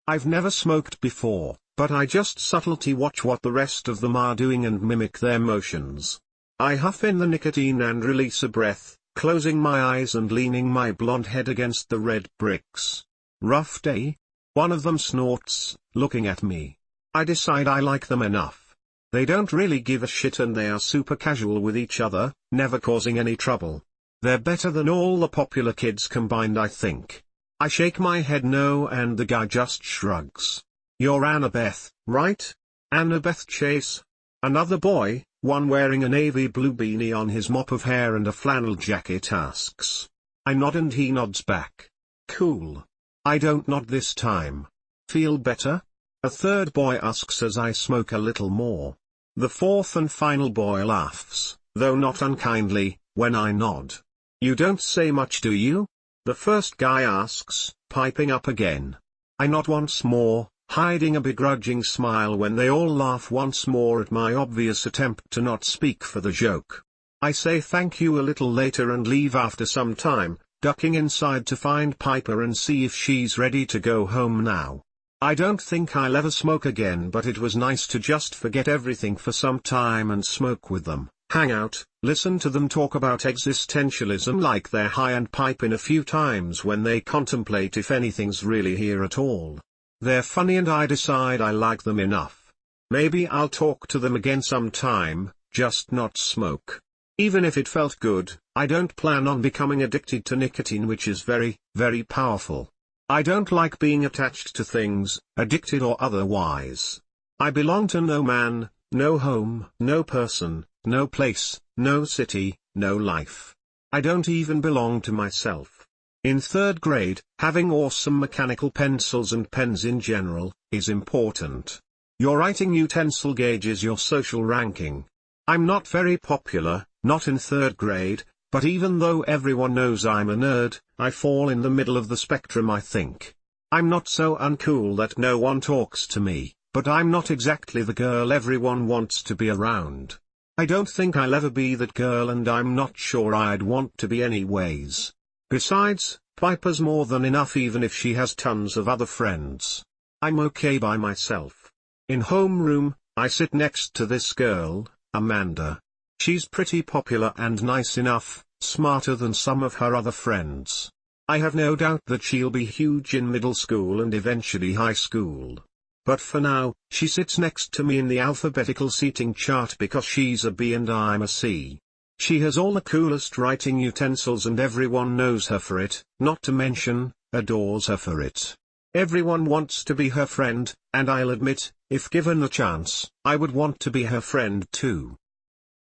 Speaker 1: I've never smoked before, but I just subtlety watch what the rest of them are doing and mimic their motions. I huff in the nicotine and release a breath, closing my eyes and leaning my blonde head against the red bricks. Rough day? One of them snorts, looking at me. I decide I like them enough. They don't really give a shit and they are super casual with each other, never causing any trouble. They're better than all the popular kids combined I think. I shake my head no and the guy just shrugs. You're Annabeth, right? Annabeth Chase? Another boy, one wearing a navy blue beanie on his mop of hair and a flannel jacket asks. I nod and he nods back. Cool. I don't nod this time. Feel better? A third boy asks as I smoke a little more. The fourth and final boy laughs, though not unkindly, when I nod. You don't say much do you? The first guy asks, piping up again. I nod once more, hiding a begrudging smile when they all laugh once more at my obvious attempt to not speak for the joke. I say thank you a little later and leave after some time, ducking inside to find Piper and see if she's ready to go home now. I don't think I'll ever smoke again but it was nice to just forget everything for some time and smoke with them, hang out, listen to them talk about existentialism like they're high and pipe in a few times when they contemplate if anything's really here at all. They're funny and I decide I like them enough. Maybe I'll talk to them again sometime, just not smoke. Even if it felt good, I don't plan on becoming addicted to nicotine which is very, very powerful. I don't like being attached to things, addicted or otherwise. I belong to no man, no home, no person, no place, no city, no life. I don't even belong to myself. In third grade, having awesome mechanical pencils and pens in general, is important. Your writing utensil gauges your social ranking. I'm not very popular, not in third grade, but even though everyone knows I'm a nerd, I fall in the middle of the spectrum I think. I'm not so uncool that no one talks to me, but I'm not exactly the girl everyone wants to be around. I don't think I'll ever be that girl and I'm not sure I'd want to be anyways. Besides, Piper's more than enough even if she has tons of other friends. I'm okay by myself. In homeroom, I sit next to this girl, Amanda. She's pretty popular and nice enough, smarter than some of her other friends. I have no doubt that she'll be huge in middle school and eventually high school. But for now, she sits next to me in the alphabetical seating chart because she's a B and I'm a C. She has all the coolest writing utensils and everyone knows her for it, not to mention, adores her for it. Everyone wants to be her friend, and I'll admit, if given the chance, I would want to be her friend too.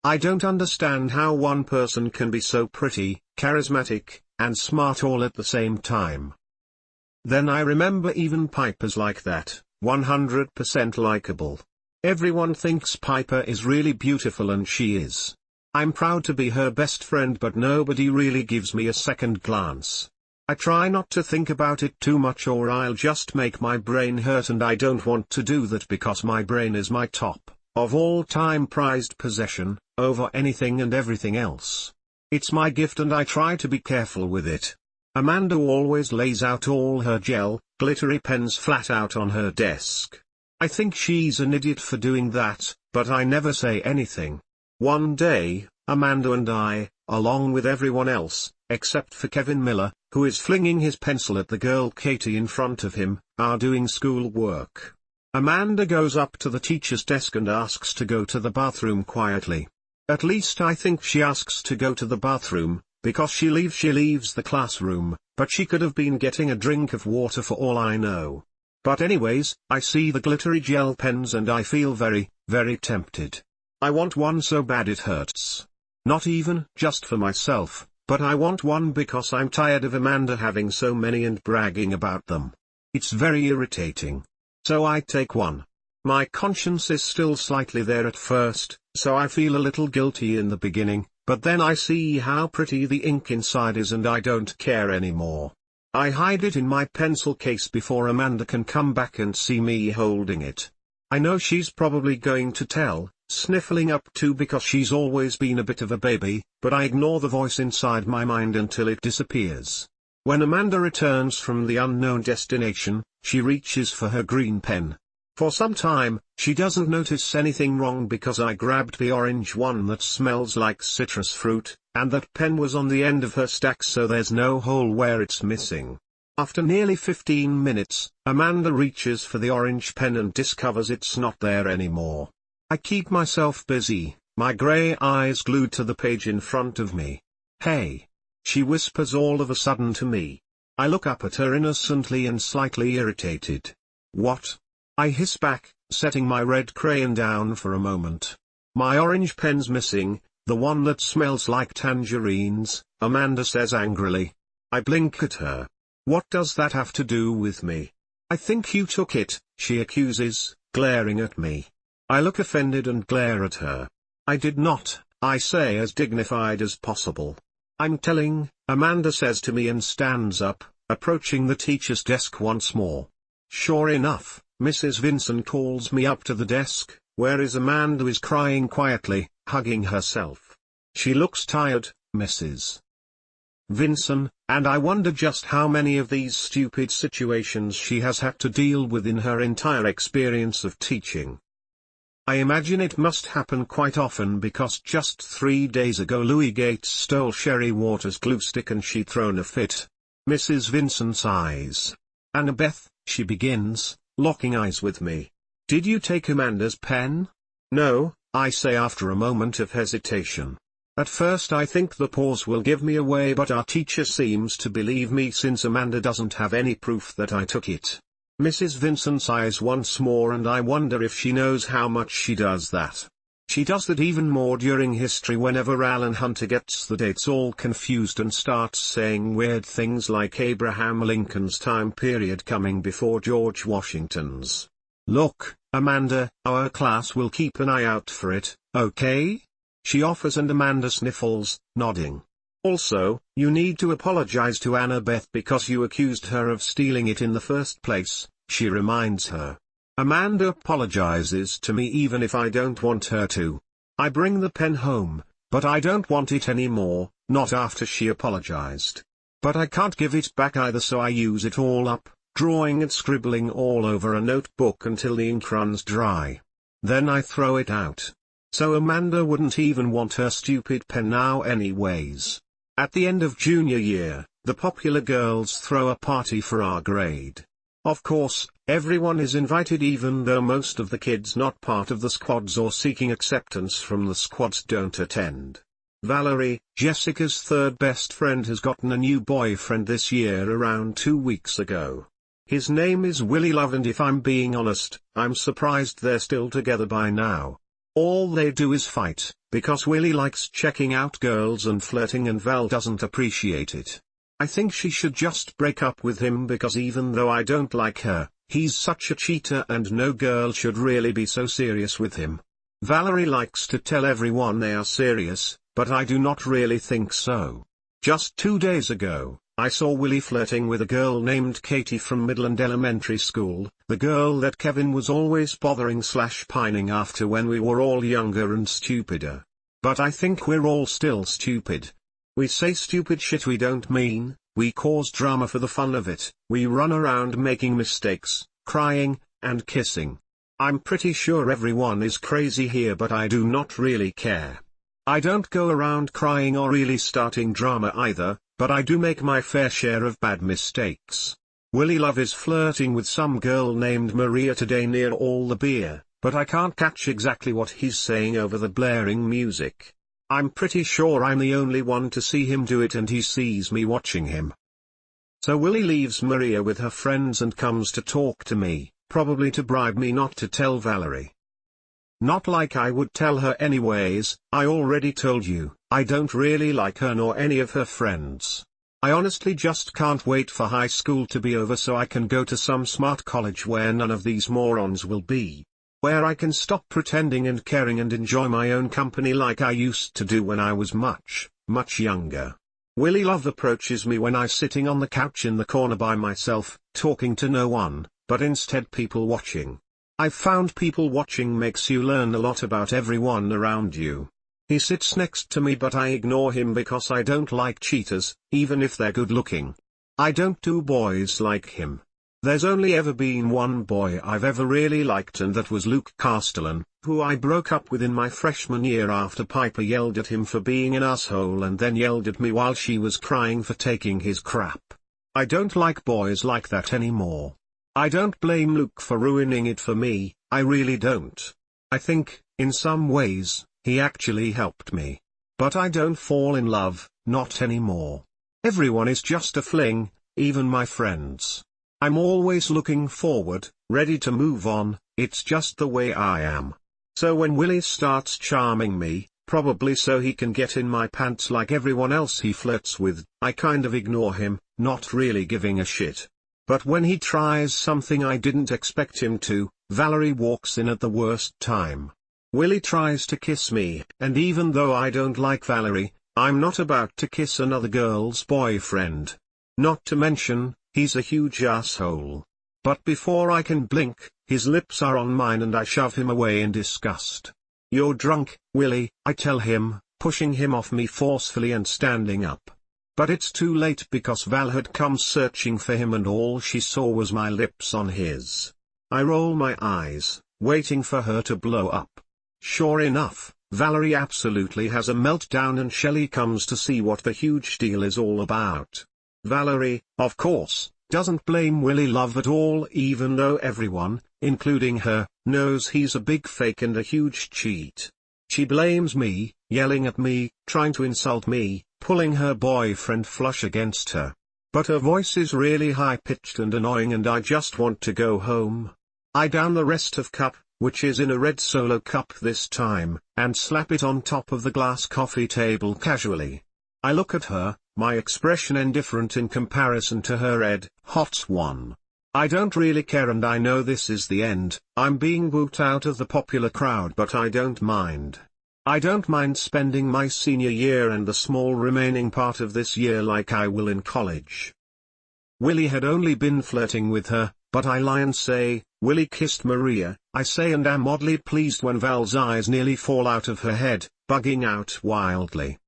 Speaker 1: I don't understand how one person can be so pretty, charismatic, and smart all at the same time. Then I remember even Piper's like that, 100% likable. Everyone thinks Piper is really beautiful and she is. I'm proud to be her best friend, but nobody really gives me a second glance. I try not to think about it too much or I'll just make my brain hurt, and I don't want to do that because my brain is my top of all time prized possession, over anything and everything else. It's my gift and I try to be careful with it. Amanda always lays out all her gel, glittery pens flat out on her desk. I think she's an idiot for doing that, but I never say anything. One day, Amanda and I, along with everyone else, except for Kevin Miller, who is flinging his pencil at the girl Katie in front of him, are doing school work. Amanda goes up to the teacher's desk and asks to go to the bathroom quietly. At least I think she asks to go to the bathroom, because she leaves the classroom, but she could have been getting a drink of water for all I know. But anyways, I see the glittery gel pens and I feel very, very tempted. I want one so bad it hurts. Not even just for myself, but I want one because I'm tired of Amanda having so many and bragging about them. It's very irritating. So I take one. My conscience is still slightly there at first, so I feel a little guilty in the beginning, but then I see how pretty the ink inside is and I don't care anymore. I hide it in my pencil case before Amanda can come back and see me holding it. I know she's probably going to tell, sniffling up too, because she's always been a bit of a baby, but I ignore the voice inside my mind until it disappears. When Amanda returns from the unknown destination, she reaches for her green pen. For some time, she doesn't notice anything wrong because I grabbed the orange one that smells like citrus fruit, and that pen was on the end of her stack, so there's no hole where it's missing. After nearly 15 minutes, Amanda reaches for the orange pen and discovers it's not there anymore. I keep myself busy, my grey eyes glued to the page in front of me. "Hey!" she whispers all of a sudden to me. I look up at her innocently and slightly irritated. "What?" I hiss back, setting my red crayon down for a moment. "My orange pen's missing, the one that smells like tangerines," Amanda says angrily. I blink at her. "What does that have to do with me?" "I think you took it," she accuses, glaring at me. I look offended and glare at her. "I did not," I say as dignified as possible. "I'm telling," Amanda says to me and stands up, approaching the teacher's desk once more. Sure enough, Mrs. Vinson calls me up to the desk, where Amanda is crying quietly, hugging herself. She looks tired, Mrs. Vinson, and I wonder just how many of these stupid situations she has had to deal with in her entire experience of teaching. I imagine it must happen quite often because just 3 days ago Louis Gates stole Sherry Waters' glue stick and she'd thrown a fit. Mrs. Vinson sighs. "Annabeth," she begins, locking eyes with me. "Did you take Amanda's pen?" "No," I say after a moment of hesitation. At first I think the pause will give me away, but our teacher seems to believe me since Amanda doesn't have any proof that I took it. Mrs. Vinson sighs once more and I wonder if she knows how much she does that. She does that even more during history whenever Alan Hunter gets the dates all confused and starts saying weird things like Abraham Lincoln's time period coming before George Washington's. "Look, Amanda, our class will keep an eye out for it, okay?" she offers, and Amanda sniffles, nodding. "Also, you need to apologize to Annabeth because you accused her of stealing it in the first place," she reminds her. Amanda apologizes to me even if I don't want her to. I bring the pen home, but I don't want it anymore, not after she apologized. But I can't give it back either, so I use it all up, drawing and scribbling all over a notebook until the ink runs dry. Then I throw it out. So Amanda wouldn't even want her stupid pen now anyways. At the end of junior year, the popular girls throw a party for our grade. Of course, everyone is invited even though most of the kids not part of the squads or seeking acceptance from the squads don't attend. Valerie, Jessica's third best friend, has gotten a new boyfriend this year around 2 weeks ago. His name is Willie Love, and if I'm being honest, I'm surprised they're still together by now. All they do is fight, because Willie likes checking out girls and flirting and Val doesn't appreciate it. I think she should just break up with him because even though I don't like her, he's such a cheater and no girl should really be so serious with him. Valerie likes to tell everyone they are serious, but I do not really think so. Just 2 days ago, I saw Willie flirting with a girl named Katie from Midland Elementary School, the girl that Kevin was always bothering/pining after when we were all younger and stupider. But I think we're all still stupid. We say stupid shit we don't mean, we cause drama for the fun of it, we run around making mistakes, crying, and kissing. I'm pretty sure everyone is crazy here but I do not really care. I don't go around crying or really starting drama either, but I do make my fair share of bad mistakes. Willie Love is flirting with some girl named Maria today near all the beer, but I can't catch exactly what he's saying over the blaring music. I'm pretty sure I'm the only one to see him do it and he sees me watching him. So Willie leaves Maria with her friends and comes to talk to me, probably to bribe me not to tell Valerie. Not like I would tell her anyways, I already told you, I don't really like her nor any of her friends. I honestly just can't wait for high school to be over so I can go to some smart college where none of these morons will be. Where I can stop pretending and caring and enjoy my own company like I used to do when I was much, much younger. Willie Love approaches me when I'm sitting on the couch in the corner by myself, talking to no one, but instead people watching. I've found people watching makes you learn a lot about everyone around you. He sits next to me but I ignore him because I don't like cheaters, even if they're good looking. I don't do boys like him. There's only ever been one boy I've ever really liked and that was Luke Castellan, who I broke up with in my freshman year after Piper yelled at him for being an asshole and then yelled at me while she was crying for taking his crap. I don't like boys like that anymore. I don't blame Luke for ruining it for me, I really don't. I think, in some ways, he actually helped me. But I don't fall in love, not anymore. Everyone is just a fling, even my friends. I'm always looking forward, ready to move on, it's just the way I am. So when Willie starts charming me, probably so he can get in my pants like everyone else he flirts with, I kind of ignore him, not really giving a shit. But when he tries something I didn't expect him to, Valerie walks in at the worst time. Willie tries to kiss me, and even though I don't like Valerie, I'm not about to kiss another girl's boyfriend. Not to mention, he's a huge asshole. But before I can blink, his lips are on mine and I shove him away in disgust. "You're drunk, Willie," I tell him, pushing him off me forcefully and standing up. But it's too late because Val had come searching for him and all she saw was my lips on his. I roll my eyes, waiting for her to blow up. Sure enough, Valerie absolutely has a meltdown and Shelley comes to see what the huge deal is all about. Valerie, of course, doesn't blame Willie Love at all even though everyone, including her, knows he's a big fake and a huge cheat. She blames me, yelling at me, trying to insult me, pulling her boyfriend flush against her. But her voice is really high-pitched and annoying and I just want to go home. I down the rest of cup, which is in a red Solo cup this time, and slap it on top of the glass coffee table casually. I look at her, my expression indifferent in comparison to her red, hot one. I don't really care and I know this is the end, I'm being booed out of the popular crowd but I don't mind. I don't mind spending my senior year and the small remaining part of this year like I will in college. Willie had only been flirting with her, but I lie and say, "Willie kissed Maria," I say and am oddly pleased when Val's eyes nearly fall out of her head, bugging out wildly.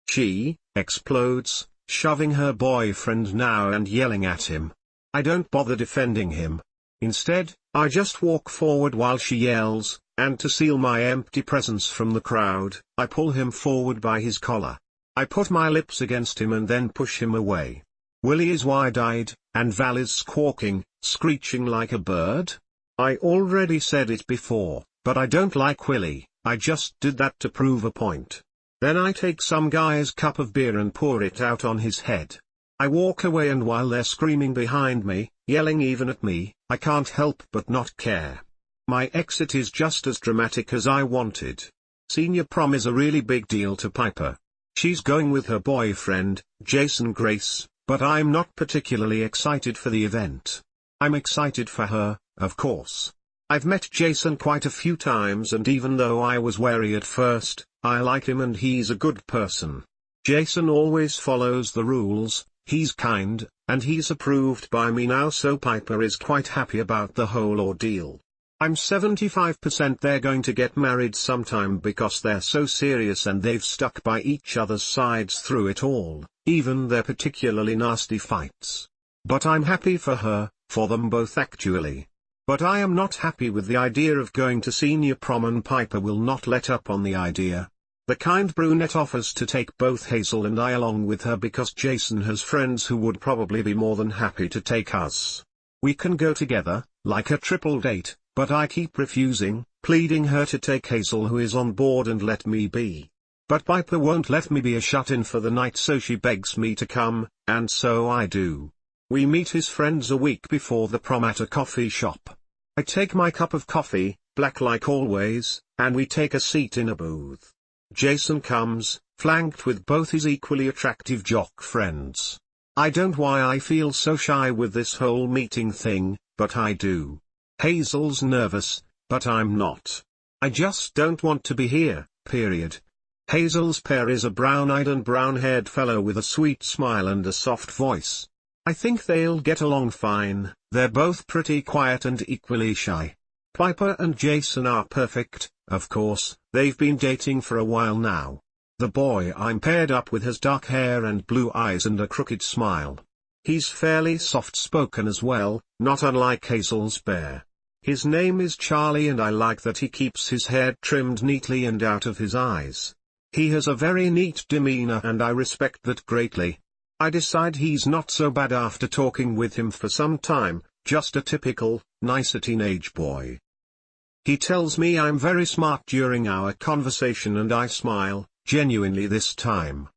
Speaker 1: She explodes, shoving her boyfriend now and yelling at him. I don't bother defending him. Instead, I just walk forward while she yells, and to seal my empty presence from the crowd, I pull him forward by his collar. I put my lips against him and then push him away. Willie is wide-eyed, and Val is squawking, screeching like a bird. I already said it before, but I don't like Willie, I just did that to prove a point. Then I take some guy's cup of beer and pour it out on his head. I walk away and while they're screaming behind me, yelling even at me, I can't help but not care. My exit is just as dramatic as I wanted. Senior prom is a really big deal to Piper. She's going with her boyfriend, Jason Grace, but I'm not particularly excited for the event. I'm excited for her, of course. I've met Jason quite a few times, and even though I was wary at first, I like him and he's a good person. Jason always follows the rules, he's kind, and he's approved by me now, so Piper is quite happy about the whole ordeal. I'm 75% they're going to get married sometime because they're so serious and they've stuck by each other's sides through it all, even their particularly nasty fights. But I'm happy for her, for them both actually. But I am not happy with the idea of going to senior prom, and Piper will not let up on the idea. The kind brunette offers to take both Hazel and I along with her because Jason has friends who would probably be more than happy to take us. We can go together, like a triple date, but I keep refusing, pleading her to take Hazel, who is on board, and let me be. But Piper won't let me be a shut-in for the night, so she begs me to come, and so I do. We meet his friends a week before the prom at a coffee shop. I take my cup of coffee, black like always, and we take a seat in a booth. Jason comes, flanked with both his equally attractive jock friends. I don't know why I feel so shy with this whole meeting thing, but I do. Hazel's nervous, but I'm not. I just don't want to be here, period. Hazel's pair is a brown-eyed and brown-haired fellow with a sweet smile and a soft voice. I think they'll get along fine, they're both pretty quiet and equally shy. Piper and Jason are perfect, of course, they've been dating for a while now. The boy I'm paired up with has dark hair and blue eyes and a crooked smile. He's fairly soft-spoken as well, not unlike Hazel's pair. His name is Charlie, and I like that he keeps his hair trimmed neatly and out of his eyes. He has a very neat demeanor and I respect that greatly. I decide he's not so bad after talking with him for some time, just a typical, nicer teenage boy. He tells me I'm very smart during our conversation and I smile, genuinely this time.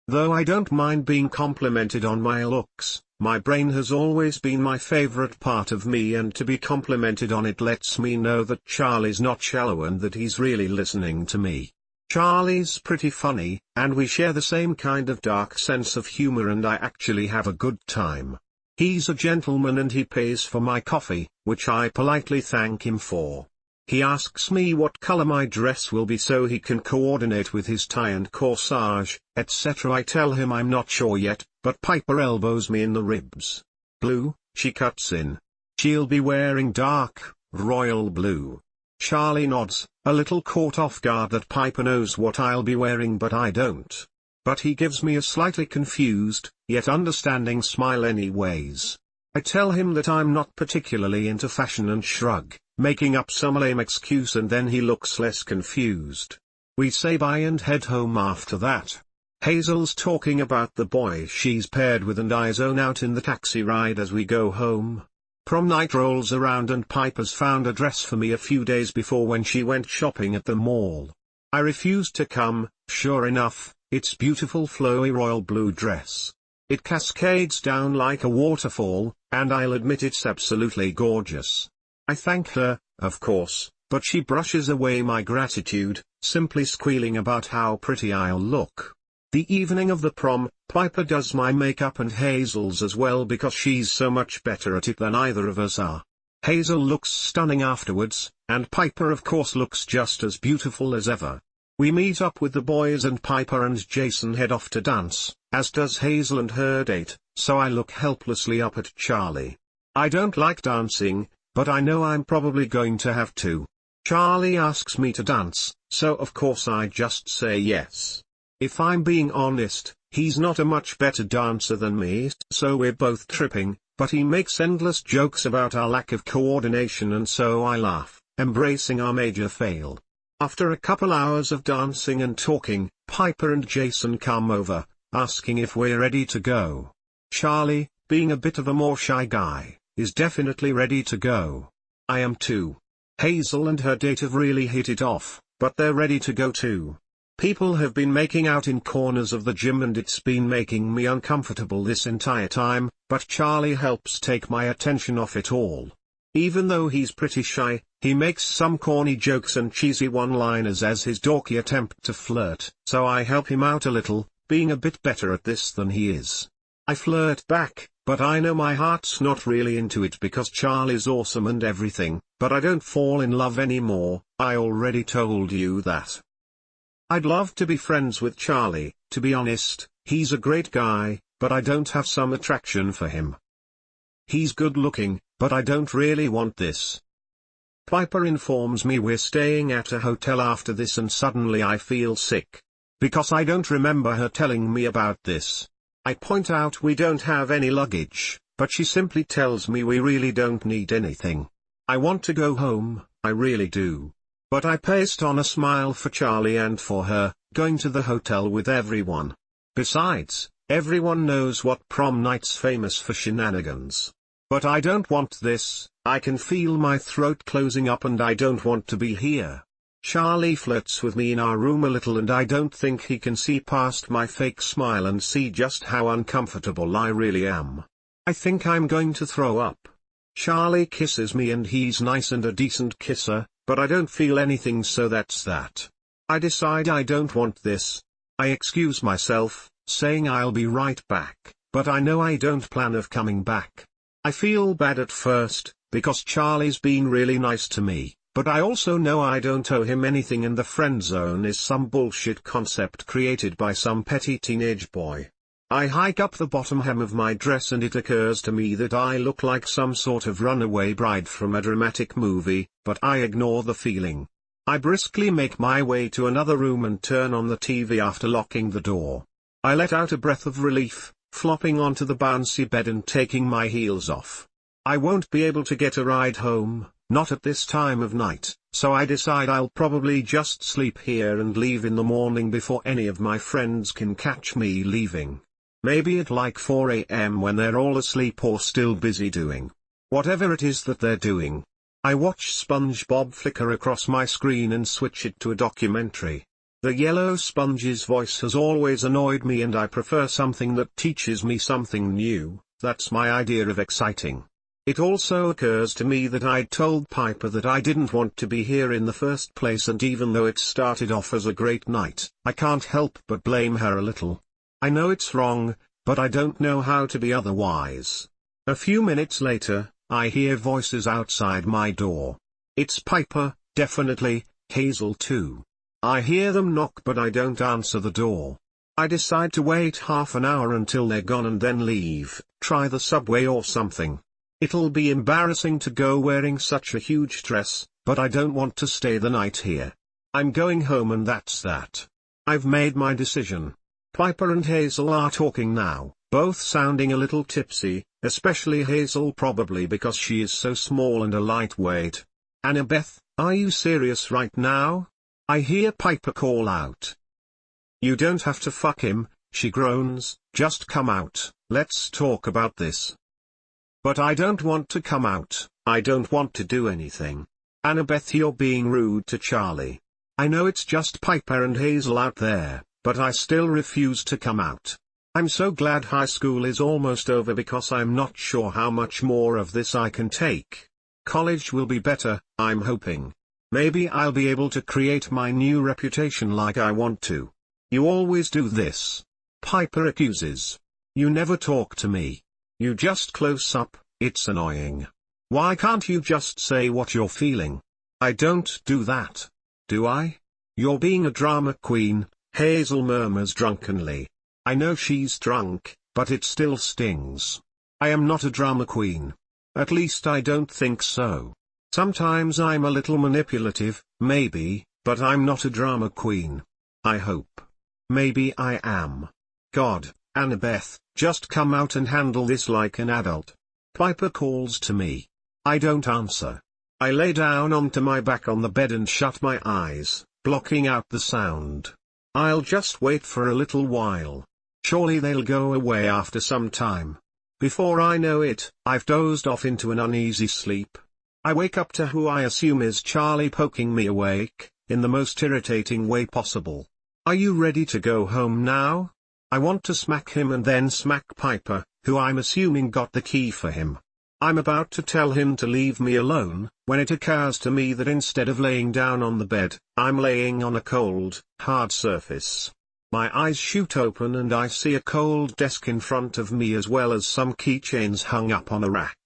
Speaker 1: Though I don't mind being complimented on my looks, my brain has always been my favorite part of me, and to be complimented on it lets me know that Charlie's not shallow and that he's really listening to me. Charlie's pretty funny, and we share the same kind of dark sense of humor, and I actually have a good time. He's a gentleman and he pays for my coffee, which I politely thank him for. He asks me what color my dress will be so he can coordinate with his tie and corsage, etc. I tell him I'm not sure yet, but Piper elbows me in the ribs. Blue, she cuts in. She'll be wearing dark, royal blue. Charlie nods, a little caught off guard that Piper knows what I'll be wearing but I don't. But he gives me a slightly confused, yet understanding smile anyways. I tell him that I'm not particularly into fashion and shrug, making up some lame excuse, and then he looks less confused. We say bye and head home after that. Hazel's talking about the boy she's paired with and I zone out in the taxi ride as we go home. Prom night rolls around and Piper's found a dress for me a few days before when she went shopping at the mall. I refused to come, sure enough, it's beautiful flowy royal blue dress. It cascades down like a waterfall, and I'll admit it's absolutely gorgeous. I thank her, of course, but she brushes away my gratitude, simply squealing about how pretty I'll look. The evening of the prom, Piper does my makeup and Hazel's as well because she's so much better at it than either of us are. Hazel looks stunning afterwards, and Piper of course looks just as beautiful as ever. We meet up with the boys and Piper and Jason head off to dance, as does Hazel and her date, so I look helplessly up at Charlie. I don't like dancing, but I know I'm probably going to have to. Charlie asks me to dance, so of course I just say yes. If I'm being honest, he's not a much better dancer than me, so we're both tripping, but he makes endless jokes about our lack of coordination and so I laugh, embracing our major fail. After a couple hours of dancing and talking, Piper and Jason come over, asking if we're ready to go. Charlie, being a bit of a more shy guy, is definitely ready to go. I am too. Hazel and her date have really hit it off, but they're ready to go too. People have been making out in corners of the gym and it's been making me uncomfortable this entire time, but Charlie helps take my attention off it all. Even though he's pretty shy, he makes some corny jokes and cheesy one-liners as his dorky attempt to flirt, so I help him out a little, being a bit better at this than he is. I flirt back, but I know my heart's not really into it because Charlie's awesome and everything, but I don't fall in love anymore. I already told you that. I'd love to be friends with Charlie, to be honest. He's a great guy, but I don't have some attraction for him. He's good looking, but I don't really want this. Piper informs me we're staying at a hotel after this and suddenly I feel sick. Because I don't remember her telling me about this. I point out we don't have any luggage, but she simply tells me we really don't need anything. I want to go home, I really do. But I paste on a smile for Charlie and for her, going to the hotel with everyone. Besides, everyone knows what prom night's famous for shenanigans. But I don't want this, I can feel my throat closing up and I don't want to be here. Charlie flirts with me in our room a little and I don't think he can see past my fake smile and see just how uncomfortable I really am. I think I'm going to throw up. Charlie kisses me and he's nice and a decent kisser, but I don't feel anything, so that's that. I decide I don't want this. I excuse myself, saying I'll be right back, but I know I don't plan of coming back. I feel bad at first, because Charlie's been really nice to me. But I also know I don't owe him anything and the friend zone is some bullshit concept created by some petty teenage boy. I hike up the bottom hem of my dress and it occurs to me that I look like some sort of runaway bride from a dramatic movie, but I ignore the feeling. I briskly make my way to another room and turn on the TV after locking the door. I let out a breath of relief, flopping onto the bouncy bed and taking my heels off. I won't be able to get a ride home. Not at this time of night, so I decide I'll probably just sleep here and leave in the morning before any of my friends can catch me leaving. Maybe at like 4 a.m. when they're all asleep or still busy doing whatever it is that they're doing. I watch SpongeBob flicker across my screen and switch it to a documentary. The yellow sponge's voice has always annoyed me and I prefer something that teaches me something new. That's my idea of exciting. It also occurs to me that I'd told Piper that I didn't want to be here in the first place, and even though it started off as a great night, I can't help but blame her a little. I know it's wrong, but I don't know how to be otherwise. A few minutes later, I hear voices outside my door. It's Piper, definitely, Hazel too. I hear them knock but I don't answer the door. I decide to wait half an hour until they're gone and then leave, try the subway or something. It'll be embarrassing to go wearing such a huge dress, but I don't want to stay the night here. I'm going home and that's that. I've made my decision. Piper and Hazel are talking now, both sounding a little tipsy, especially Hazel probably because she is so small and a lightweight. Annabeth, are you serious right now? I hear Piper call out. You don't have to fuck him, she groans, just come out, let's talk about this. But I don't want to come out, I don't want to do anything. Annabeth, you're being rude to Charlie. I know it's just Piper and Hazel out there, but I still refuse to come out. I'm so glad high school is almost over because I'm not sure how much more of this I can take. College will be better, I'm hoping. Maybe I'll be able to create my new reputation like I want to. You always do this. Piper accuses. You never talk to me. You just close up, it's annoying. Why can't you just say what you're feeling? I don't do that. Do I? You're being a drama queen, Hazel murmurs drunkenly. I know she's drunk, but it still stings. I am not a drama queen. At least I don't think so. Sometimes I'm a little manipulative, maybe, but I'm not a drama queen. I hope. Maybe I am. God, Annabeth, just come out and handle this like an adult. Piper calls to me. I don't answer. I lay down onto my back on the bed and shut my eyes, blocking out the sound. I'll just wait for a little while. Surely they'll go away after some time. Before I know it, I've dozed off into an uneasy sleep. I wake up to who I assume is Charlie poking me awake, in the most irritating way possible. Are you ready to go home now? I want to smack him and then smack Piper, who I'm assuming got the key for him. I'm about to tell him to leave me alone, when it occurs to me that instead of laying down on the bed, I'm laying on a cold, hard surface. My eyes shoot open and I see a cold desk in front of me as well as some keychains hung up on a rack.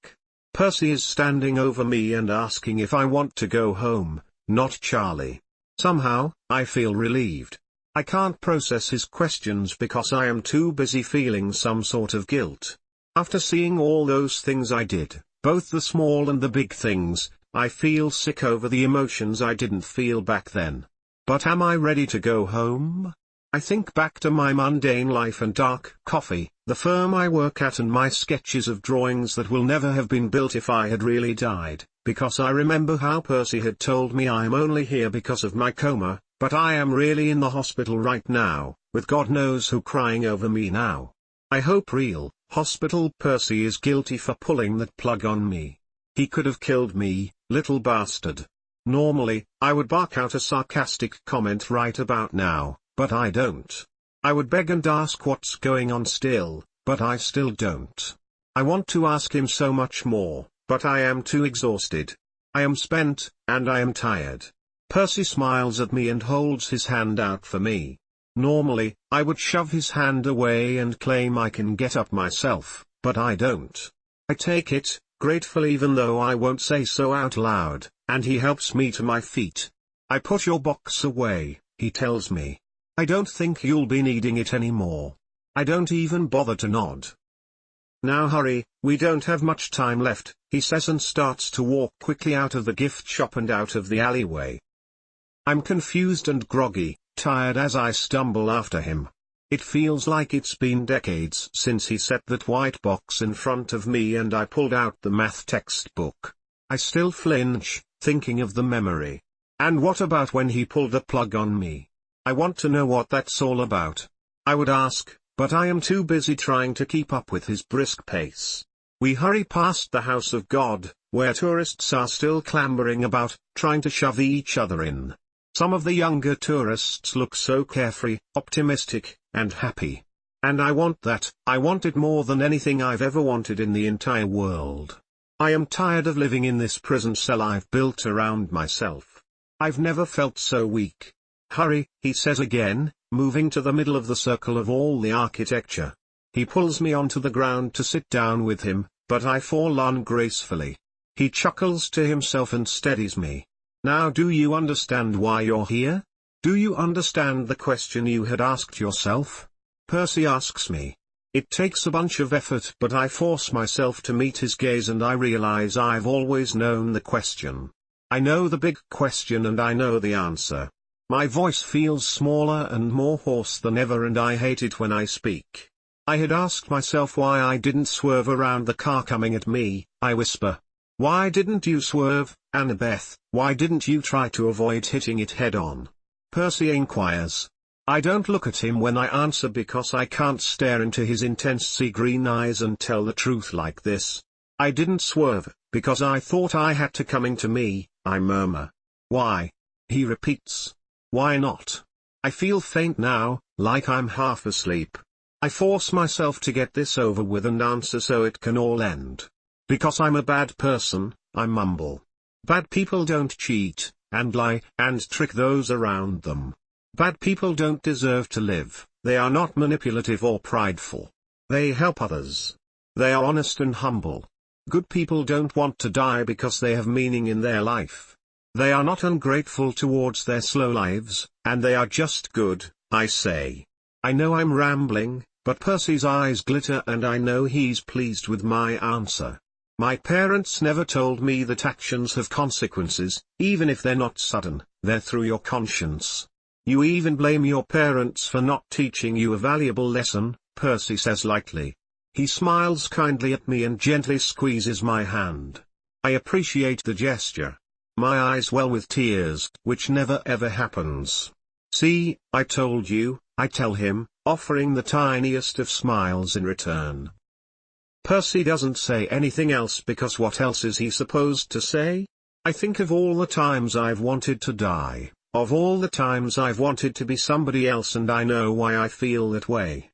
Speaker 1: Percy is standing over me and asking if I want to go home, not Charlie. Somehow, I feel relieved. I can't process his questions because I am too busy feeling some sort of guilt. After seeing all those things I did, both the small and the big things, I feel sick over the emotions I didn't feel back then. But am I ready to go home? I think back to my mundane life and dark coffee, the firm I work at and my sketches of drawings that will never have been built if I had really died, because I remember how Percy had told me I am only here because of my coma, but I am really in the hospital right now, with God knows who crying over me now. I hope real, hospital Percy is guilty for pulling that plug on me. He could have killed me, little bastard. Normally, I would bark out a sarcastic comment right about now. But I don't. I would beg and ask what's going on still, but I still don't. I want to ask him so much more, but I am too exhausted. I am spent, and I am tired. Percy smiles at me and holds his hand out for me. Normally, I would shove his hand away and claim I can get up myself, but I don't. I take it, grateful even though I won't say so out loud, and he helps me to my feet. I put your box away, he tells me. I don't think you'll be needing it anymore. I don't even bother to nod. Now hurry, we don't have much time left, he says and starts to walk quickly out of the gift shop and out of the alleyway. I'm confused and groggy, tired as I stumble after him. It feels like it's been decades since he set that white box in front of me and I pulled out the math textbook. I still flinch, thinking of the memory. And what about when he pulled the plug on me? I want to know what that's all about. I would ask, but I am too busy trying to keep up with his brisk pace. We hurry past the house of God, where tourists are still clambering about, trying to shove each other in. Some of the younger tourists look so carefree, optimistic, and happy. And I want that. I want it more than anything I've ever wanted in the entire world. I am tired of living in this prison cell I've built around myself. I've never felt so weak. Hurry, he says again, moving to the middle of the circle of all the architecture. He pulls me onto the ground to sit down with him, but I fall ungracefully. He chuckles to himself and steadies me. Now do you understand why you're here? Do you understand the question you had asked yourself? Percy asks me. It takes a bunch of effort but I force myself to meet his gaze and I realize I've always known the question. I know the big question and I know the answer. My voice feels smaller and more hoarse than ever and I hate it when I speak. I had asked myself why I didn't swerve around the car coming at me, I whisper. Why didn't you swerve, Annabeth? Why didn't you try to avoid hitting it head on? Percy inquires. I don't look at him when I answer because I can't stare into his intense sea green eyes and tell the truth like this. I didn't swerve, because I thought I had to coming to me, I murmur. Why? He repeats. Why not? I feel faint now, like I'm half asleep. I force myself to get this over with and answer so it can all end. Because I'm a bad person, I mumble. Bad people don't cheat, and lie, and trick those around them. Bad people don't deserve to live, they are not manipulative or prideful. They help others. They are honest and humble. Good people don't want to die because they have meaning in their life. They are not ungrateful towards their slow lives, and they are just good, I say. I know I'm rambling, but Percy's eyes glitter and I know he's pleased with my answer. My parents never told me that actions have consequences, even if they're not sudden, they're through your conscience. You even blame your parents for not teaching you a valuable lesson, Percy says lightly. He smiles kindly at me and gently squeezes my hand. I appreciate the gesture. My eyes well with tears, which never ever happens. See, I told you, I tell him, offering the tiniest of smiles in return. Percy doesn't say anything else because what else is he supposed to say? I think of all the times I've wanted to die, of all the times I've wanted to be somebody else, and I know why I feel that way.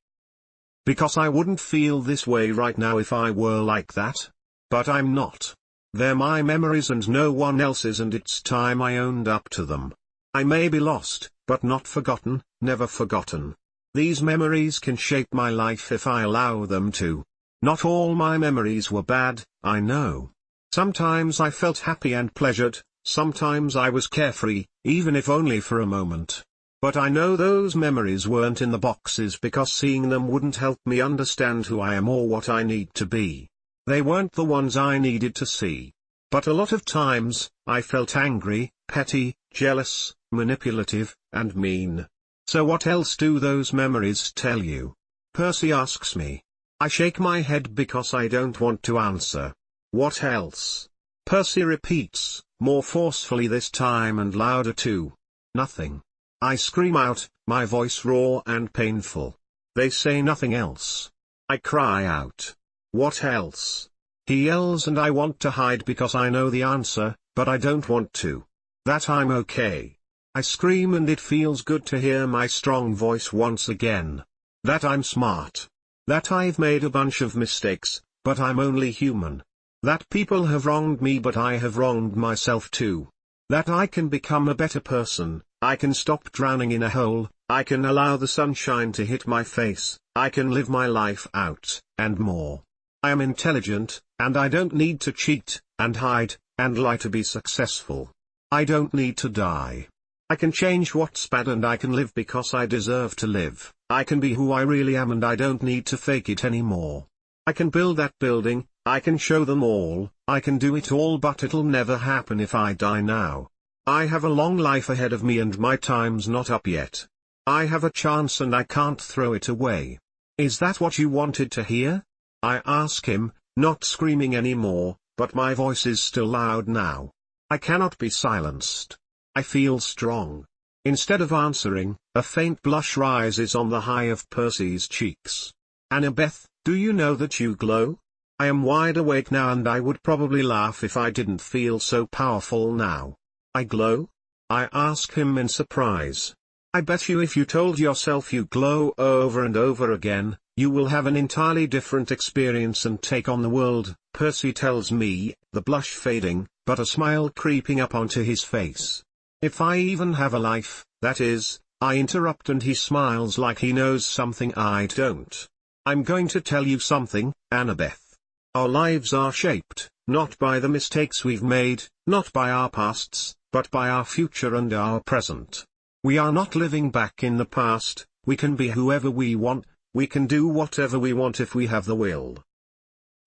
Speaker 1: Because I wouldn't feel this way right now if I were like that. But I'm not. They're my memories and no one else's, and it's time I owned up to them. I may be lost, but not forgotten, never forgotten. These memories can shape my life if I allow them to. Not all my memories were bad, I know. Sometimes I felt happy and pleasured, sometimes I was carefree, even if only for a moment. But I know those memories weren't in the boxes because seeing them wouldn't help me understand who I am or what I need to be. They weren't the ones I needed to see. But a lot of times, I felt angry, petty, jealous, manipulative, and mean. So what else do those memories tell you? Percy asks me. I shake my head because I don't want to answer. What else? Percy repeats, more forcefully this time and louder too. Nothing. I scream out, my voice raw and painful. They say nothing else. I cry out. What else? He yells and I want to hide because I know the answer, but I don't want to. That I'm okay. I scream and it feels good to hear my strong voice once again. That I'm smart. That I've made a bunch of mistakes, but I'm only human. That people have wronged me but I have wronged myself too. That I can become a better person, I can stop drowning in a hole, I can allow the sunshine to hit my face, I can live my life out, and more. I am intelligent, and I don't need to cheat, and hide, and lie to be successful. I don't need to die. I can change what's bad and I can live because I deserve to live. I can be who I really am and I don't need to fake it anymore. I can build that building, I can show them all, I can do it all, but it'll never happen if I die now. I have a long life ahead of me and my time's not up yet. I have a chance and I can't throw it away. Is that what you wanted to hear? I ask him, not screaming anymore, but my voice is still loud now. I cannot be silenced. I feel strong. Instead of answering, a faint blush rises on the high of Percy's cheeks. Annabeth, do you know that you glow? I am wide awake now and I would probably laugh if I didn't feel so powerful now. I glow? I ask him in surprise. I bet you if you told yourself you glow over and over again, you will have an entirely different experience and take on the world, Percy tells me, the blush fading, but a smile creeping up onto his face. If I even have a life, that is, I interrupt and he smiles like he knows something I don't. I'm going to tell you something, Annabeth. Our lives are shaped, not by the mistakes we've made, not by our pasts, but by our future and our present. We are not living back in the past, we can be whoever we want, we can do whatever we want if we have the will.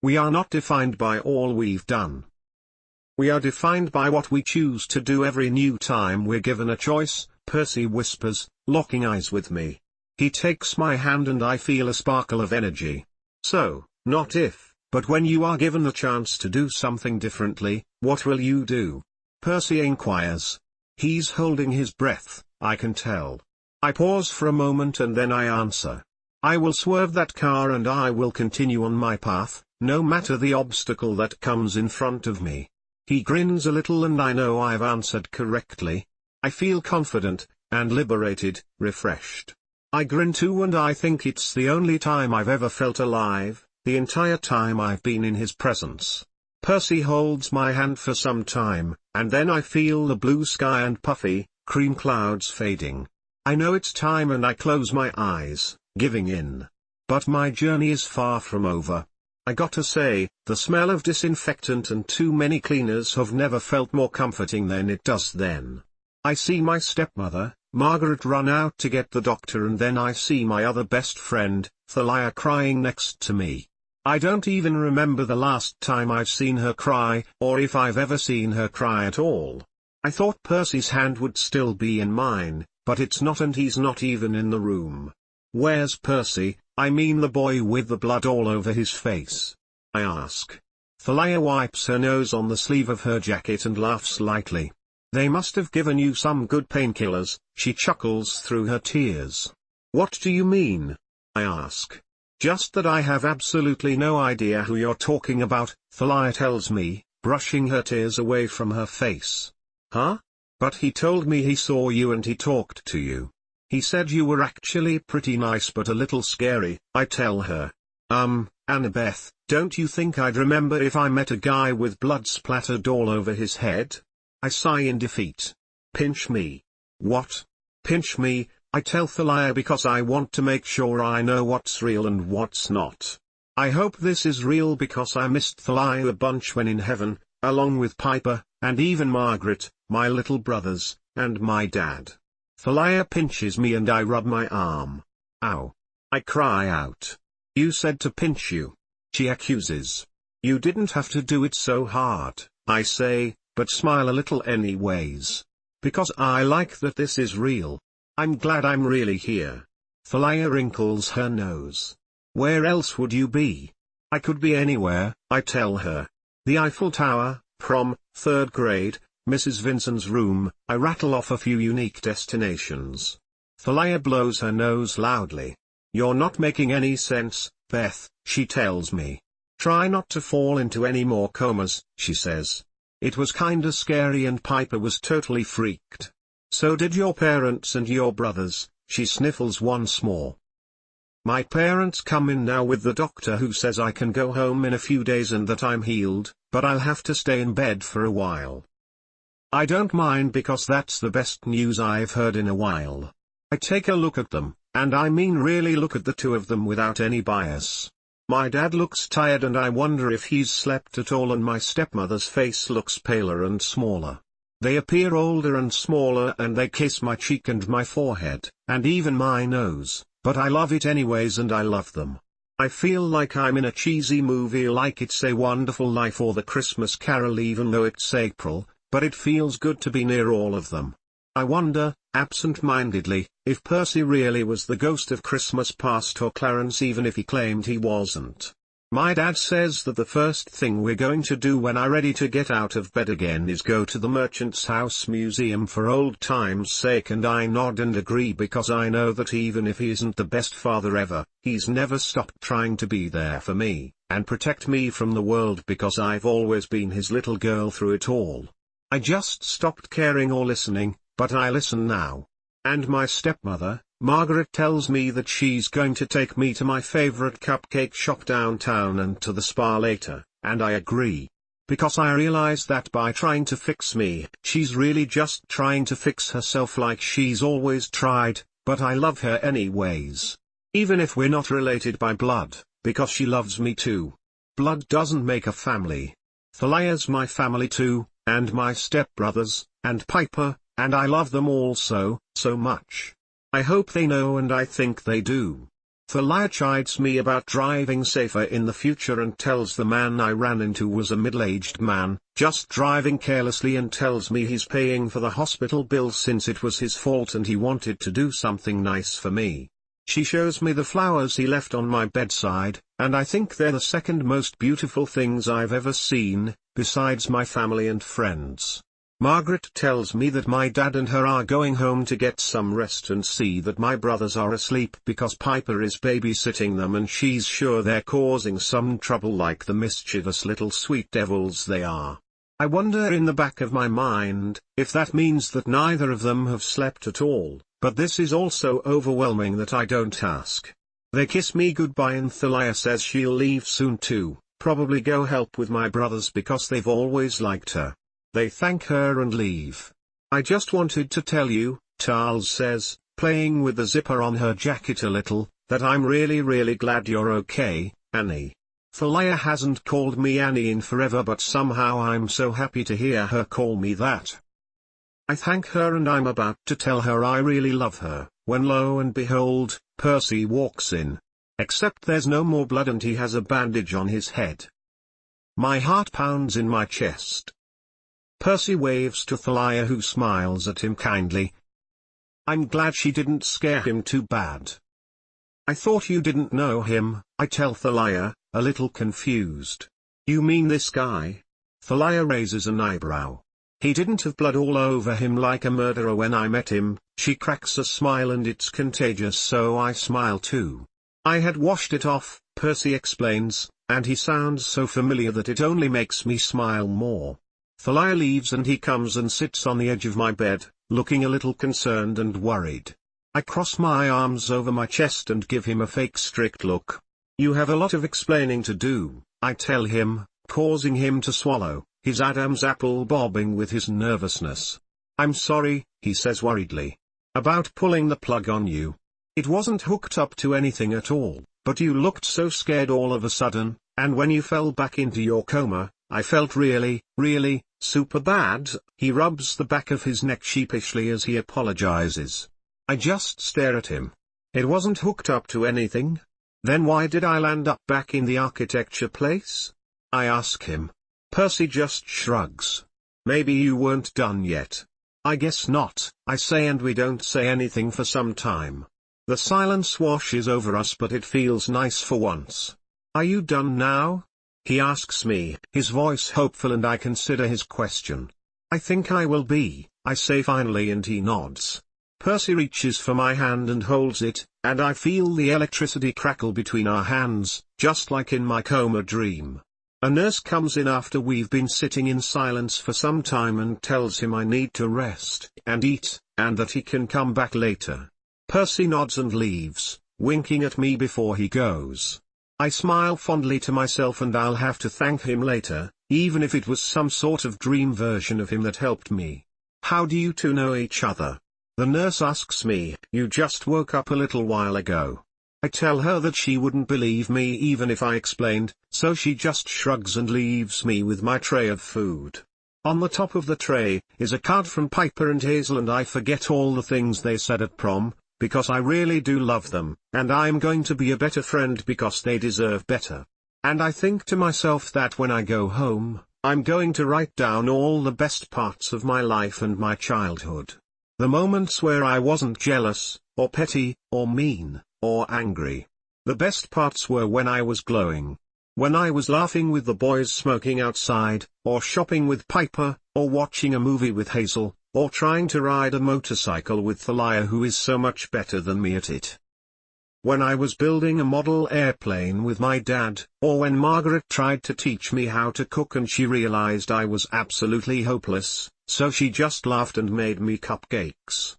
Speaker 1: We are not defined by all we've done. We are defined by what we choose to do every new time we're given a choice, Percy whispers, locking eyes with me. He takes my hand and I feel a sparkle of energy. So, not if, but when you are given the chance to do something differently, what will you do? Percy inquires. He's holding his breath, I can tell. I pause for a moment and then I answer. I will swerve that car and I will continue on my path, no matter the obstacle that comes in front of me. He grins a little and I know I've answered correctly. I feel confident, and liberated, refreshed. I grin too and I think it's the only time I've ever felt alive, the entire time I've been in his presence. Percy holds my hand for some time, and then I feel the blue sky and puffy, cream clouds fading. I know it's time and I close my eyes, giving in. But my journey is far from over. I gotta say, the smell of disinfectant and too many cleaners have never felt more comforting than it does then. I see my stepmother, Margaret, run out to get the doctor, and then I see my other best friend, Thalia, crying next to me. I don't even remember the last time I've seen her cry, or if I've ever seen her cry at all. I thought Percy's hand would still be in mine, but it's not, and he's not even in the room. Where's Percy? I mean the boy with the blood all over his face. I ask. Thalia wipes her nose on the sleeve of her jacket and laughs lightly. They must have given you some good painkillers, she chuckles through her tears. What do you mean? I ask. Just that I have absolutely no idea who you're talking about, Thalia tells me, brushing her tears away from her face. Huh? But he told me he saw you and he talked to you. He said you were actually pretty nice but a little scary, I tell her. Annabeth, don't you think I'd remember if I met a guy with blood splattered all over his head? I sigh in defeat. Pinch me. What? Pinch me, I tell Thalia because I want to make sure I know what's real and what's not. I hope this is real because I missed Thalia a bunch when in heaven, along with Piper, and even Margaret, my little brothers, and my dad. Thalia pinches me and I rub my arm. Ow. I cry out. You said to pinch you. She accuses. You didn't have to do it so hard, I say, but smile a little anyways. Because I like that this is real. I'm glad I'm really here. Thalia wrinkles her nose. Where else would you be? I could be anywhere, I tell her. The Eiffel Tower, prom, 3rd grade, Mrs. Vincent's room, I rattle off a few unique destinations. Thalia blows her nose loudly. You're not making any sense, Beth, she tells me. Try not to fall into any more comas, she says. It was kinda scary and Piper was totally freaked. So did your parents and your brothers, she sniffles once more. My parents come in now with the doctor who says I can go home in a few days and that I'm healed, but I'll have to stay in bed for a while. I don't mind because that's the best news I've heard in a while. I take a look at them, and I mean really look at the two of them without any bias. My dad looks tired and I wonder if he's slept at all, and my stepmother's face looks paler and smaller. They appear older and smaller and they kiss my cheek and my forehead, and even my nose, but I love it anyways and I love them. I feel like I'm in a cheesy movie like It's a Wonderful Life or The Christmas Carol even though it's April, but it feels good to be near all of them. I wonder, absent-mindedly, if Percy really was the ghost of Christmas past or Clarence even if he claimed he wasn't. My dad says that the first thing we're going to do when I'm ready to get out of bed again is go to the Merchant's House Museum for old time's sake, and I nod and agree because I know that even if he isn't the best father ever, he's never stopped trying to be there for me, and protect me from the world because I've always been his little girl through it all. I just stopped caring or listening, but I listen now. And my stepmother, Margaret, tells me that she's going to take me to my favorite cupcake shop downtown and to the spa later, and I agree. Because I realize that by trying to fix me, she's really just trying to fix herself like she's always tried, but I love her anyways. Even if we're not related by blood, because she loves me too. Blood doesn't make a family. Thalia's my family too, and my stepbrothers, and Piper, and I love them all so much. I hope they know, and I think they do. Thalia chides me about driving safer in the future and tells the man I ran into was a middle-aged man, just driving carelessly, and tells me he's paying for the hospital bill since it was his fault and he wanted to do something nice for me. She shows me the flowers he left on my bedside, and I think they're the second most beautiful things I've ever seen, besides my family and friends. Margaret tells me that my dad and her are going home to get some rest and see that my brothers are asleep because Piper is babysitting them, and she's sure they're causing some trouble like the mischievous little sweet devils they are. I wonder in the back of my mind if that means that neither of them have slept at all, but this is also overwhelming that I don't ask. They kiss me goodbye and Thalia says she'll leave soon too, probably go help with my brothers because they've always liked her. They thank her and leave. I just wanted to tell you, Charles says, playing with the zipper on her jacket a little, that I'm really glad you're okay, Annie. Thalia hasn't called me Annie in forever, but somehow I'm so happy to hear her call me that. I thank her and I'm about to tell her I really love her, when lo and behold, Percy walks in. Except there's no more blood and he has a bandage on his head. My heart pounds in my chest. Percy waves to Thalia, who smiles at him kindly. I'm glad she didn't scare him too bad. I thought you didn't know him, I tell Thalia, a little confused. You mean this guy? Thalia raises an eyebrow. He didn't have blood all over him like a murderer when I met him. She cracks a smile and it's contagious, so I smile too. I had washed it off, Percy explains, and he sounds so familiar that it only makes me smile more. Thalia leaves and he comes and sits on the edge of my bed, looking a little concerned and worried. I cross my arms over my chest and give him a fake strict look. You have a lot of explaining to do, I tell him, causing him to swallow, his Adam's apple bobbing with his nervousness. I'm sorry, he says worriedly. About pulling the plug on you. It wasn't hooked up to anything at all, but you looked so scared all of a sudden, and when you fell back into your coma, I felt really, super bad. He rubs the back of his neck sheepishly as he apologizes. I just stare at him. It wasn't hooked up to anything? Then why did I land up back in the architecture place? I ask him. Percy just shrugs. Maybe you weren't done yet. I guess not, I say, and we don't say anything for some time. The silence washes over us, but it feels nice for once. Are you done now? He asks me, his voice hopeful, and I consider his question. I think I will be, I say finally, and he nods. Percy reaches for my hand and holds it, and I feel the electricity crackle between our hands, just like in my coma dream. A nurse comes in after we've been sitting in silence for some time and tells him I need to rest and eat, and that he can come back later. Percy nods and leaves, winking at me before he goes. I smile fondly to myself, and I'll have to thank him later, even if it was some sort of dream version of him that helped me. How do you two know each other? The nurse asks me. You just woke up a little while ago. I tell her that she wouldn't believe me even if I explained, so she just shrugs and leaves me with my tray of food. On the top of the tray is a card from Piper and Hazel, and I forget all the things they said at prom, because I really do love them, and I'm going to be a better friend because they deserve better. And I think to myself that when I go home, I'm going to write down all the best parts of my life and my childhood. The moments where I wasn't jealous, or petty, or mean, or angry. The best parts were when I was glowing. When I was laughing with the boys smoking outside, or shopping with Piper, or watching a movie with Hazel, or trying to ride a motorcycle with Thalia, who is so much better than me at it. When I was building a model airplane with my dad, or when Margaret tried to teach me how to cook and she realized I was absolutely hopeless, so she just laughed and made me cupcakes.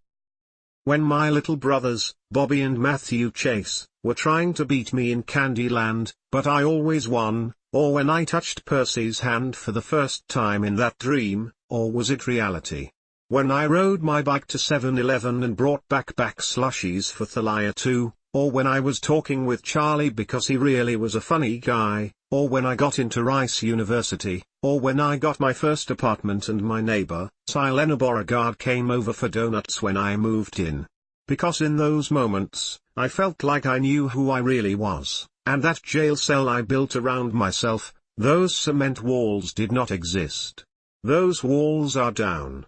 Speaker 1: When my little brothers, Bobby and Matthew Chase, were trying to beat me in Candyland, but I always won, or when I touched Percy's hand for the first time in that dream, or was it reality? When I rode my bike to 7-Eleven and brought back slushies for Thalia too, or when I was talking with Charlie because he really was a funny guy, or when I got into Rice University, or when I got my first apartment and my neighbor, Silena Beauregard, came over for donuts when I moved in. Because in those moments, I felt like I knew who I really was, and that jail cell I built around myself, those cement walls did not exist. Those walls are down.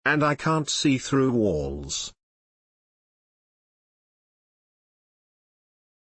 Speaker 1: And I can't see through walls.